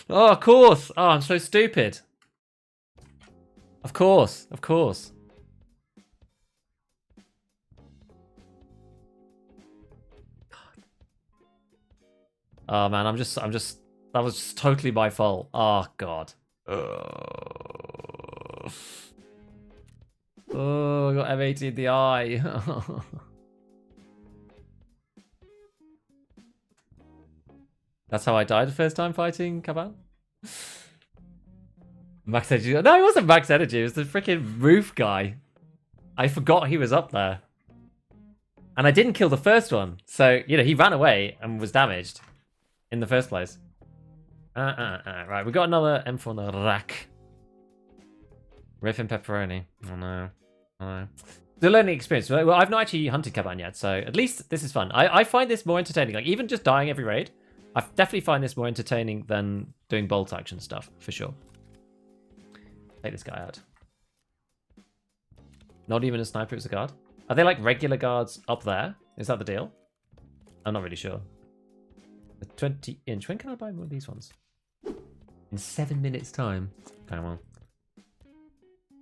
Oh, of course. Oh, I'm so stupid. Of course. Oh man, I'm just that was just totally my fault. Oh god. Oh, I got M80 in the eye. That's how I died the first time fighting Kaban. Max energy. No, it wasn't max energy. It was the freaking roof guy. I forgot he was up there. And I didn't kill the first one. So, you know, he ran away and was damaged in the first place. Right, we got another M4 on the rack. Riff and pepperoni. Oh no. The learning experience. Well, I've not actually hunted Kaban yet, so at least this is fun. I find this more entertaining. Like, even just dying every raid, I definitely find this more entertaining than doing bolt action stuff, for sure. Take this guy out. Not even a sniper, it's a guard. Are they like regular guards up there? Is that the deal? I'm not really sure. A 20-inch. When can I buy one of these ones? In 7 minutes' time. Okay, well,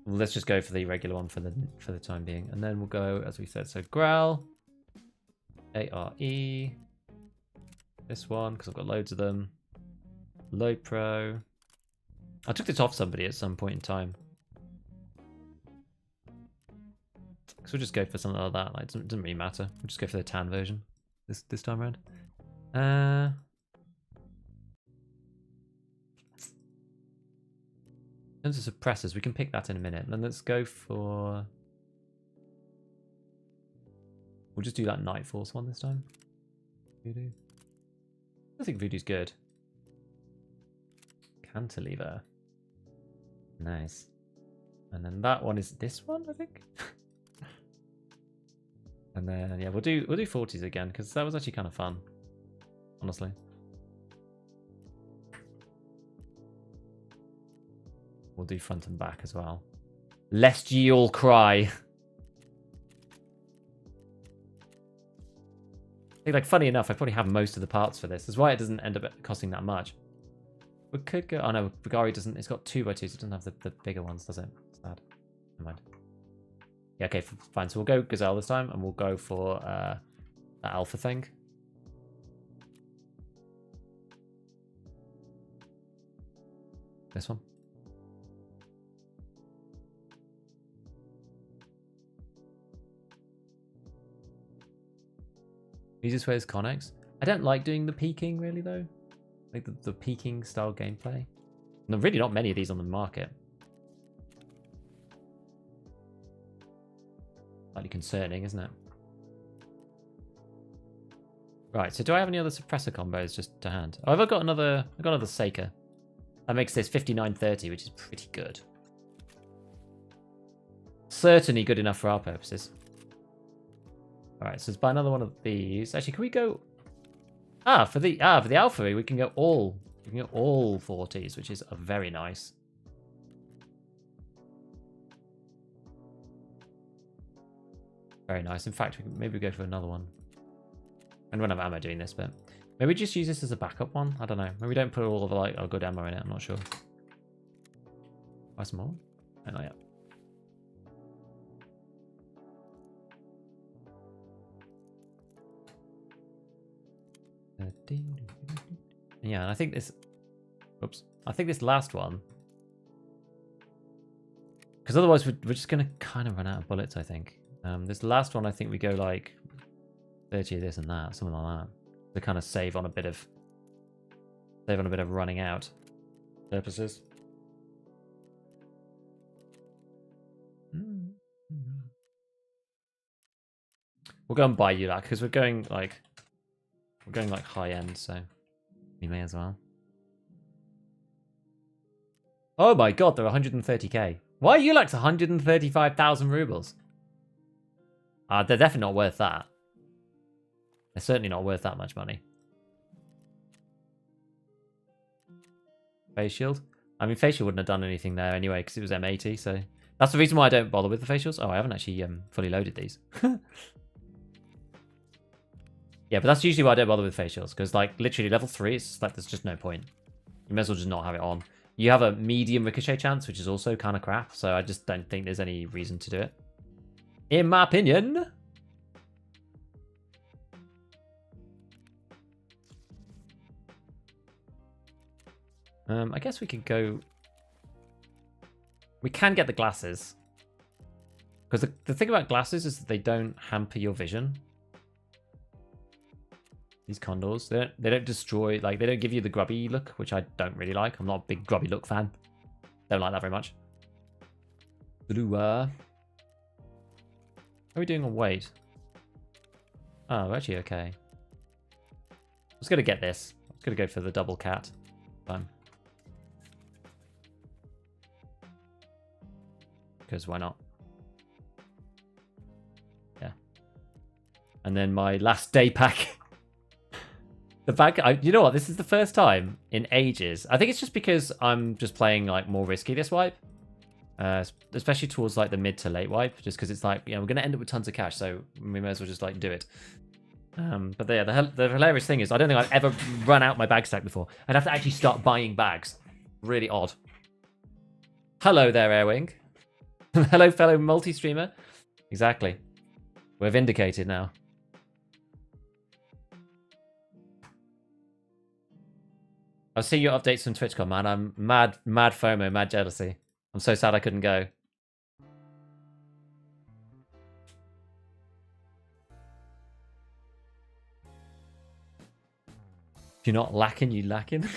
let's just go for the regular one for the time being, and then we'll go as we said. So growl, ARE, this one because I've got loads of them. Load pro. I took this off somebody at some point in time, so we'll just go for something like that. Like, it doesn't really matter. We'll just go for the tan version this time around. In terms of suppressors, we can pick that in a minute. And then let's go for... We'll just do that Night Force one this time. Voodoo. I think Voodoo's good. Cantilever. Nice. And then that one is this one, I think. And then, yeah, we'll do 40s again, because that was actually kind of fun. Honestly. We'll do front and back as well. Lest ye all cry. I think, like, funny enough, I probably have most of the parts for this. That's why it doesn't end up costing that much. We could go... Oh no, Bugari doesn't... It's got 2x2s. It doesn't have the bigger ones, does it? Sad. Never mind. Yeah, okay, fine. So we'll go Gazelle this time, and we'll go for that Alpha thing. This one. Easiest way is Connex. I don't like doing the peeking really though. Like the peeking style gameplay. No, really not many of these on the market. Slightly concerning, isn't it? Right, so do I have any other suppressor combos just to hand? Oh, I've got another Saker. That makes this 5930, which is pretty good. Certainly good enough for our purposes. Alright, so let's buy another one of these. Actually, can we go... for the alpha, we can go all 40s, which is very nice. Very nice. In fact, maybe we go for another one. I don't have ammo doing this, but maybe just use this as a backup one. I don't know. Maybe we don't put all of our good ammo in it. I'm not sure. Buy some more. Oh, not yet. Yeah, and I think this... Oops. I think this last one... Because otherwise we're just going to kind of run out of bullets, I think. This last one, I think we go like 30 of this and that, something like that. To kind of save on a bit of running out purposes. We'll go and buy you that because we're going like high end, so we may as well. Oh my god, they're 130k. Why are you like 135,000 rubles? They're definitely not worth that. They're certainly not worth that much money. Face shield? I mean, face shield wouldn't have done anything there anyway because it was M80, so... That's the reason why I don't bother with the face shields. Oh, I haven't actually fully loaded these. Yeah, but that's usually why I don't bother with face shields, because like literally level 3, it's like there's just no point. You may as well just not have it on. You have a medium ricochet chance, which is also kind of crap, so I just don't think there's any reason to do it. In my opinion. I guess we could go... We can get the glasses. Because the thing about glasses is that they don't hamper your vision. These condors, they don't destroy, like, they don't give you the grubby look, which I don't really like. I'm not a big grubby look fan. Don't like that very much. How are we doing on weight? Oh, we're actually okay. I was going to get this. I was going to go for the double cat. Fine. Because why not? Yeah. And then my last day pack. The bag, you know what? This is the first time in ages. I think it's just because I'm just playing like more risky this wipe. Especially towards like the mid to late wipe. Just because it's like, you know, we're going to end up with tons of cash. So we may as well just like do it. But yeah, the hilarious thing is I don't think I've ever run out my bag stack before. I'd have to actually start buying bags. Really odd. Hello there, Airwing. Hello, fellow multi-streamer. Exactly. We're vindicated now. I'll see your updates from TwitchCon, man. I'm mad FOMO, mad jealousy. I'm so sad I couldn't go. If you're not lacking, you lacking.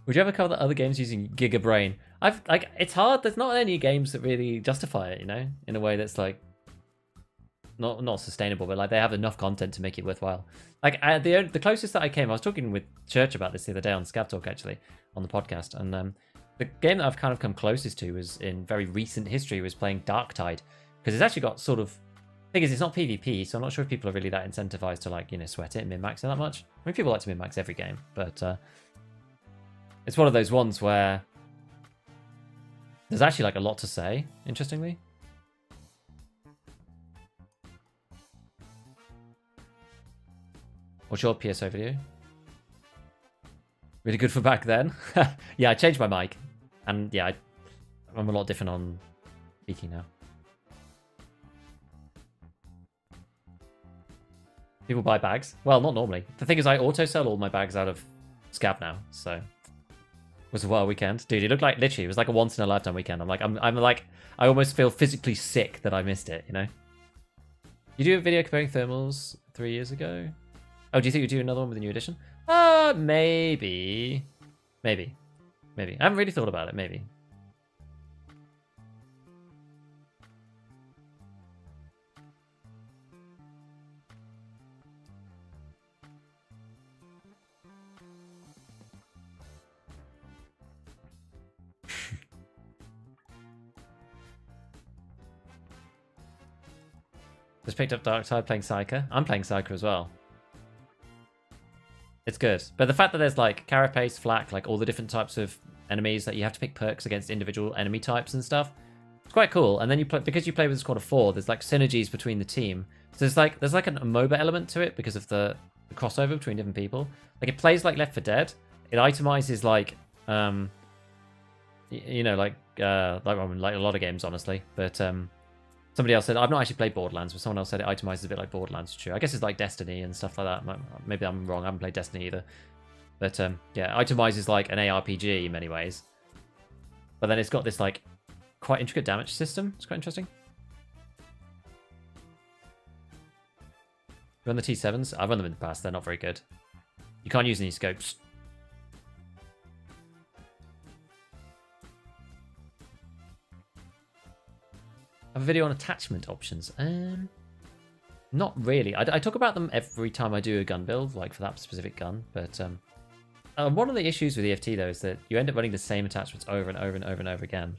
Would you ever cover the other games using Giga Brain? It's hard. There's not any games that really justify it, you know, in a way that's like not sustainable, but like they have enough content to make it worthwhile. Like the closest that I came, I was talking with Church about this the other day on ScavTalk actually on the podcast, and the game that I've kind of come closest to was in very recent history was playing Darktide, because it's actually got sort of thing is it's not PvP, so I'm not sure if people are really that incentivized to like, you know, sweat it and min-max it that much. I mean, people like to min-max every game, but it's one of those ones where there's actually like a lot to say, interestingly. What's your PSO video? Really good for back then. Yeah, I changed my mic. And yeah, I'm a lot different on speaking now. People buy bags? Well, not normally. The thing is, I auto-sell all my bags out of Scav now, so... It was a wild weekend. Dude, it looked like, literally, it was like a once-in-a-lifetime weekend. I'm like, I almost feel physically sick that I missed it, you know? You do a video comparing thermals 3 years ago? Oh, do you think you do another one with a new edition? Maybe. Maybe. Maybe. I haven't really thought about it. Maybe. Just picked up Darktide playing Psyker. I'm playing Psyker as well. It's good. But the fact that there's like Carapace, Flak, like all the different types of enemies that you have to pick perks against individual enemy types and stuff, it's quite cool. And then you play, because you play with a squad of 4, there's like synergies between the team. So there's like a MOBA element to it because of the crossover between different people. Like it plays like Left 4 Dead. It itemizes like you know, like a lot of games honestly, but somebody else said, I've not actually played Borderlands, but someone else said it itemizes a bit like Borderlands. True. I guess it's like Destiny and stuff like that. Maybe I'm wrong. I haven't played Destiny either. But yeah, itemizes like an ARPG in many ways. But then it's got this like quite intricate damage system. It's quite interesting. Run the T7s? I've run them in the past. They're not very good. You can't use any scopes. I have a video on attachment options. Not really. I talk about them every time I do a gun build, like for that specific gun. But one of the issues with EFT though is that you end up running the same attachments over and over and over and over again,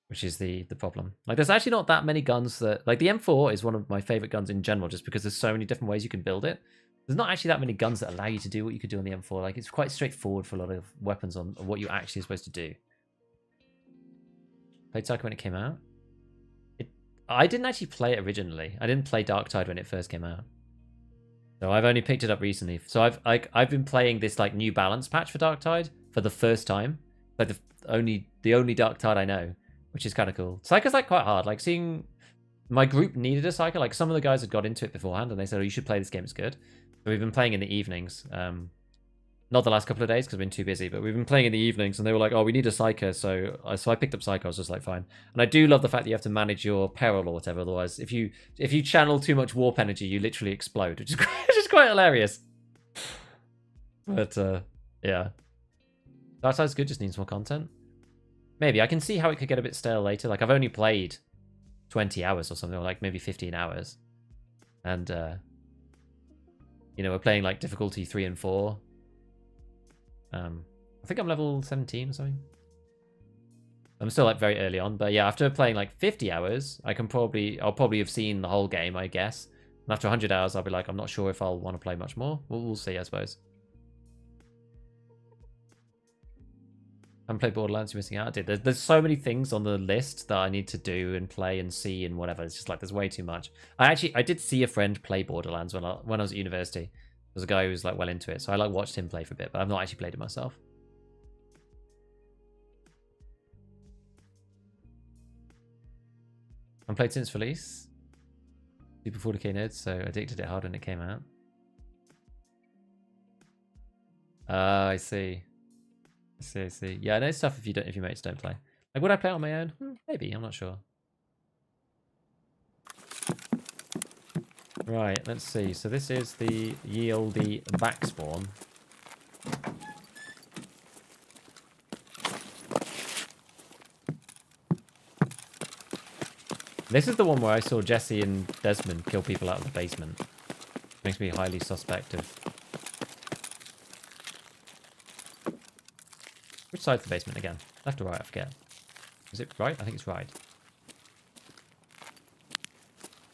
which is the problem. Like there's actually not that many guns that, like the M4 is one of my favorite guns in general, just because there's so many different ways you can build it. There's not actually that many guns that allow you to do what you could do on the M4. Like it's quite straightforward for a lot of weapons on what you actually are supposed to do. Played Psycho when it came out. I didn't actually play it originally. I didn't play Darktide when it first came out. So I've only picked it up recently. So I've been playing this like new balance patch for Darktide for the first time. Like the only Darktide I know, which is kind of cool. Psycho's like quite hard. Like seeing my group needed a Psycho. Like some of the guys had got into it beforehand and they said, "Oh, you should play this game. It's good." So we've been playing in the evenings. Not the last couple of days because I've been too busy, but we've been playing in the evenings and they were like, "Oh, we need a Psycho." So I picked up Psycho. I was just like, fine. And I do love the fact that you have to manage your peril or whatever. Otherwise, if you channel too much warp energy, you literally explode, which is quite hilarious. But yeah, Darkside's good. Just needs more content. Maybe I can see how it could get a bit stale later. Like I've only played 20 hours or something, or like maybe 15 hours, and you know, we're playing like difficulty 3 and 4. I think I'm level 17 or something. I'm still like very early on, but yeah, after playing like 50 hours, I'll probably have seen the whole game, I guess. And after 100 hours, I'll be like, I'm not sure if I'll want to play much more. We'll see, I suppose. I haven't played Borderlands, you're missing out. I did. There's so many things on the list that I need to do and play and see and whatever. It's just like there's way too much. I did see a friend play Borderlands when I was at university. There's a guy who was like well into it, so I like watched him play for a bit, but I've not actually played it myself. I've played since release. Super 40k nerds, so addicted it hard when it came out. I see. I see. Yeah, I know stuff if your mates don't play. Like, would I play it on my own? Maybe. I'm not sure. Right, let's see. So this is the ye olde back spawn. This is the one where I saw Jesse and Desmond kill people out of the basement. Makes me highly suspect of... Which side's the basement again? Left or right? I forget. Is it right? I think it's right.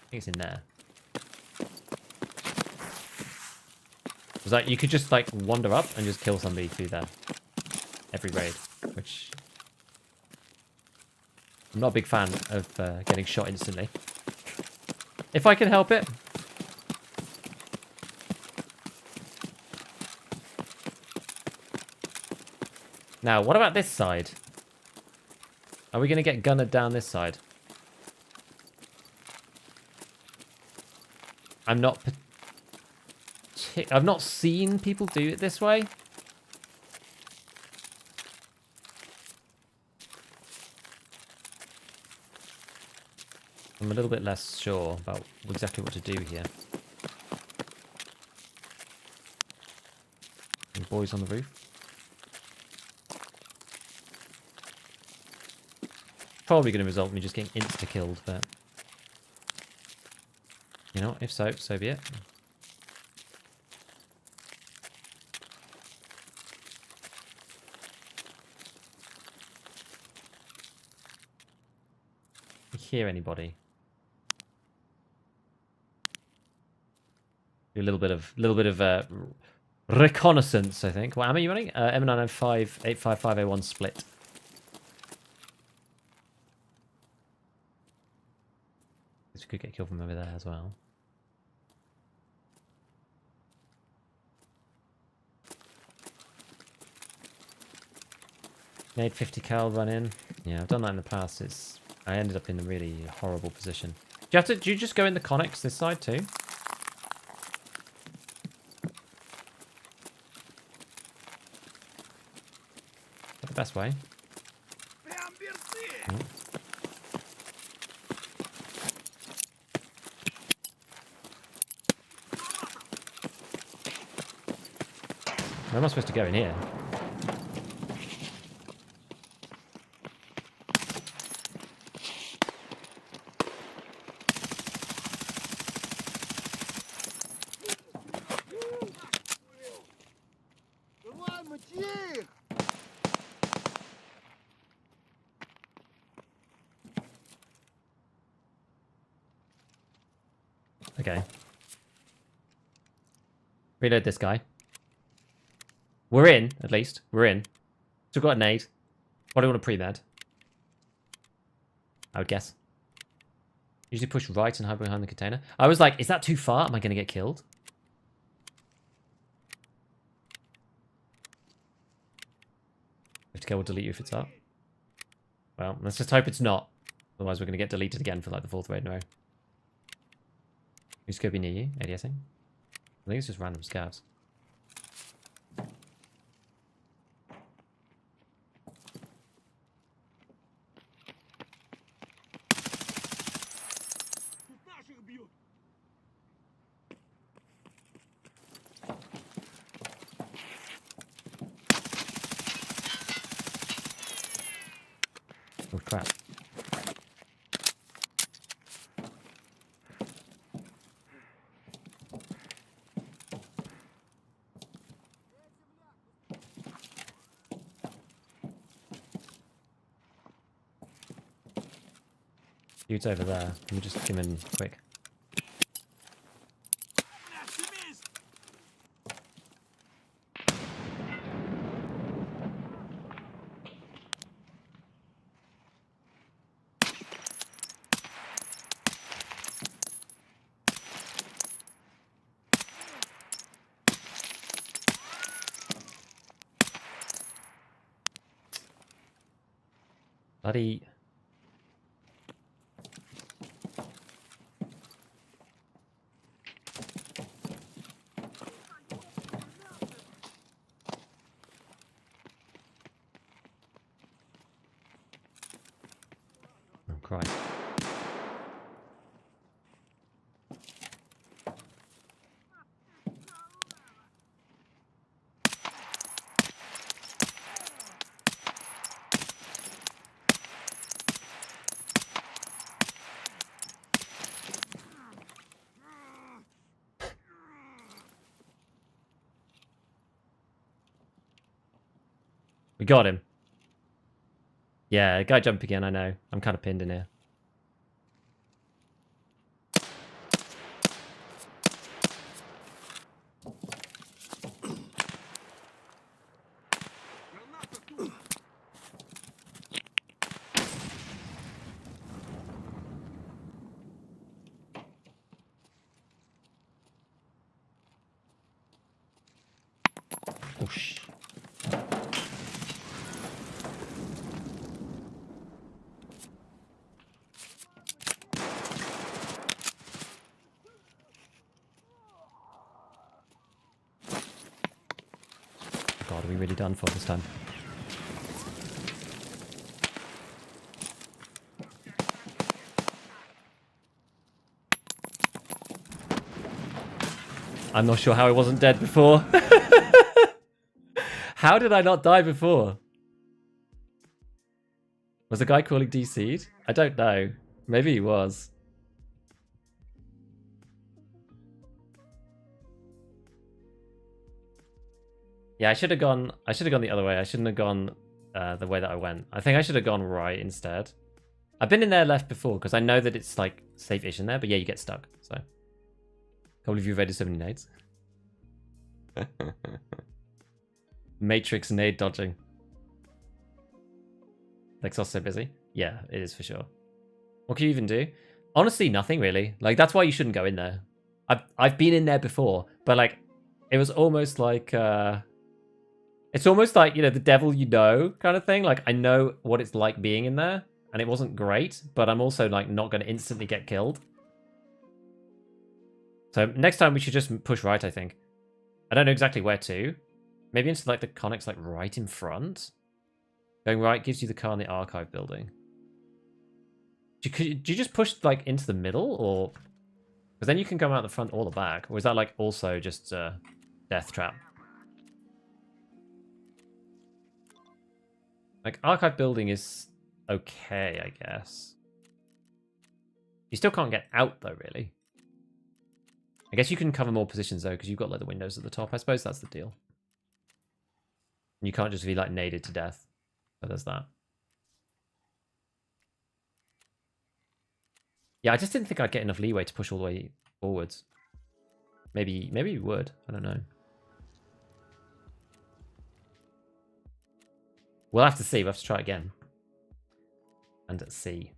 I think it's in there. Was that you could just like wander up and just kill somebody through there every raid, which I'm not a big fan of getting shot instantly. If I can help it. Now, what about this side? Are we going to get gunnered down this side? I've not seen people do it this way. I'm a little bit less sure about exactly what to do here. Any boys on the roof? Probably going to result in me just getting insta-killed, but... You know, if so, so be it. Hear anybody? Do a little bit of reconnaissance, I think. What ammo are you running? M905 855A1 split. This could get killed from over there as well. Made 50 cal run in. Yeah, I've done that in the past. I ended up in a really horrible position. Do you just go in the connects this side too? The best way. Oh. Where am I supposed to go in here? Okay. Reload this guy. We're in, at least. We're in. Still got a nade. Probably want a pre-med. I would guess. Usually push right and hide behind the container. I was like, is that too far? Am I going to get killed? Have to go or delete you if it's up. Well, let's just hope it's not. Otherwise we're going to get deleted again for like the 4th raid in a row. Who's going to be near you? ADSing? I think it's just random scavs. Oh crap. Dude's over there. Let me just come in quick. Bloody... Oh, Christ. We got him. Yeah, guy jump again, I know. I'm kind of pinned in here. Whoosh. God, are we really done for this time? I'm not sure how I wasn't dead before. How did I not die before? Was the guy crawling DC'd? I don't know. Maybe he was. Yeah, I should have gone the other way. I shouldn't have gone the way that I went. I think I should have gone right instead. I've been in there left before because I know that it's like safe-ish in there, but yeah, you get stuck. So can't believe you've evaded so many nades. Matrix nade dodging. Lexos so busy. Yeah, it is for sure. What can you even do? Honestly, nothing really. Like that's why you shouldn't go in there. I've been in there before, but like it was almost like it's almost like, you know, the devil you know kind of thing. Like I know what it's like being in there, and it wasn't great, but I'm also like not going to instantly get killed. So next time we should just push right, I think. I don't know exactly where to. Maybe into like the Connex like right in front. Going right gives you the car in the archive building. Do you just push like into the middle, or because then you can come out the front or the back, or is that like also just death trap? Like archive building is okay, I guess. You still can't get out though, really. I guess you can cover more positions though, because you've got like the windows at the top. I suppose that's the deal. You can't just be like naded to death. So there's that. Yeah, I just didn't think I'd get enough leeway to push all the way forwards. Maybe we would. I don't know. We'll have to see. We'll have to try again. And see.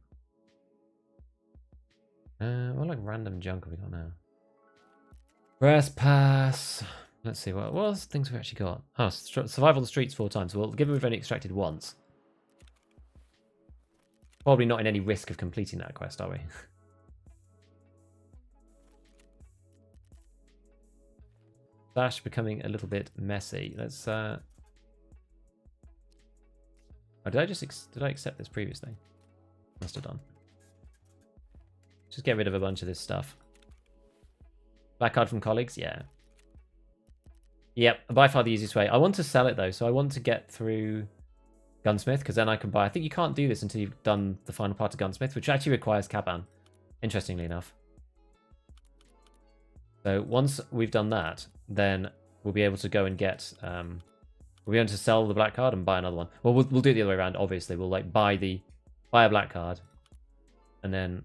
What like random junk have we got now? Press pass. Let's see, what else things we've actually got? Oh, survive on the streets 4 times. Well, given we've only extracted once. Probably not in any risk of completing that quest, are we? Dash becoming a little bit messy. Let's oh, did I accept this previously? Must have done. Just get rid of a bunch of this stuff. Black card from colleagues, yeah. Yep, by far the easiest way. I want to sell it though, so I want to get through Gunsmith, because then I can buy. I think you can't do this until you've done the final part of Gunsmith, which actually requires Kaban, interestingly enough. So once we've done that, then we'll be able to go and get we'll be able to sell the black card and buy another one. Well, we'll do it the other way around, obviously. We'll like buy a black card, and then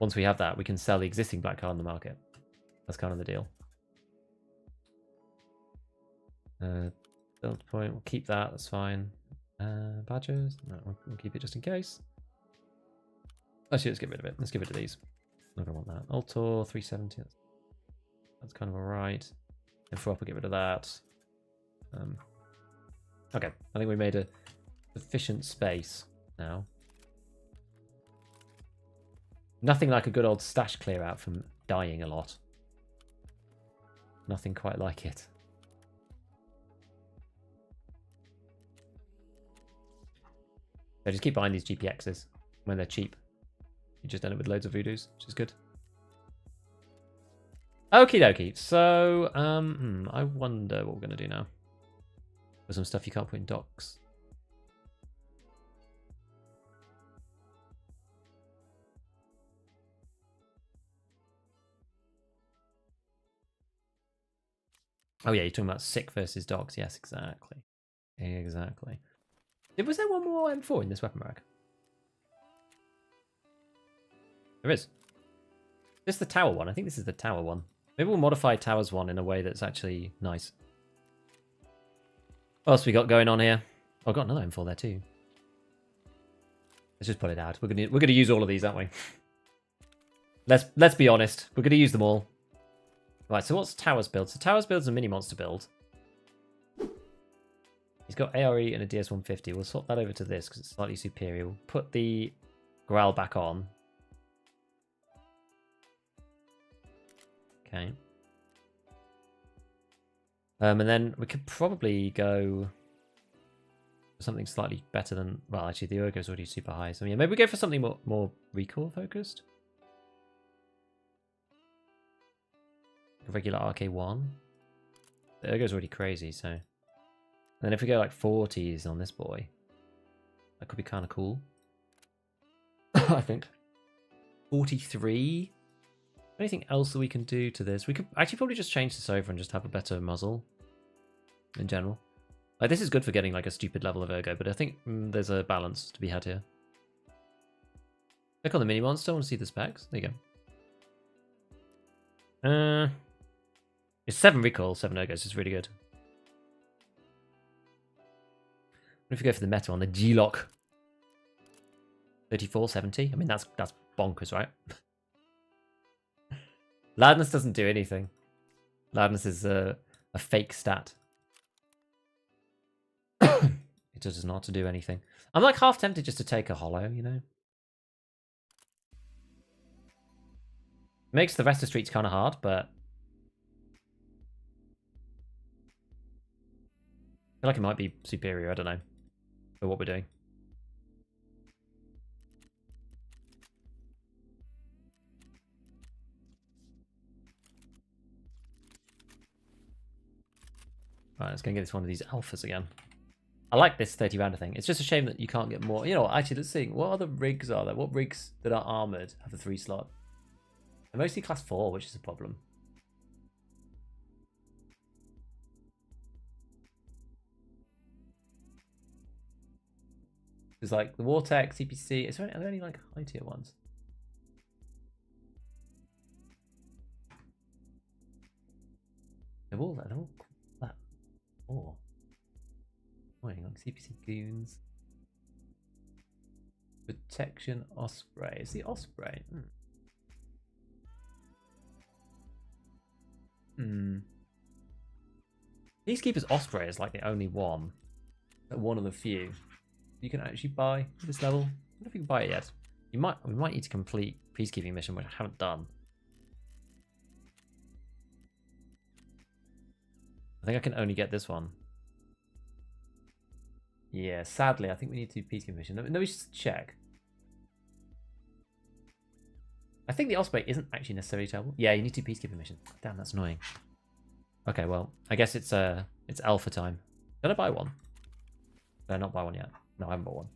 once we have that, we can sell the existing black card on the market. That's kind of the deal. Build point, we'll keep that, that's fine. Badges, no, we'll keep it just in case. Actually, let's get rid of it. Let's give it to these. I don't want that. Altor 370. That's kind of alright. And for up, we'll get rid of that. Okay, I think we made a sufficient space now. Nothing like a good old stash clear out from dying a lot. Nothing quite like it. So just keep buying these GPXs when they're cheap. You just end up with loads of voodoos, which is good. Okie dokie. So, I wonder what we're going to do now. There's some stuff you can't put in docks. Oh yeah, you're talking about sick versus dogs. Yes, exactly. Exactly. Was there one more M4 in this weapon rack? There is. This is the tower one. I think this is the tower one. Maybe we'll modify towers one in a way that's actually nice. What else we got going on here? Oh, I've got another M4 there too. Let's just put it out. We're gonna use all of these, aren't we? Let's be honest. We're gonna use them all. Right. So what's towers build? So towers build's a mini monster build. He's got ARE and a DS150. We'll swap that over to this because it's slightly superior. We'll put the growl back on. Okay. And then we could probably go for something slightly better than... Well, actually, the Urgo's already super high. So yeah, maybe we go for something more recoil focused. a regular RK1. The Ergo's already crazy, so. And then if we go like 40s on this boy, that could be kind of cool. I think. 43. Anything else that we can do to this? We could actually probably just change this over and just have a better muzzle in general. Like, this is good for getting like a stupid level of Ergo, but I think there's a balance to be had here. Click on the mini monster. I want to see the specs. There you go. It's 7 recoil, 7 Ergos. It's really good. What if we go for the meta on the G-Lock? 3470. I mean, that's bonkers, right? Loudness doesn't do anything. Loudness is a fake stat. It does not to do anything. I'm like half tempted just to take a holo, you know? Makes the rest of Streets kind of hard, but I feel like it might be superior, I don't know, for what we're doing. Right, let's go and get this one of these alphas again. I like this 30 rounder thing. It's just a shame that you can't get more. You know what, actually, let's see. What other rigs are there? What rigs that are armored have a 3 slot? They're mostly class 4, which is a problem. There's like the Wartech, CPC. Are there any like high tier ones? They're all that. Oh. Like CPC goons. Protection Osprey. Is the Osprey? Peacekeeper's Osprey is like the only one. One of the few you can actually buy at this level. I don't know if you can buy it yet. We might need to complete Peacekeeping mission, which I haven't done. I think I can only get this one. Yeah, sadly, I think we need to do Peacekeeping mission. No, we should check. I think the Osprey isn't actually necessarily terrible. Yeah, you need to do Peacekeeping mission. Damn, that's annoying. Okay, well, I guess it's alpha time. Did I buy one? Did I not buy one yet? No, I haven't bought one.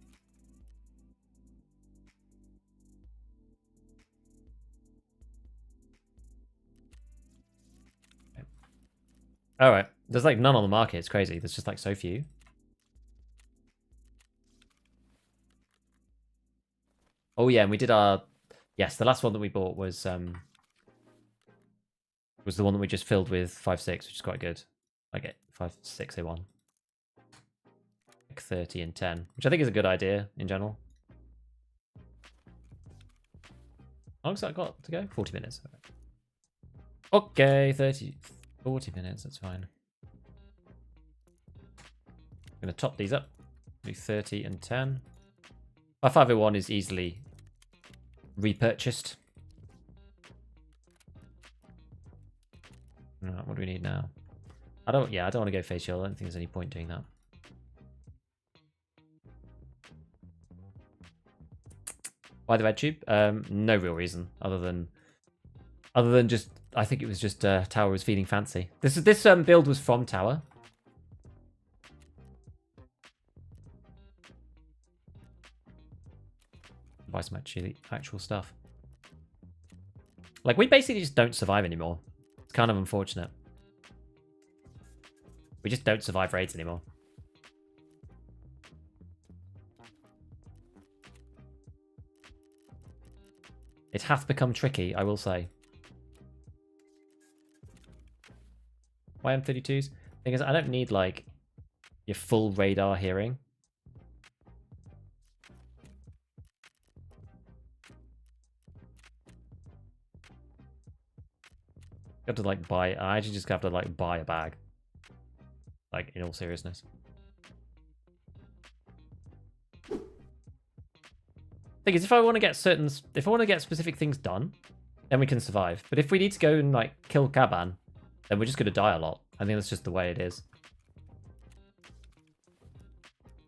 Okay. All right, there's like none on the market. It's crazy. There's just like so few. Oh yeah, and we did our the last one that we bought was the one that we just filled with 5.6, which is quite good. I get 5.6A1. Like 30 and 10, which I think is a good idea in general. How long has that got to go? 40 minutes. Okay, 40 minutes, that's fine. I'm going to top these up. Do 30 and 10. Our 501 is easily repurchased. Right, what do we need now? I don't want to go face shield. I don't think there's any point doing that. Why the red tube? No real reason other than just I think it was just Tower was feeling fancy. This build was from Tower. Buy some actual stuff. Like, we basically just don't survive anymore. It's kind of unfortunate. We just don't survive raids anymore. It hath become tricky, I will say. Why M32s? Thing is, I don't need, like, your full radar hearing. Have to like buy. I actually just have to like buy a bag. Like, in all seriousness. Thing is, if I want to get specific things done, then we can survive. But if we need to go and like kill Kaban, then we're just gonna die a lot. I think that's just the way it is.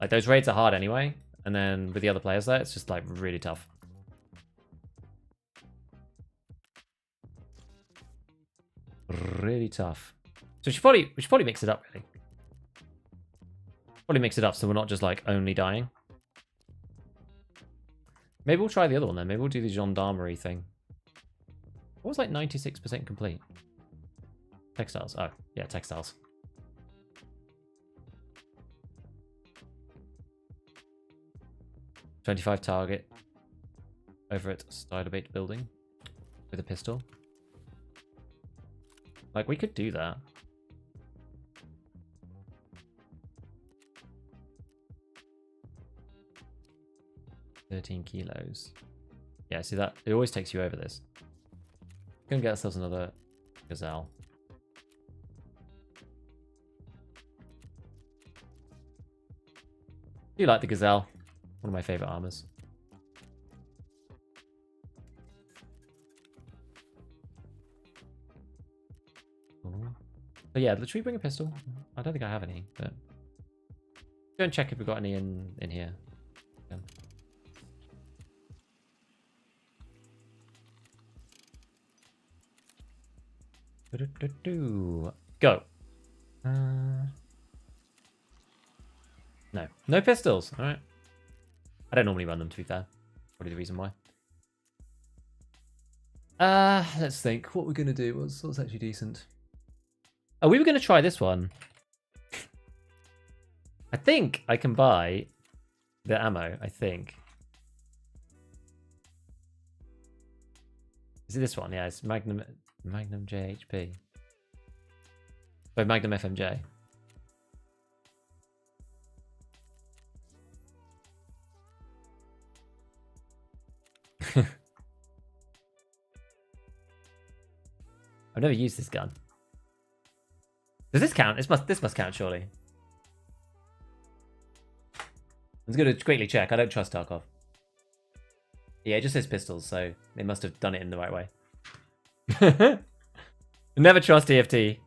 Like, those raids are hard anyway, and then with the other players there, it's just like really tough. really tough. So we should probably mix it up, really. Probably mix it up so we're not just like only dying. Maybe we'll try the other one then. Maybe we'll do the gendarmerie thing. What was like 96% complete? Textiles. Oh, yeah, textiles. .25 target over at Stylebait building with a pistol. Like, we could do that. $13 kilos. Yeah, see that? It always takes you over this. Gonna get ourselves another gazelle. Do you like the gazelle? One of my favorite armors. So yeah, should we bring a pistol? I don't think I have any, but go and check if we've got any in here. Yeah. Go. No pistols. All right. I don't normally run them, to be fair. Probably the reason why. Let's think. What we're gonna do? What's actually decent? Oh, we were gonna try this one. I think I can buy the ammo. I think. Is it this one? Yeah, it's Magnum JHP. By Magnum FMJ. I've never used this gun. Does this count? This must count, surely. I'm going to quickly check. I don't trust Tarkov. Yeah, it just says pistols, so they must have done it in the right way. Never trust EFT.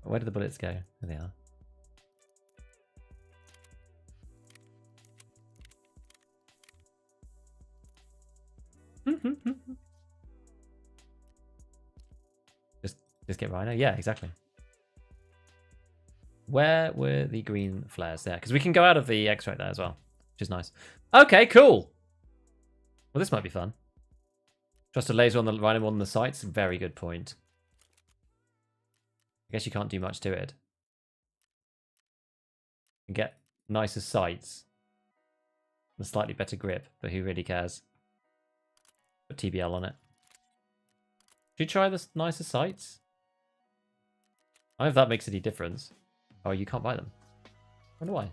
Where did the bullets go? There they are. Just get Rhino? Yeah, exactly. Where were the green flares? There, because we can go out of the extract there as well, which is nice. Okay, cool. Well, this might be fun. Trust a laser on the Rhino on the sights? Very good point. I guess you can't do much to it. You can get nicer sights. A slightly better grip, but who really cares? Put TBL on it. Should you try the nicer sights? I don't know if that makes any difference. Oh, you can't buy them. I wonder why.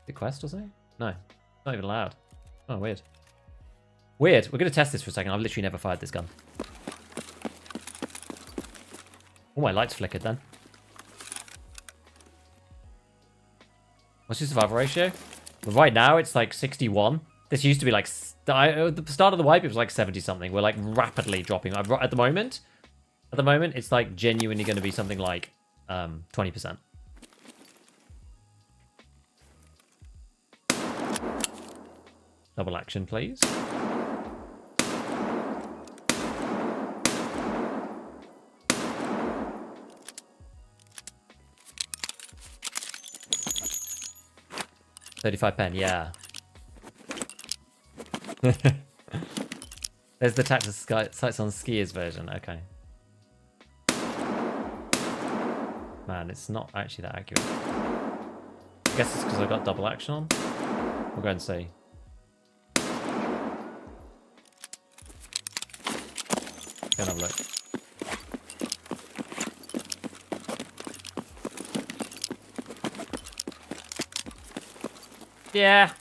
The quest or something? No, not even allowed. Oh, weird. Weird. We're going to test this for a second. I've literally never fired this gun. Oh, my lights flickered then. What's your survival ratio? Well, right now, it's like 61. This used to be like... At the start of the wipe, it was like 70-something. We're like rapidly dropping. At the moment, it's like genuinely going to be something like 20%. Double action, please. £35, yeah. There's the tactical sights on skiers version. Okay. Man, it's not actually that accurate. I guess it's because I got double action on. We'll go and see. Go and have a look. Yeah.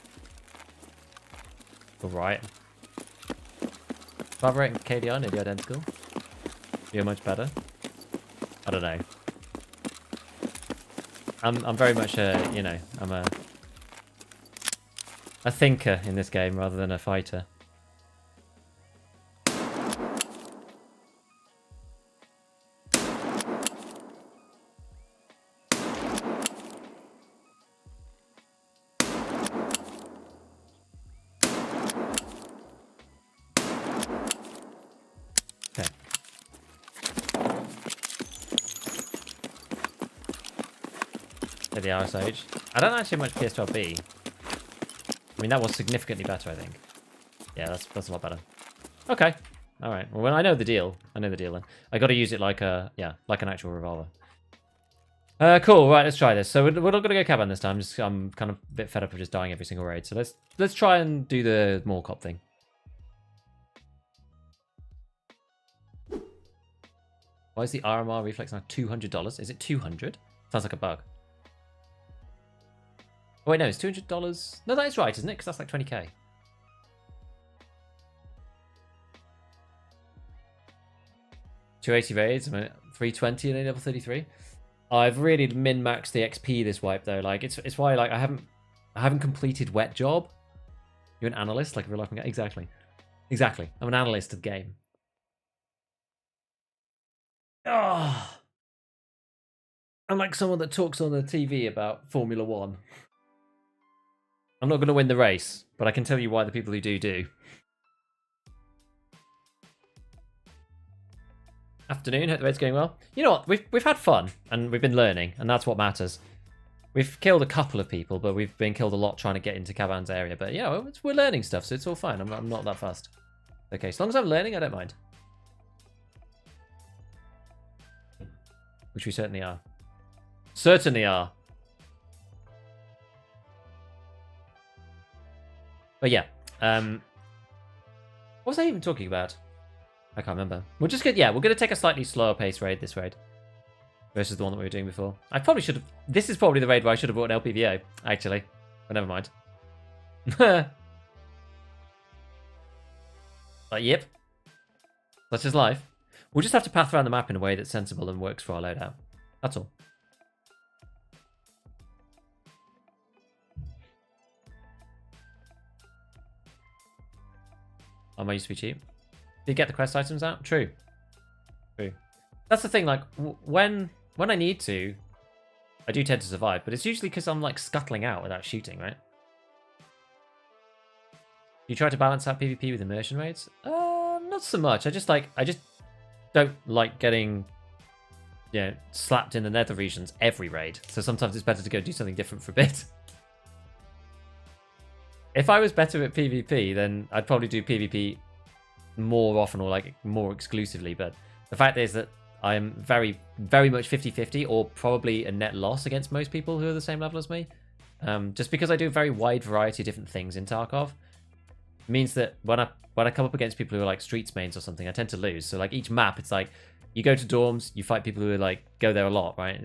Alright. Revolver and KDR nearly identical. You're much better. I don't know. I'm very much a, you know, I'm a thinker in this game rather than a fighter. the RSH. I don't actually have much PS12B. I mean, that was significantly better, I think. Yeah, that's a lot better. Okay. All right. Well, I know the deal. I know the deal then. I got to use it like like an actual revolver. Cool. Right, let's try this. So we're not going to go Kaban this time. I'm kind of a bit fed up of just dying every single raid. So let's try and do the mall cop thing. Why is the RMR reflex now $200? Is it 200? Sounds like a bug. Oh, wait, no, it's $200. No, that is right, isn't it? Because that's like 20k. $280 raids. I'm at 320 and a level 33. I've really min-maxed the XP this wipe though. Like it's why like I haven't completed wet job. You're an analyst, like a real life guy. Exactly. I'm an analyst of the game. Oh. I'm like someone that talks on the TV about Formula 1. I'm not going to win the race, but I can tell you why the people who do. Afternoon, hope the raid's going well. You know what? We've had fun and we've been learning, and that's what matters. We've killed a couple of people, but we've been killed a lot trying to get into Kaban's area. But yeah, we're learning stuff, so it's all fine. I'm not that fussed. Okay, as long as I'm learning, I don't mind. Which we certainly are. Certainly are. But yeah, what was I even talking about? I can't remember. We're just good. Yeah, we're going to take a slightly slower pace raid this raid versus the one that we were doing before. I probably should have. This is probably the raid where I should have brought an LPVO, actually. But never mind. But yep, such is life. We'll just have to path around the map in a way that's sensible and works for our loadout. That's all. I used to be cheap. Did you get the quest items out? True. That's the thing, like, when I need to, I do tend to survive, but it's usually because I'm, like, scuttling out without shooting, right? You try to balance out PvP with immersion raids? Not so much. I just don't like getting, slapped in the nether regions every raid. So sometimes it's better to go do something different for a bit. If I was better at PvP, then I'd probably do PvP more often or like more exclusively. But the fact is that I'm very, very much 50-50 or probably a net loss against most people who are the same level as me. Just because I do a very wide variety of different things in Tarkov means that when I come up against people who are like streets mains or something, I tend to lose. So like each map, it's like you go to dorms, you fight people who are like go there a lot, right?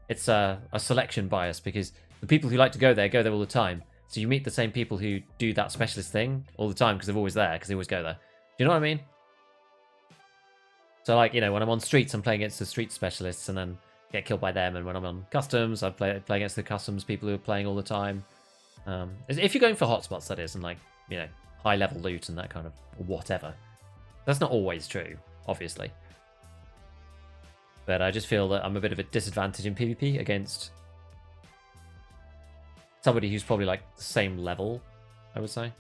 It's a selection bias because the people who like to go there all the time. So you meet the same people who do that specialist thing all the time because they're always there, because they always go there. Do you know what I mean? So like, when I'm on streets, I'm playing against the street specialists and then get killed by them. And when I'm on customs, I play against the customs people who are playing all the time. If you're going for hotspots, that is, and like, high level loot and that kind of whatever. That's not always true, obviously. But I just feel that I'm a bit of a disadvantage in PvP against somebody who's probably like the same level, I would say.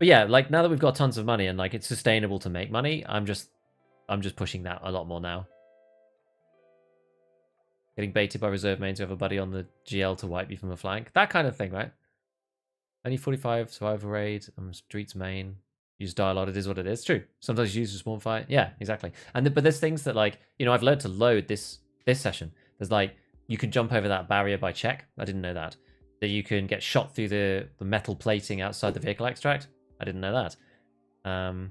But yeah, like now that we've got tons of money and like it's sustainable to make money, I'm just pushing that a lot more now. Getting baited by reserve mains who have a buddy on the GL to wipe you from a flank. That kind of thing, right? Only 45 survival raid. Streets main. Use dialogue. It is what it is. True. Sometimes you use a spawn fight. Yeah, exactly. But there's things that like, I've learned to load this session. There's like, you can jump over that barrier by check. I didn't know that. That you can get shot through the metal plating outside the vehicle extract. I didn't know that.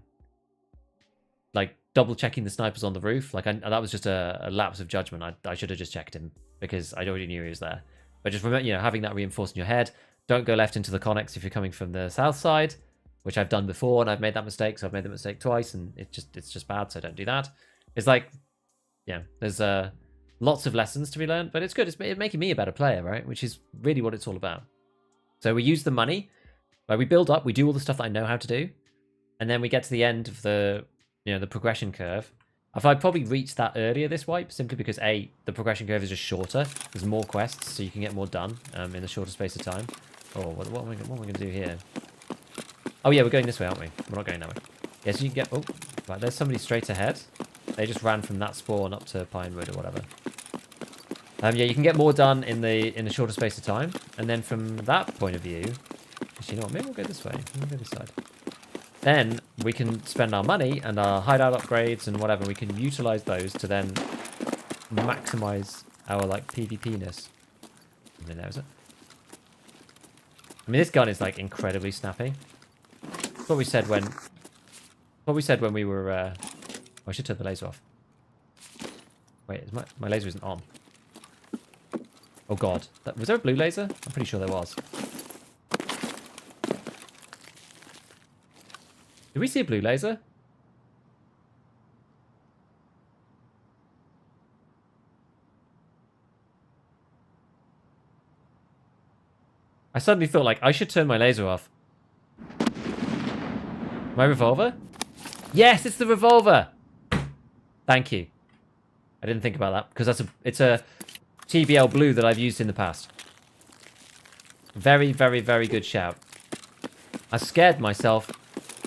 Like double checking the snipers on the roof. Like that was just a lapse of judgment. I should have just checked him because I already knew he was there. But just remember, having that reinforced in your head. Don't go left into the connex if you're coming from the south side, which I've done before and I've made that mistake. So I've made the mistake twice and it's just bad. So don't do that. It's like, there's lots of lessons to be learned, but it's good. It's making me a better player, right? Which is really what it's all about. So we use the money, like we build up, we do all the stuff that I know how to do, and then we get to the end of the the progression curve. I'd probably reached that earlier this wipe, simply because the progression curve is just shorter. There's more quests, so you can get more done in a shorter space of time. Oh, what am I going to do here? Oh yeah, we're going this way, aren't we? We're not going that way. Yes, you can get. Oh, right. There's somebody straight ahead. They just ran from that spawn up to Pinewood or whatever. Yeah, you can get more done in a shorter space of time. And then from that point of view, actually, you know what? Maybe we'll go this way. We'll go this side. Then we can spend our money and our hideout upgrades and whatever. We can utilize those to then maximize our like PvP-ness. I mean, there is it. I mean, this gun is like incredibly snappy. That's what we said when. What we said when we were. Oh, I should turn the laser off. Wait, is my laser isn't on. Oh god, was there a blue laser? I'm pretty sure there was. Did we see a blue laser? I suddenly thought, like, I should turn my laser off. My revolver? Yes, it's the revolver! Thank you. I didn't think about that, because it's a TBL blue that I've used in the past. Very, very, very good shout. I scared myself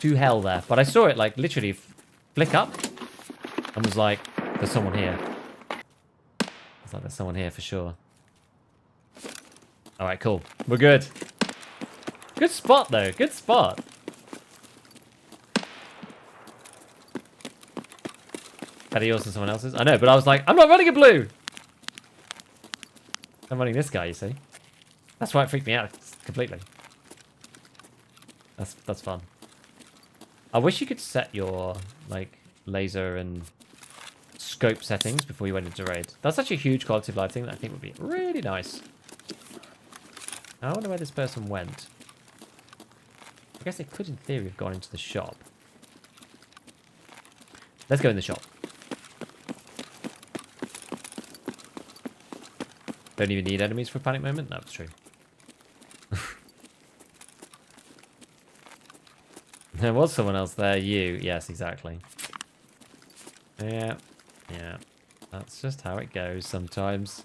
to hell there, but I saw it, like, literally flick up, and was like, there's someone here. I was like, there's someone here for sure. Alright, cool. We're good. Good spot, though. Good spot. Better yours than someone else's? I know, but I was like, I'm not running a blue! I'm running this guy, you see. That's why it freaked me out completely. That's fun. I wish you could set your, like, laser and scope settings before you went into raid. That's such a huge quality of life thing that I think would be really nice. I wonder where this person went. I guess they could, in theory, have gone into the shop. Let's go in the shop. Don't even need enemies for a panic moment? No, it's true. There was someone else there. You. Yes, exactly. Yeah. Yeah. That's just how it goes sometimes.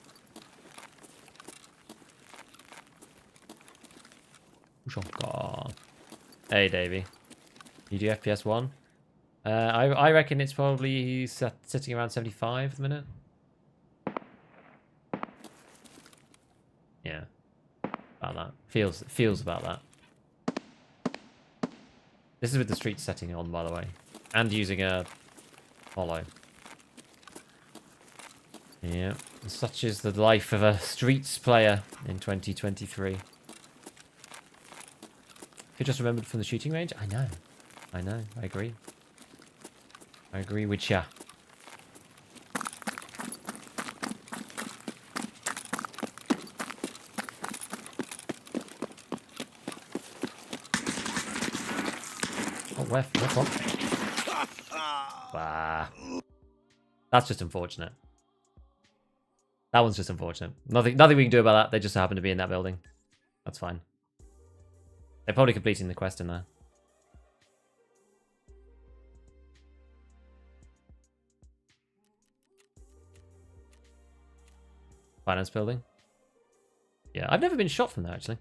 Hey, Davey. You do FPS 1? I reckon it's probably sitting around 75 at the minute. Yeah. About that. Feels about that. This is with the street setting on, by the way. And using a hollow. Yeah. Such is the life of a streets player in 2023. You just remembered from the shooting range? I know. I know. I agree. I agree with ya. Oh, where from? Bah. That's just unfortunate. That one's just unfortunate. Nothing we can do about that. They just happen to be in that building. That's fine. They're probably completing the quest in there. Finance building. Yeah, I've never been shot from there, actually.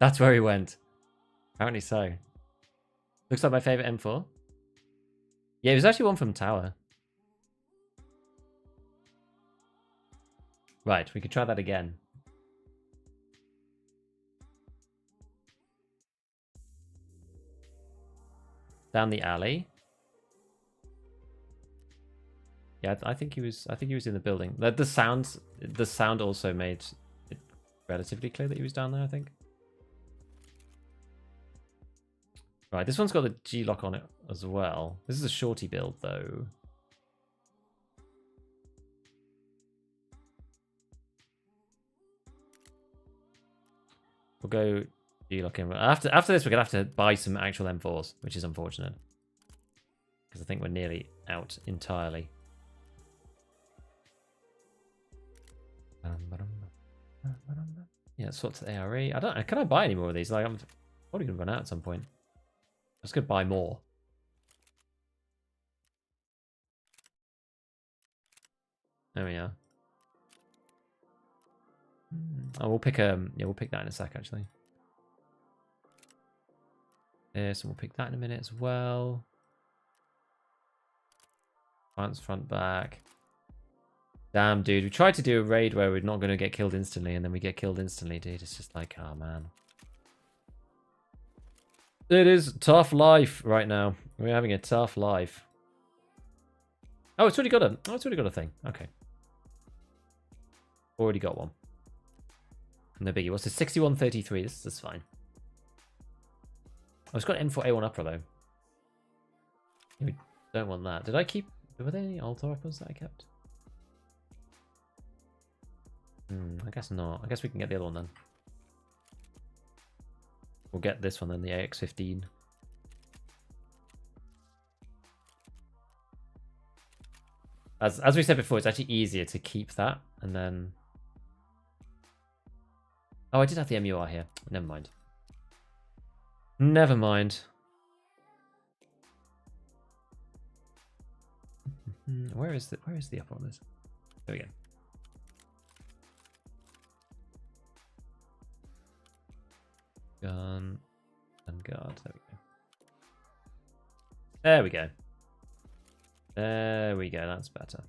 That's where he went. Apparently so. Looks like my favorite M4. Yeah, it was actually one from Tower. Right, we could try that again. Down the alley. Yeah, I think he was in the building. The sound also made it relatively clear that he was down there, I think. Right, this one's got the G-lock on it as well. This is a shorty build though. We'll go G-lock in. After this, we're gonna have to buy some actual M4s, which is unfortunate. Because I think we're nearly out entirely. Yeah, swap to the ARE. I don't. Can I buy any more of these? Like, I'm probably gonna run out at some point. I'm just gonna buy more. There we are. Oh, we'll pick yeah, we'll pick that in a sec actually. So we'll pick that in a minute as well. front, back. Damn, dude. We tried to do a raid where we're not going to get killed instantly, and then we get killed instantly, dude. It's just like, oh, man. It is tough life right now. We're having a tough life. Oh, it's already got a... Oh, it's already got a thing. Okay. Already got one. No biggie. What's this? 6133. This is fine. Oh, it's got N4A1 upper, though. We don't want that. Did I keep... Were there any altar uppers that I kept? I guess not. I guess we can get the other one then. We'll get this one then, the AX15. As we said before, it's actually easier to keep that, and then... Oh, I did have the MUR here. Never mind. Never mind. Where is the upper on this? There we go. Gun and guard. There we go. There we go. That's better.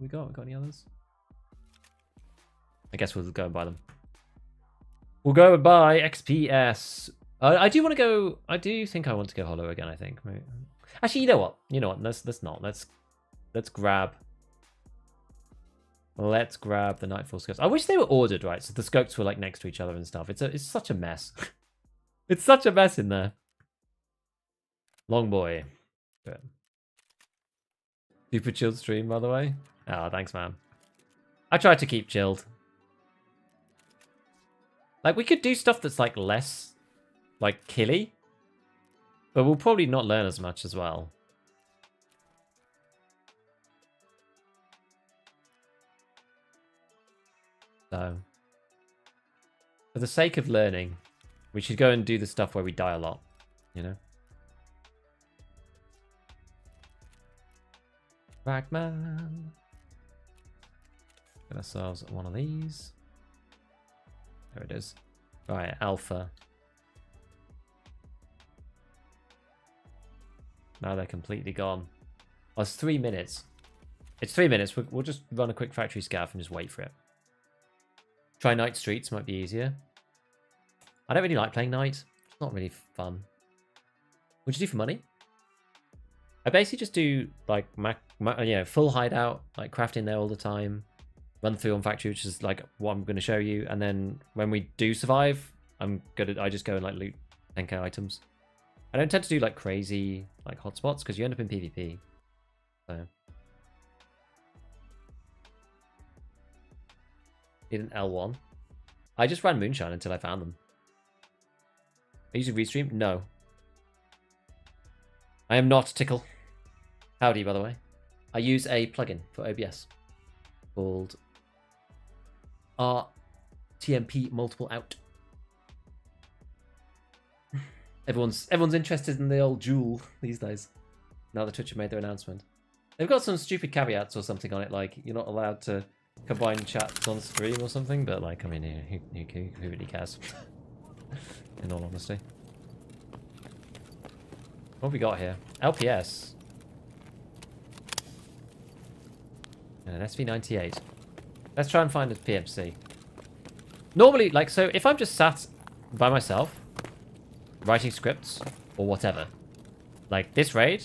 We got any others? I guess we'll go and buy them. We'll go and buy XPS. I do want to go. I do think I want to go hollow again. I think. Maybe. Actually, you know what? You know what? Let's not. Let's grab. Let's grab the Nightfall scopes. I wish they were ordered right, so the scopes were like next to each other and stuff. It's such a mess. It's such a mess in there. Long boy. Good. Super chilled stream, by the way. Oh, thanks, man. I tried to keep chilled. Like, we could do stuff that's like less like killy. But we'll probably not learn as much as well. So, for the sake of learning, we should go and do the stuff where we die a lot, you know? Ragman. Get ourselves one of these. There it is. Right, Alpha. Now they're completely gone. Oh, it's 3 minutes. It's 3 minutes. We'll just run a quick factory scav and just wait for it. Try night streets, might be easier. I don't really like playing night. It's not really fun. What'd you do for money? I basically just do like full hideout, like crafting there all the time. Run through on factory, which is like what I'm going to show you. And then when we do survive, I just go and like loot 10k items. I don't tend to do like crazy like hotspots because you end up in PvP. So need an L1. I just ran Moonshine until I found them. Are you using Restream? No. I am not Tickle. Howdy, by the way. I use a plugin for OBS called RTMP Multiple Out. Everyone's interested in the old Joule these days. Now that Twitch have made their announcement. They've got some stupid caveats or something on it, like you're not allowed to combine chats on stream or something, but like, I mean, who really cares? In all honesty. What have we got here? LPS. And an SV98. Let's try and find a PMC. Normally, like, so if I'm just sat by myself, writing scripts or whatever, like this raid,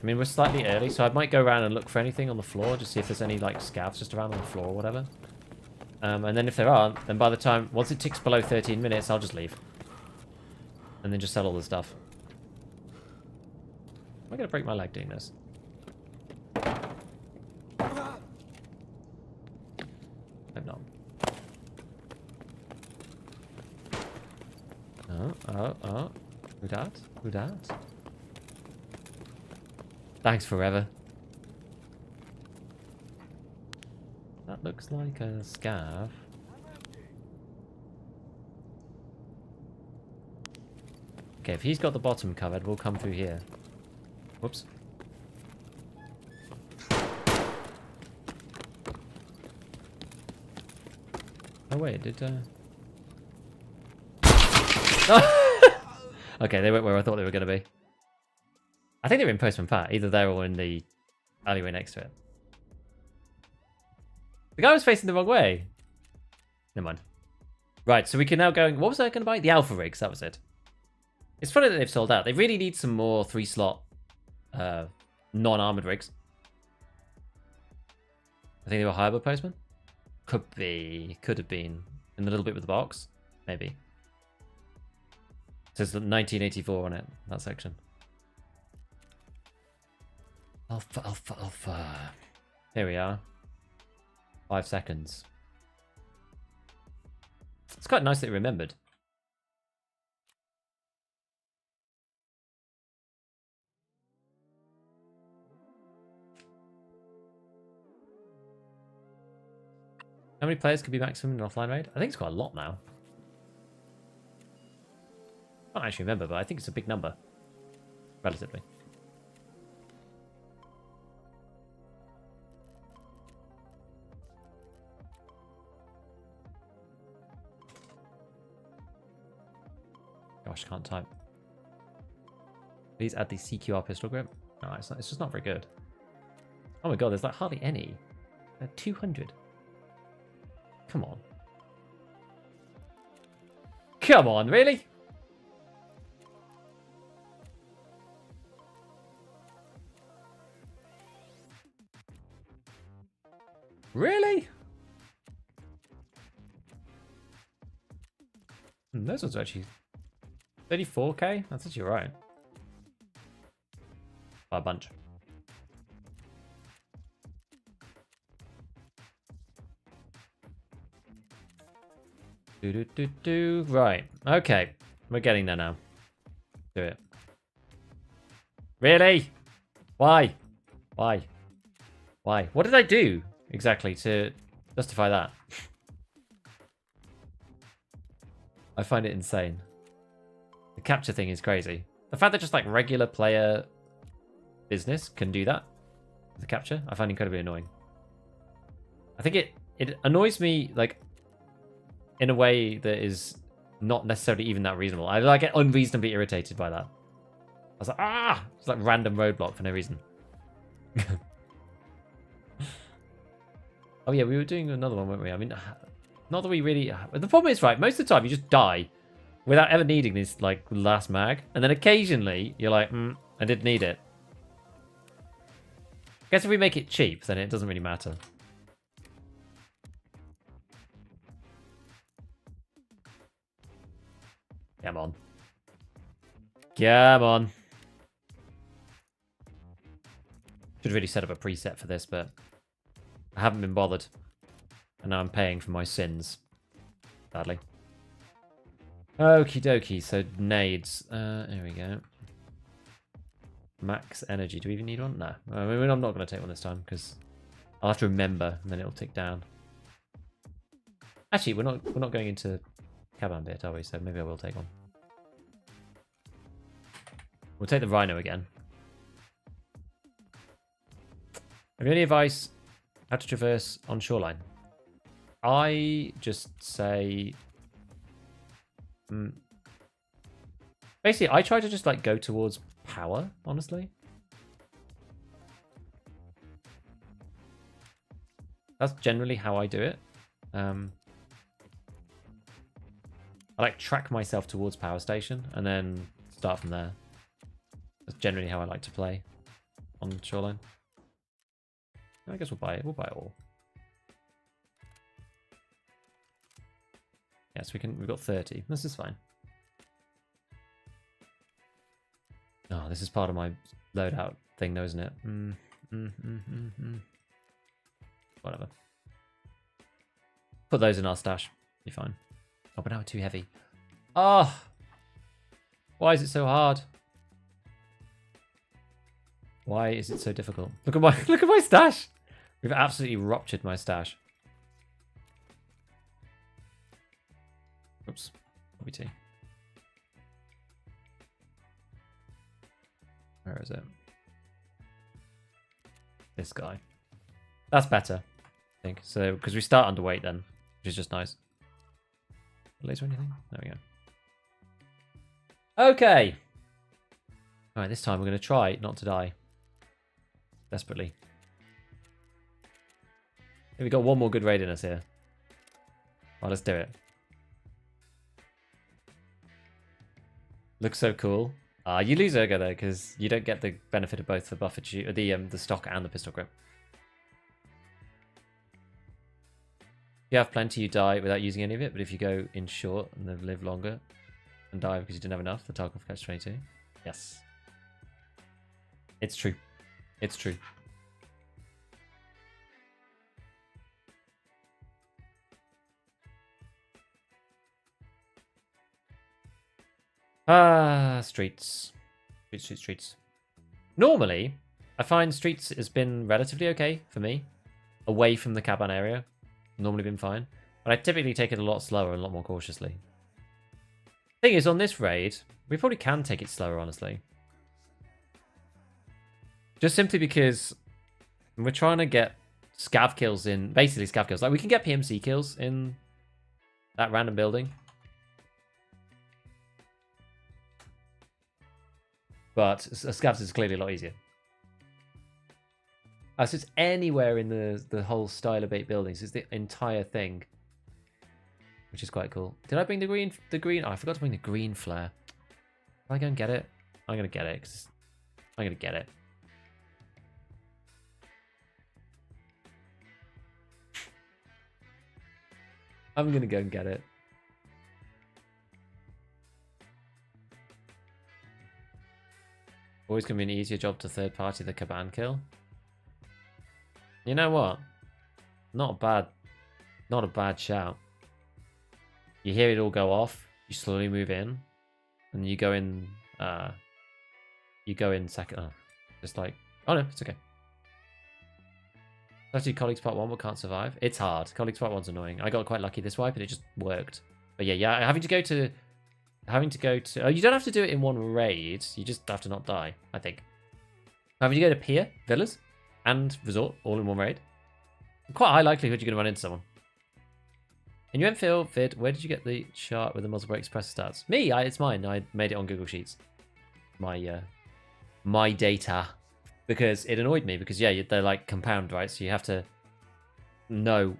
I mean, we're slightly early, so I might go around and look for anything on the floor, just see if there's any like scavs just around on the floor or whatever. And then if there aren't, then by the time, once it ticks below 13 minutes, I'll just leave. And then just sell all the stuff. Am I going to break my leg doing this? Hope not. Oh. Who dat? Who dat? Thanks forever. That looks like a scav. Okay, if he's got the bottom covered, we'll come through here. Whoops. Oh wait, did okay, they went where I thought they were going to be. I think they were in Postman Pat, either there or in the alleyway next to it. The guy was facing the wrong way. Never mind. Right, so we can now go... What was I going to buy? The Alpha Rigs, that was it. It's funny that they've sold out. They really need some more 3-slot non-armored rigs. I think they were Harbor Postman. Could be. Could have been. In a little bit with the box. Maybe. It says 1984 on it, that section. Alpha, alpha, alpha. Here we are. 5 seconds. It's quite nice that you remembered. How many players could be maximum in an offline raid? I think it's quite a lot now. I can't actually remember, but I think it's a big number. Relatively. Gosh, can't type. Please add the CQR pistol grip. No, it's just not very good. Oh my god, there's like hardly any. 200. Come on. Come on, really? Really? Those ones are actually 34k? That's actually right. By a bunch. Right. Okay. We're getting there now. Do it. Really? Why? Why? Why? What did I do exactly to justify that? I find it insane. The capture thing is crazy. The fact that just like regular player business can do that, the capture, I find incredibly annoying. I think it annoys me like in a way that is not necessarily even that reasonable. I like get unreasonably irritated by that. I was like, ah! It's like random roadblock for no reason. Oh yeah, we were doing another one, weren't we? I mean, not that we really... The problem is, right, most of the time you just die without ever needing this, like, last mag. And then occasionally you're like, I did need it. I guess if we make it cheap, then it doesn't really matter. Come on. Come on. Should really set up a preset for this, but I haven't been bothered. And now I'm paying for my sins. Sadly. Okie dokie, so nades. Here we go. Max energy. Do we even need one? No. I mean, I'm not going to take one this time, because I'll have to remember, and then it'll tick down. Actually, we're not going into Kaban bit, are we? So maybe I will take one. We'll take the Rhino again. Have you any advice how to traverse on shoreline? I just say... Basically, I try to just like go towards power, honestly. That's generally how I do it. I like track myself towards power station and then start from there. That's generally how I like to play on shoreline. I guess we'll buy it. We'll buy it all. Yes, we can. We've got 30. This is fine. Oh, this is part of my loadout thing, though, isn't it? Whatever. Put those in our stash. Be fine. Oh, but now we're too heavy. Oh! Why is it so hard? Why is it so difficult? Look at my stash! We've absolutely ruptured my stash. Oops. WT. Where is it? This guy. That's better, I think. So, because we start underweight then, which is just nice. laser or anything? There we go. Okay. Alright, this time we're going to try not to die. Desperately. We've got one more good raid in us here. Oh, let's do it. Looks so cool. You lose Ergo though, because you don't get the benefit of both the buffer the stock and the pistol grip. If you have plenty, you die without using any of it, but if you go in short and then live longer and die because you didn't have enough, the Tarkov catch 22. Yes. It's true. It's true. Streets. Streets. Normally, I find streets has been relatively okay for me. Away from the Kaban area. Normally been fine. But I typically take it a lot slower and a lot more cautiously. Thing is, on this raid, we probably can take it slower, honestly. Just simply because we're trying to get scav kills in, basically scav kills. Like, we can get PMC kills in that random building. But scavs is clearly a lot easier. So it's anywhere in the whole style of 8 buildings. It's the entire thing. Which is quite cool. Did I bring the green? Oh, I forgot to bring the green flare. Am I going to get it? I'm going to get it. I'm going to get it. I'm going to go and get it. Always going to be an easier job to third party the Kaban kill. You know what? Not a bad shout. You hear it all go off, you slowly move in, and you go in second. Oh, just like, oh no, it's okay. Let's do Colleagues Part 1 but can't survive. It's hard. Colleagues Part 1's annoying. I got quite lucky this wipe and it just worked. But yeah, having to go to oh, you don't have to do it in one raid, you just have to not die, I think. Having to go to Pier, Villas, and Resort all in one raid. Quite a high likelihood you're going to run into someone. In your Enfield vid, where did you get the chart with the muzzle brake suppressor stats? Me, it's mine. I made it on Google Sheets. My data. Because it annoyed me, because yeah, they're like compound, right? So you have to know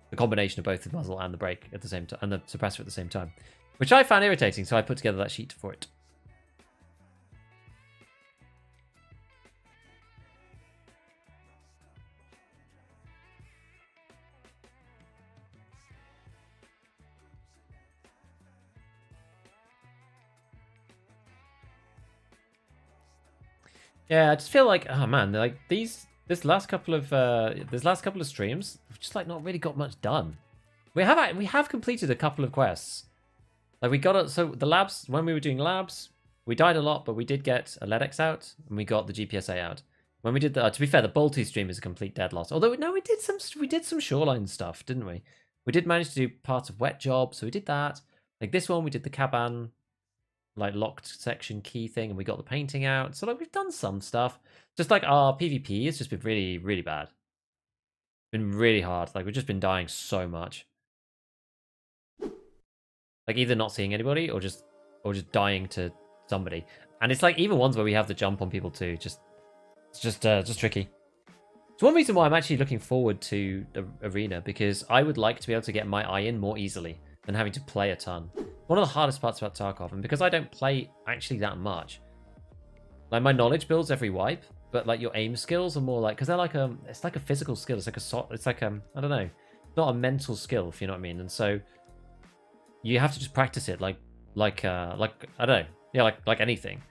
the combination of both the muzzle and the brake at the same time, and the suppressor at the same time. Which I found irritating, so I put together that sheet for it. Yeah, I just feel like, oh man, like this last couple of streams, we've just like not really got much done. We have completed a couple of quests. Like we got so the labs, when we were doing labs, we died a lot, but we did get a LEDX out and we got the GPSA out. When we did the, to be fair, the Bolty stream is a complete dead loss. Although no, we did some shoreline stuff, didn't we? We did manage to do parts of wet job, so we did that. Like this one, we did the Kaban, like locked section key thing, and we got the painting out. So like we've done some stuff. Just like our PvP has just been really, really bad. Been really hard. Like we've just been dying so much. Like either not seeing anybody or just dying to somebody. And it's like even ones where we have the jump on people too. It's just tricky. It's one reason why I'm actually looking forward to the arena, because I would like to be able to get my eye in more easily than having to play a ton. One of the hardest parts about Tarkov, and because I don't play actually that much, like my knowledge builds every wipe, but like your aim skills are more like, because they're like it's like a physical skill. It's like I don't know, not a mental skill, if you know what I mean. And so you have to just practice it, like I don't know, yeah, like anything.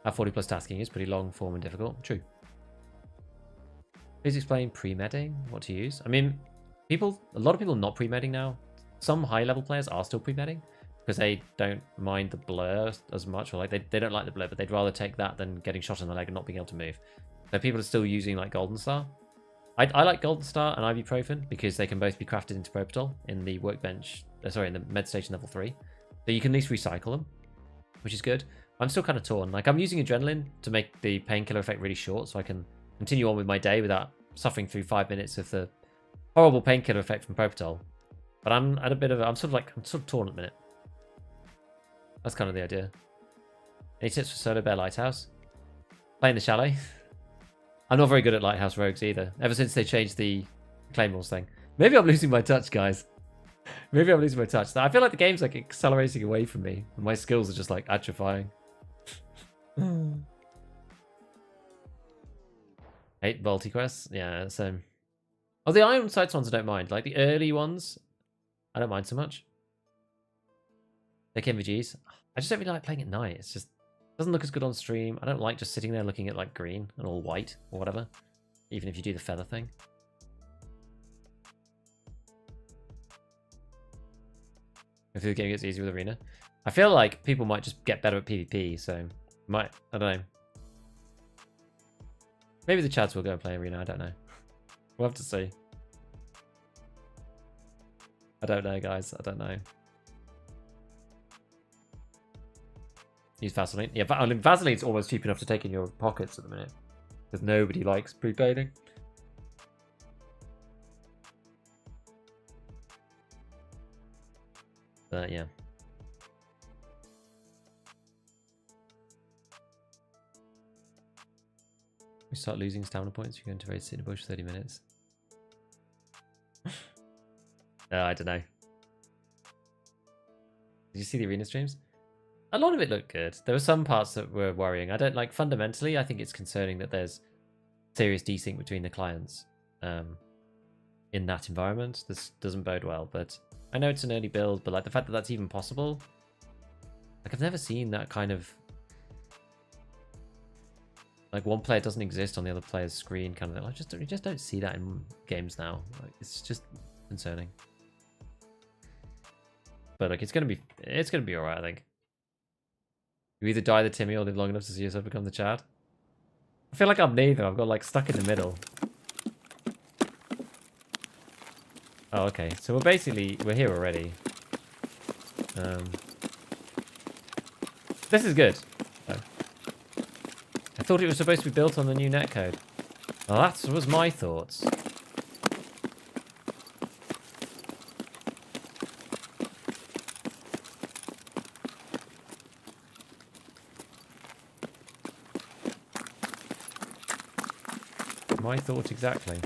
Our 40 plus tasking is pretty long form and difficult. True. Please explain pre-medding, what to use. I mean, a lot of people are not pre-medding now. Some high-level players are still pre-medding because they don't mind the blur as much, or like they don't like the blur, but they'd rather take that than getting shot in the leg and not being able to move. So people are still using like Golden Star. I like Golden Star and Ibuprofen because they can both be crafted into Propitol in the workbench, in the med station level 3. So you can at least recycle them, which is good. I'm still kind of torn. Like I'm using Adrenaline to make the painkiller effect really short so I can continue on with my day without suffering through 5 minutes of the horrible painkiller effect from Propitol. But I'm at a bit of a, I'm sort of torn at the minute. That's kind of the idea. Any tips for Solo Bear Lighthouse? Playing the Chalet. I'm not very good at Lighthouse Rogues either, ever since they changed the Claymores thing. Maybe I'm losing my touch, guys. Maybe I'm losing my touch. I feel like the game's like accelerating away from me, and my skills are just like atrophying. 8 Balti quests? Yeah, same. Oh, the Iron Sights ones I don't mind. Like the early ones, I don't mind so much. Like MVGs. I just don't really like playing at night. It's just doesn't look as good on stream. I don't like just sitting there looking at like green and all white or whatever. Even if you do the feather thing. If the game gets easier with Arena. I feel like people might just get better at PvP, so I don't know. Maybe the Chads will go and play Arena, I don't know. We'll have to see. I don't know, guys. I don't know. Use Vaseline. Yeah, I mean, Vaseline's almost cheap enough to take in your pockets at the minute. Because nobody likes prepaiding. But yeah. We start losing stamina points. You're going to raid sit in a bush for 30 minutes. I don't know. Did you see the Arena streams? A lot of it looked good. There were some parts that were worrying. I don't like fundamentally. I think it's concerning that there's serious desync between the clients in that environment. This doesn't bode well. But I know it's an early build. But like the fact that that's even possible, like I've never seen that kind of like one player doesn't exist on the other player's screen kind of thing. You just don't see that in games now. Like, it's just concerning. But like it's gonna be alright, I think. You either die the Timmy or live long enough to see yourself become the Chad. I feel like I'm neither. I've got like stuck in the middle. Oh, okay. So we're here already. This is good. Oh. I thought it was supposed to be built on the new netcode. Well, that was my thoughts. My thought exactly.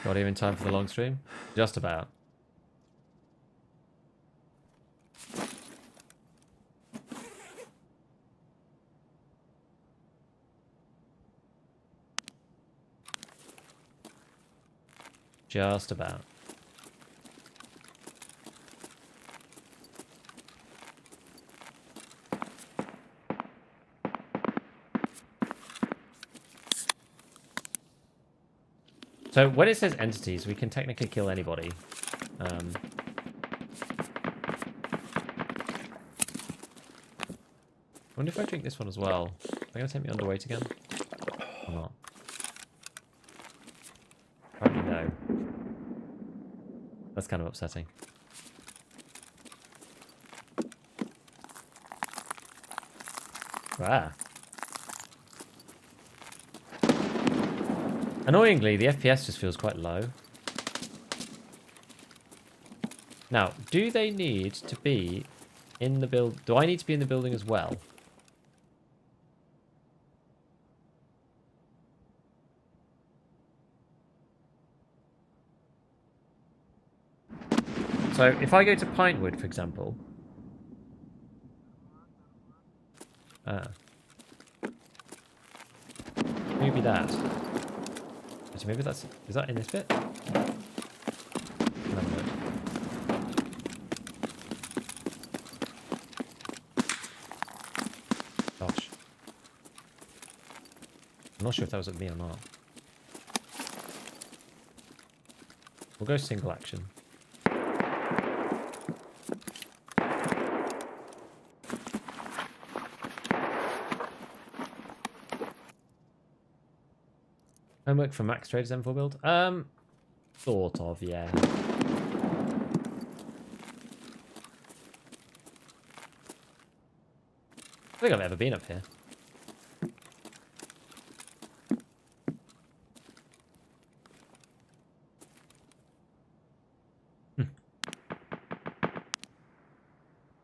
Got here in time for the long stream? Just about. Just about. So when it says entities, we can technically kill anybody. I wonder if I drink this one as well. Are they going to take me underweight again? Or not? Apparently no. That's kind of upsetting. Ah. Annoyingly, the FPS just feels quite low. Now, do they need to be in the build? Do I need to be in the building as well? So, if I go to Pinewood, for example. Maybe that. Actually, maybe that's... Is that in this bit? No. Gosh. I'm not sure if that was at me or not. We'll go single action. Homework for Max Trader's M4 build? Sort of, yeah. think I've ever been up here.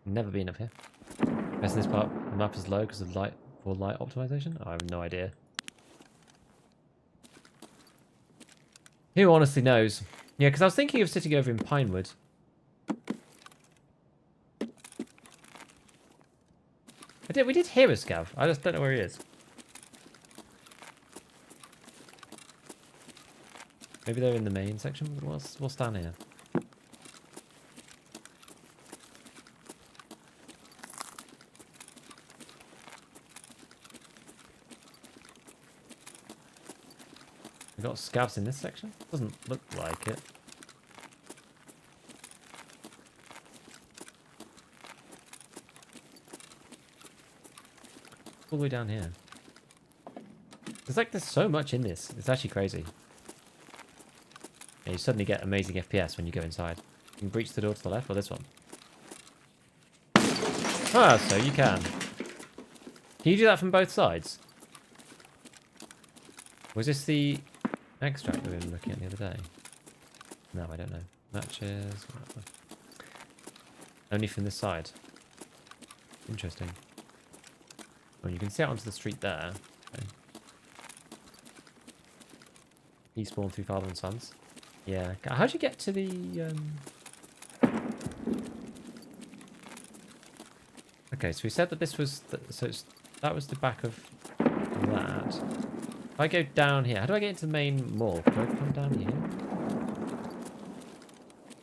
Never been up here. Guessing this part of the map is low because of light optimization? I have no idea. Who honestly knows? Yeah, because I was thinking of sitting over in Pinewood. We did hear a scav. I just don't know where he is. Maybe they're in the main section. What's down here? We got scavs in this section? Doesn't look like it. All the way down here. There's so much in this. It's actually crazy. Yeah, you suddenly get amazing FPS when you go inside. You can breach the door to the left or this one. Ah, so you can. Can you do that from both sides? Was this the extract we were looking at the other day? No, I don't know. Matches. Only from this side. Interesting. Well, you can see out onto the street there. Okay. He spawned through Father and Sons. Yeah. How'd you get to the... Okay, so we said that this was... that was the back of that. If I go down here... How do I get into the main mall? Do I come down here?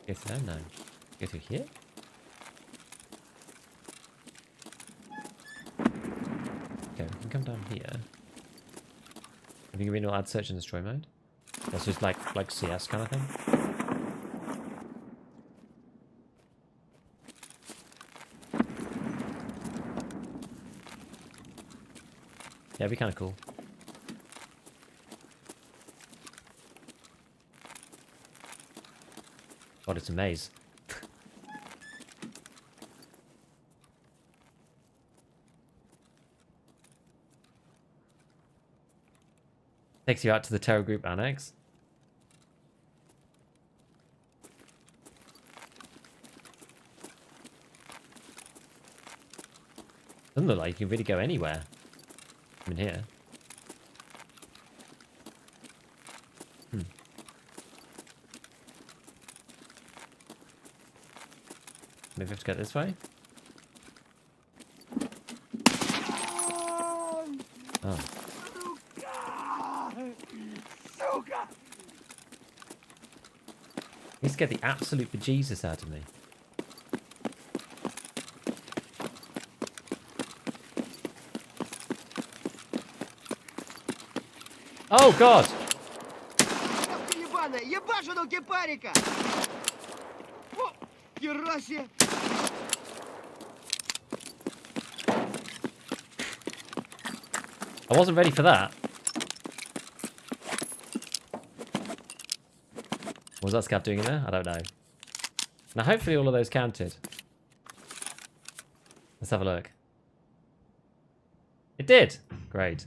Go through there? No. Go through here? Okay, we can come down here. I think we will add search and destroy mode. That's just like CS kind of thing. Yeah, it'd be kind of cool. God, it's a maze. Takes you out to the Terror Group Annex. Doesn't look like you can really go anywhere. I'm in here. Maybe we have to go this way? Oh. He scared the absolute bejesus out of me. Oh God! I wasn't ready for that. What was that scav doing in there? I don't know. Now hopefully all of those counted. Let's have a look. It did! Great.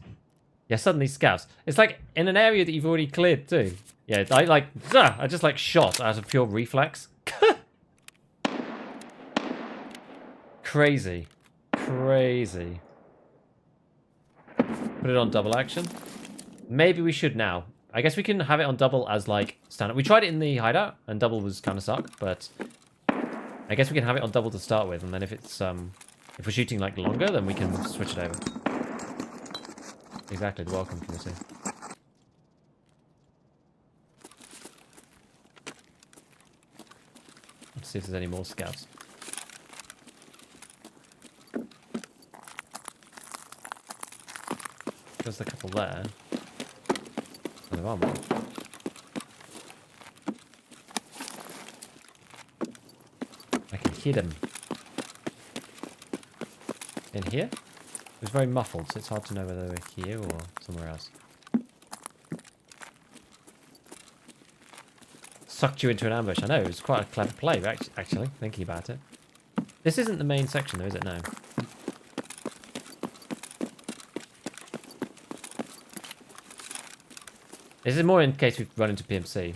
Yeah, suddenly scavs. It's like in an area that you've already cleared too. Yeah, I just like shot out of pure reflex. Crazy. Crazy. Put it on double action. Maybe we should now. I guess we can have it on double as like standard. We tried it in the hideout and double was kind of suck, but I guess we can have it on double to start with, and then if it's if we're shooting like longer, then we can switch it over. Exactly, the welcome committee. Let's see if there's any more scouts. There's a couple there. Oh, there are more. I can hear them. In here? It was very muffled, so it's hard to know whether we're here or somewhere else. Sucked you into an ambush. I know, it was quite a clever play, actually, thinking about it. This isn't the main section though, is it? No. This is more in case we run into PMC.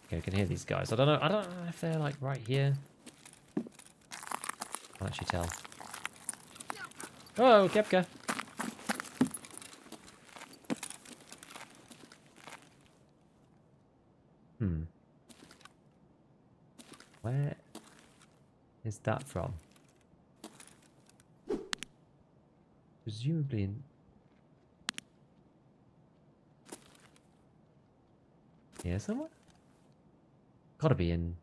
Okay, we can hear these guys. I don't know if they're like right here. Can't actually tell. Oh, Kepka. Where is that from? Presumably in here somewhere? Gotta be in...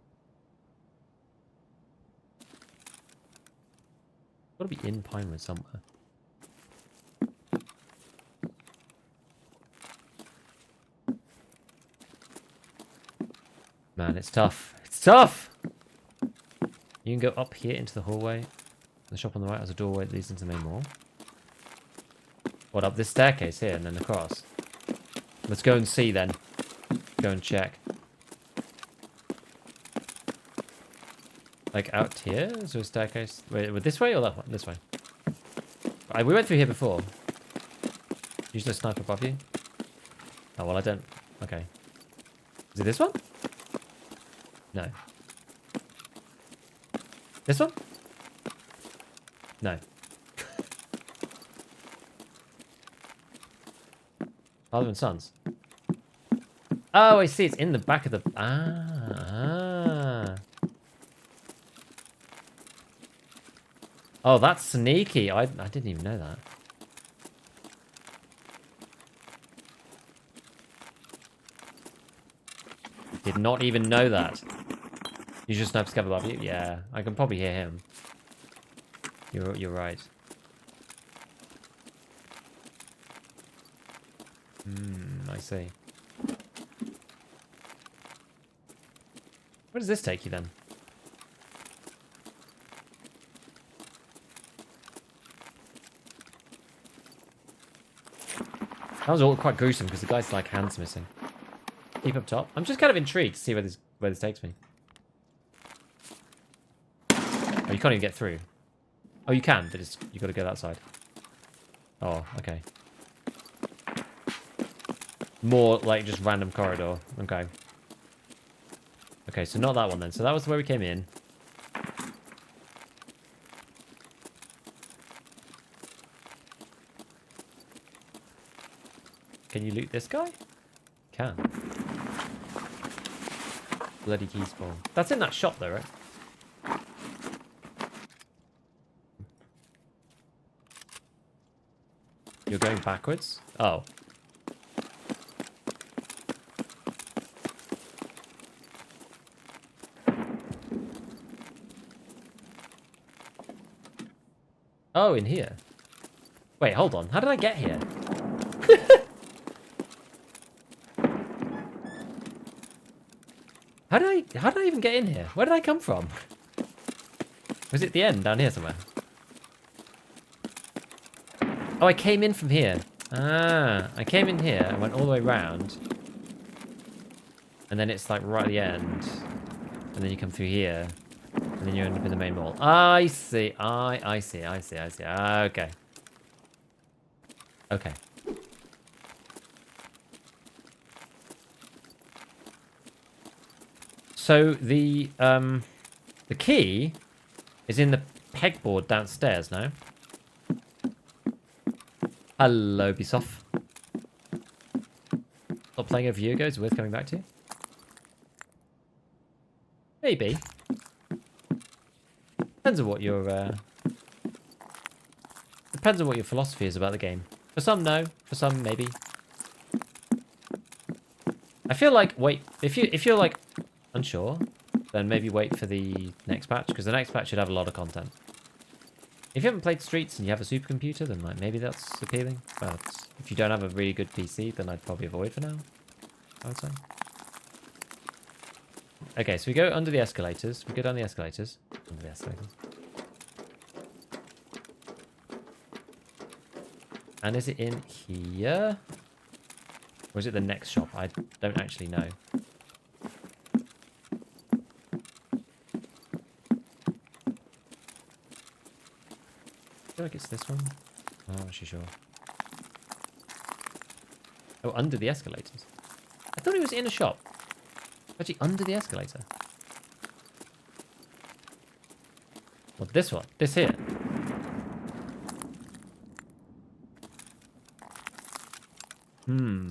Gotta be in Pinewood somewhere. Man, it's tough. It's tough! You can go up here into the hallway. The shop on the right has a doorway that leads into the main mall. What, up this staircase here and then across? Let's go and see then. Go and check. Like out here? Is there a staircase? Wait, this way or that one? This way. We went through here before. Use the sniper above you. Oh, well, I don't... Okay. Is it this one? No. This one? No. Father and Sons. Oh, I see. It's in the back of the... Ah. Oh, that's sneaky. I didn't even know that. Did not even know that. You just snipe scav above you? Yeah, I can probably hear him. You're right. I see. Where does this take you then? That was all quite gruesome because the guy's like hands missing. Keep up top. I'm just kind of intrigued to see where this takes me. Oh, you can't even get through. Oh, you can, but you got to go that side. Oh, okay. More like just random corridor. Okay. Okay, so not that one then. So that was where we came in. Can you loot this guy? Can. Bloody key spawn. That's in that shop though, right? You're going backwards? Oh. Oh, in here. Wait, hold on. How did I get here? How did I even get in here? Where did I come from? Was it the end down here somewhere? Oh, I came in from here. Ah, I came in here and went all the way round. And then it's like right at the end. And then you come through here. And then you end up in the main mall. I see. I see. Okay. Okay. So the key is in the pegboard downstairs now. Hello, Ubisoft. Stop playing over Hugo is worth coming back to. Maybe. Depends on what your philosophy is about the game. For some, no. For some, maybe. I feel like if you're like unsure, then maybe wait for the next patch because the next patch should have a lot of content. If you haven't played Streets and you have a supercomputer, then like maybe that's appealing. But if you don't have a really good PC, then I'd probably avoid for now. I would say. Okay, so we go under the escalators. We go down the escalators. Under the escalators. And is it in here? Or is it the next shop? I don't actually know. I feel like it's this one. Oh, I'm not actually sure. Oh, under the escalators. I thought it was in a shop. Actually, under the escalator. What, this one? This here? I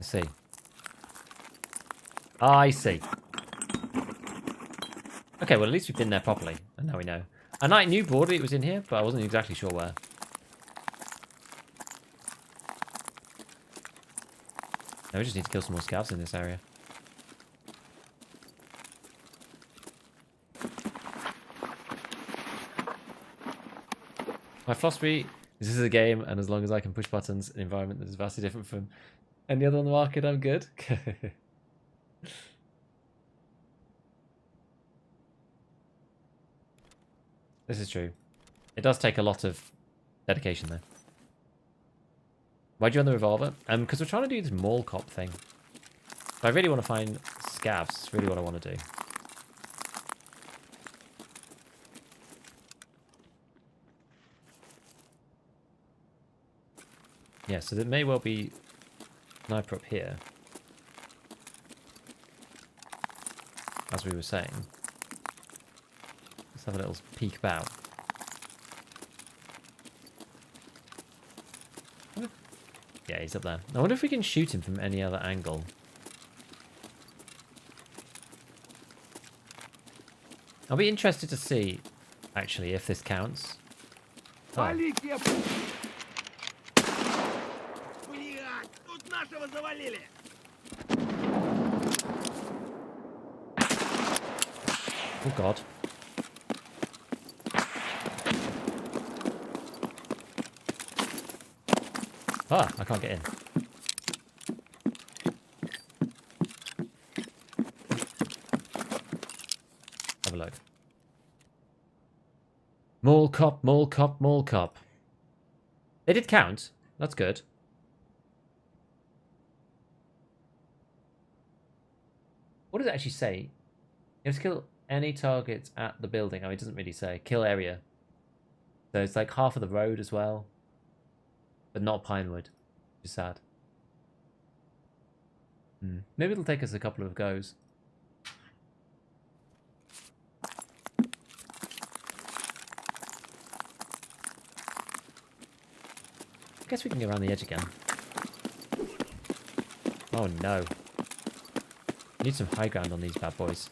see. I see. Okay, well, at least we've been there properly. And now we know. And I knew broadly it was in here, but I wasn't exactly sure where. Now we just need to kill some more scavs in this area. My philosophy is this is a game, and as long as I can push buttons in an environment that is vastly different from any other on the market, I'm good. This is true. It does take a lot of dedication, though. Why'd you run the revolver? Because we're trying to do this mall cop thing. But I really want to find scavs. It's really what I want to do. Yeah, so there may well be sniper up here. As we were saying. Let's have a little peek about. Yeah, he's up there. I wonder if we can shoot him from any other angle. I'll be interested to see, actually, if this counts. Oh. Oh god. Ah, I can't get in. Have a look. Mall cop, mall cop, mall cop. They did count. That's good. What does it actually say? You have to kill any targets at the building. I mean, it doesn't really say. Kill area. So it's like half of the road as well. But not Pinewood. Which is sad. Maybe it'll take us a couple of goes. I guess we can go around the edge again. Oh no. Need some high ground on these bad boys.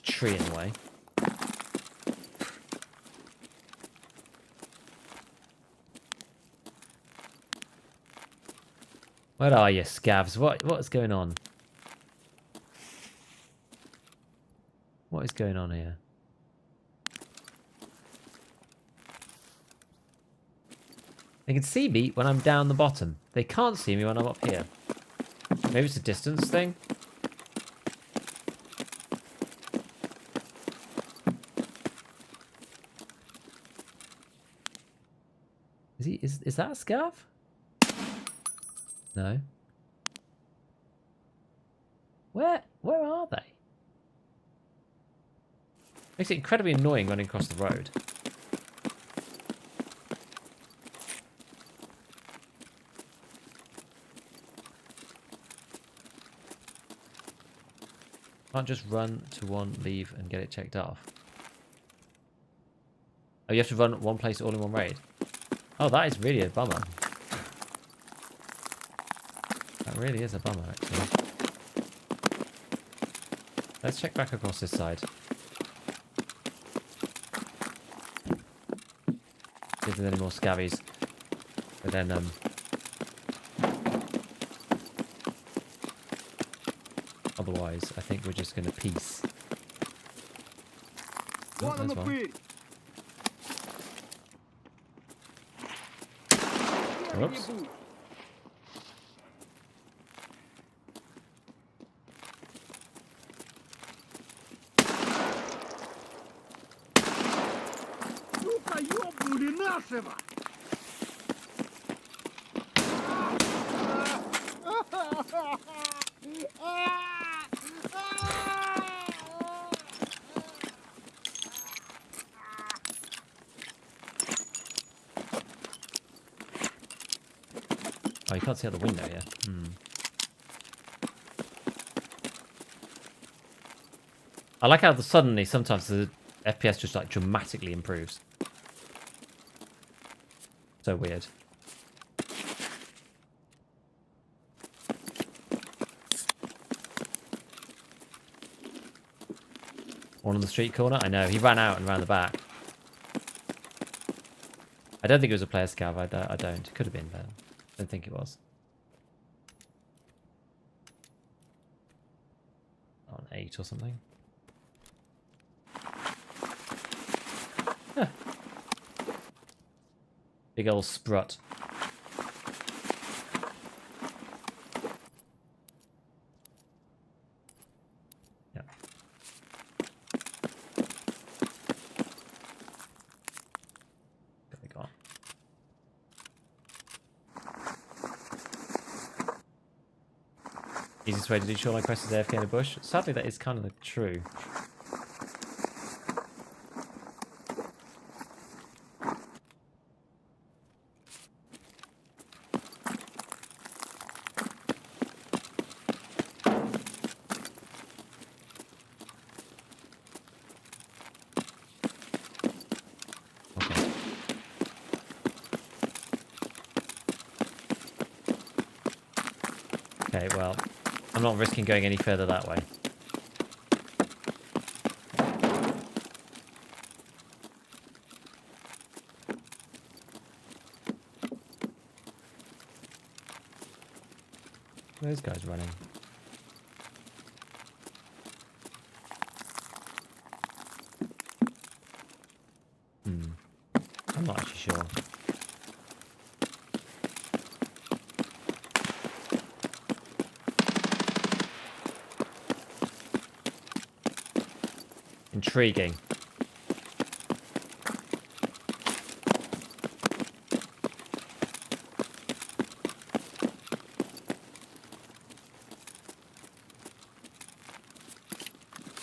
Tree in the way. Where are you, scavs? What's going on? What is going on here? They can see me when I'm down the bottom. They can't see me when I'm up here. Maybe it's a distance thing? Is that a scav? No. Where are they? Makes it incredibly annoying running across the road. Can't just run to one, leave, and get it checked off. Oh, you have to run one place all in one raid? Oh, that is really a bummer. That really is a bummer, actually. Let's check back across this side. See if there's any more scavies. But then, otherwise, I think we're just going to peace. Oh, there's one. Whoops. Oh, you can't see out the window, yeah. I like how suddenly sometimes the FPS just like dramatically improves. So weird. One on the street corner? I know, he ran out and ran the back. I don't think it was a player scav, I don't. It could have been, but I don't think it was. On 8 or something. Huh. Big old sprut. Yeah. There we go. Easiest way to do shoreline quest is AFK in the bush. Sadly, that is kind of true. Okay, well, I'm not risking going any further that way. Those guys running. I'm not actually sure. Intriguing.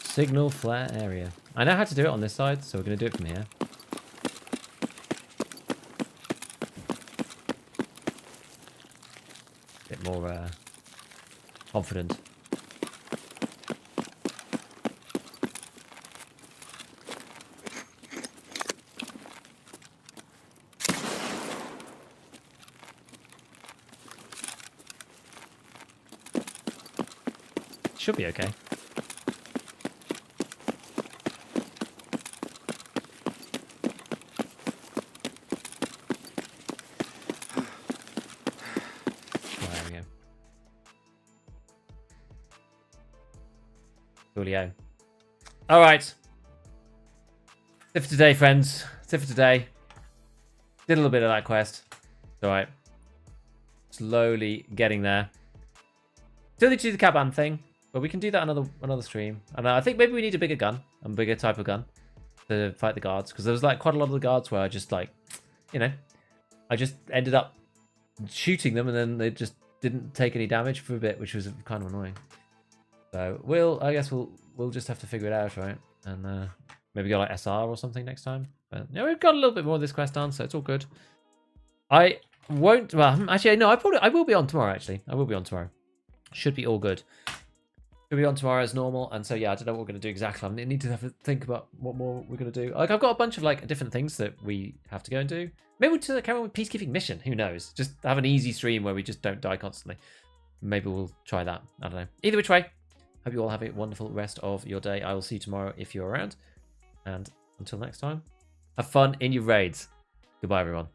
Signal flare area. I know how to do it on this side, so we're going to do it from here. Bit more confident. Should be okay. There we go. Coolio. All right. That's it for today, friends. That's it for today. Did a little bit of that quest. It's all right. Slowly getting there. Still need to do the Kaban thing. But we can do that another stream. And I think maybe we need a bigger gun, a bigger type of gun to fight the guards. Because there was like quite a lot of the guards where I just like, you know, I just ended up shooting them and then they just didn't take any damage for a bit, which was kind of annoying. So I guess we'll just have to figure it out, right? And maybe go like SR or something next time. But yeah, we've got a little bit more of this quest done, so it's all good. I won't. Well, actually, no. I will be on tomorrow. Actually, I will be on tomorrow. Should be all good. Should be on tomorrow as normal, and so yeah, I don't know what we're going to do exactly. I need to have to think about what more we're going to do. Like I've got a bunch of like different things that we have to go and do. Maybe we'll carry on with peacekeeping mission. Who knows? Just have an easy stream where we just don't die constantly. Maybe we'll try that. I don't know. Either which way, hope you all have a wonderful rest of your day. I will see you tomorrow if you're around, and until next time, have fun in your raids. Goodbye, everyone.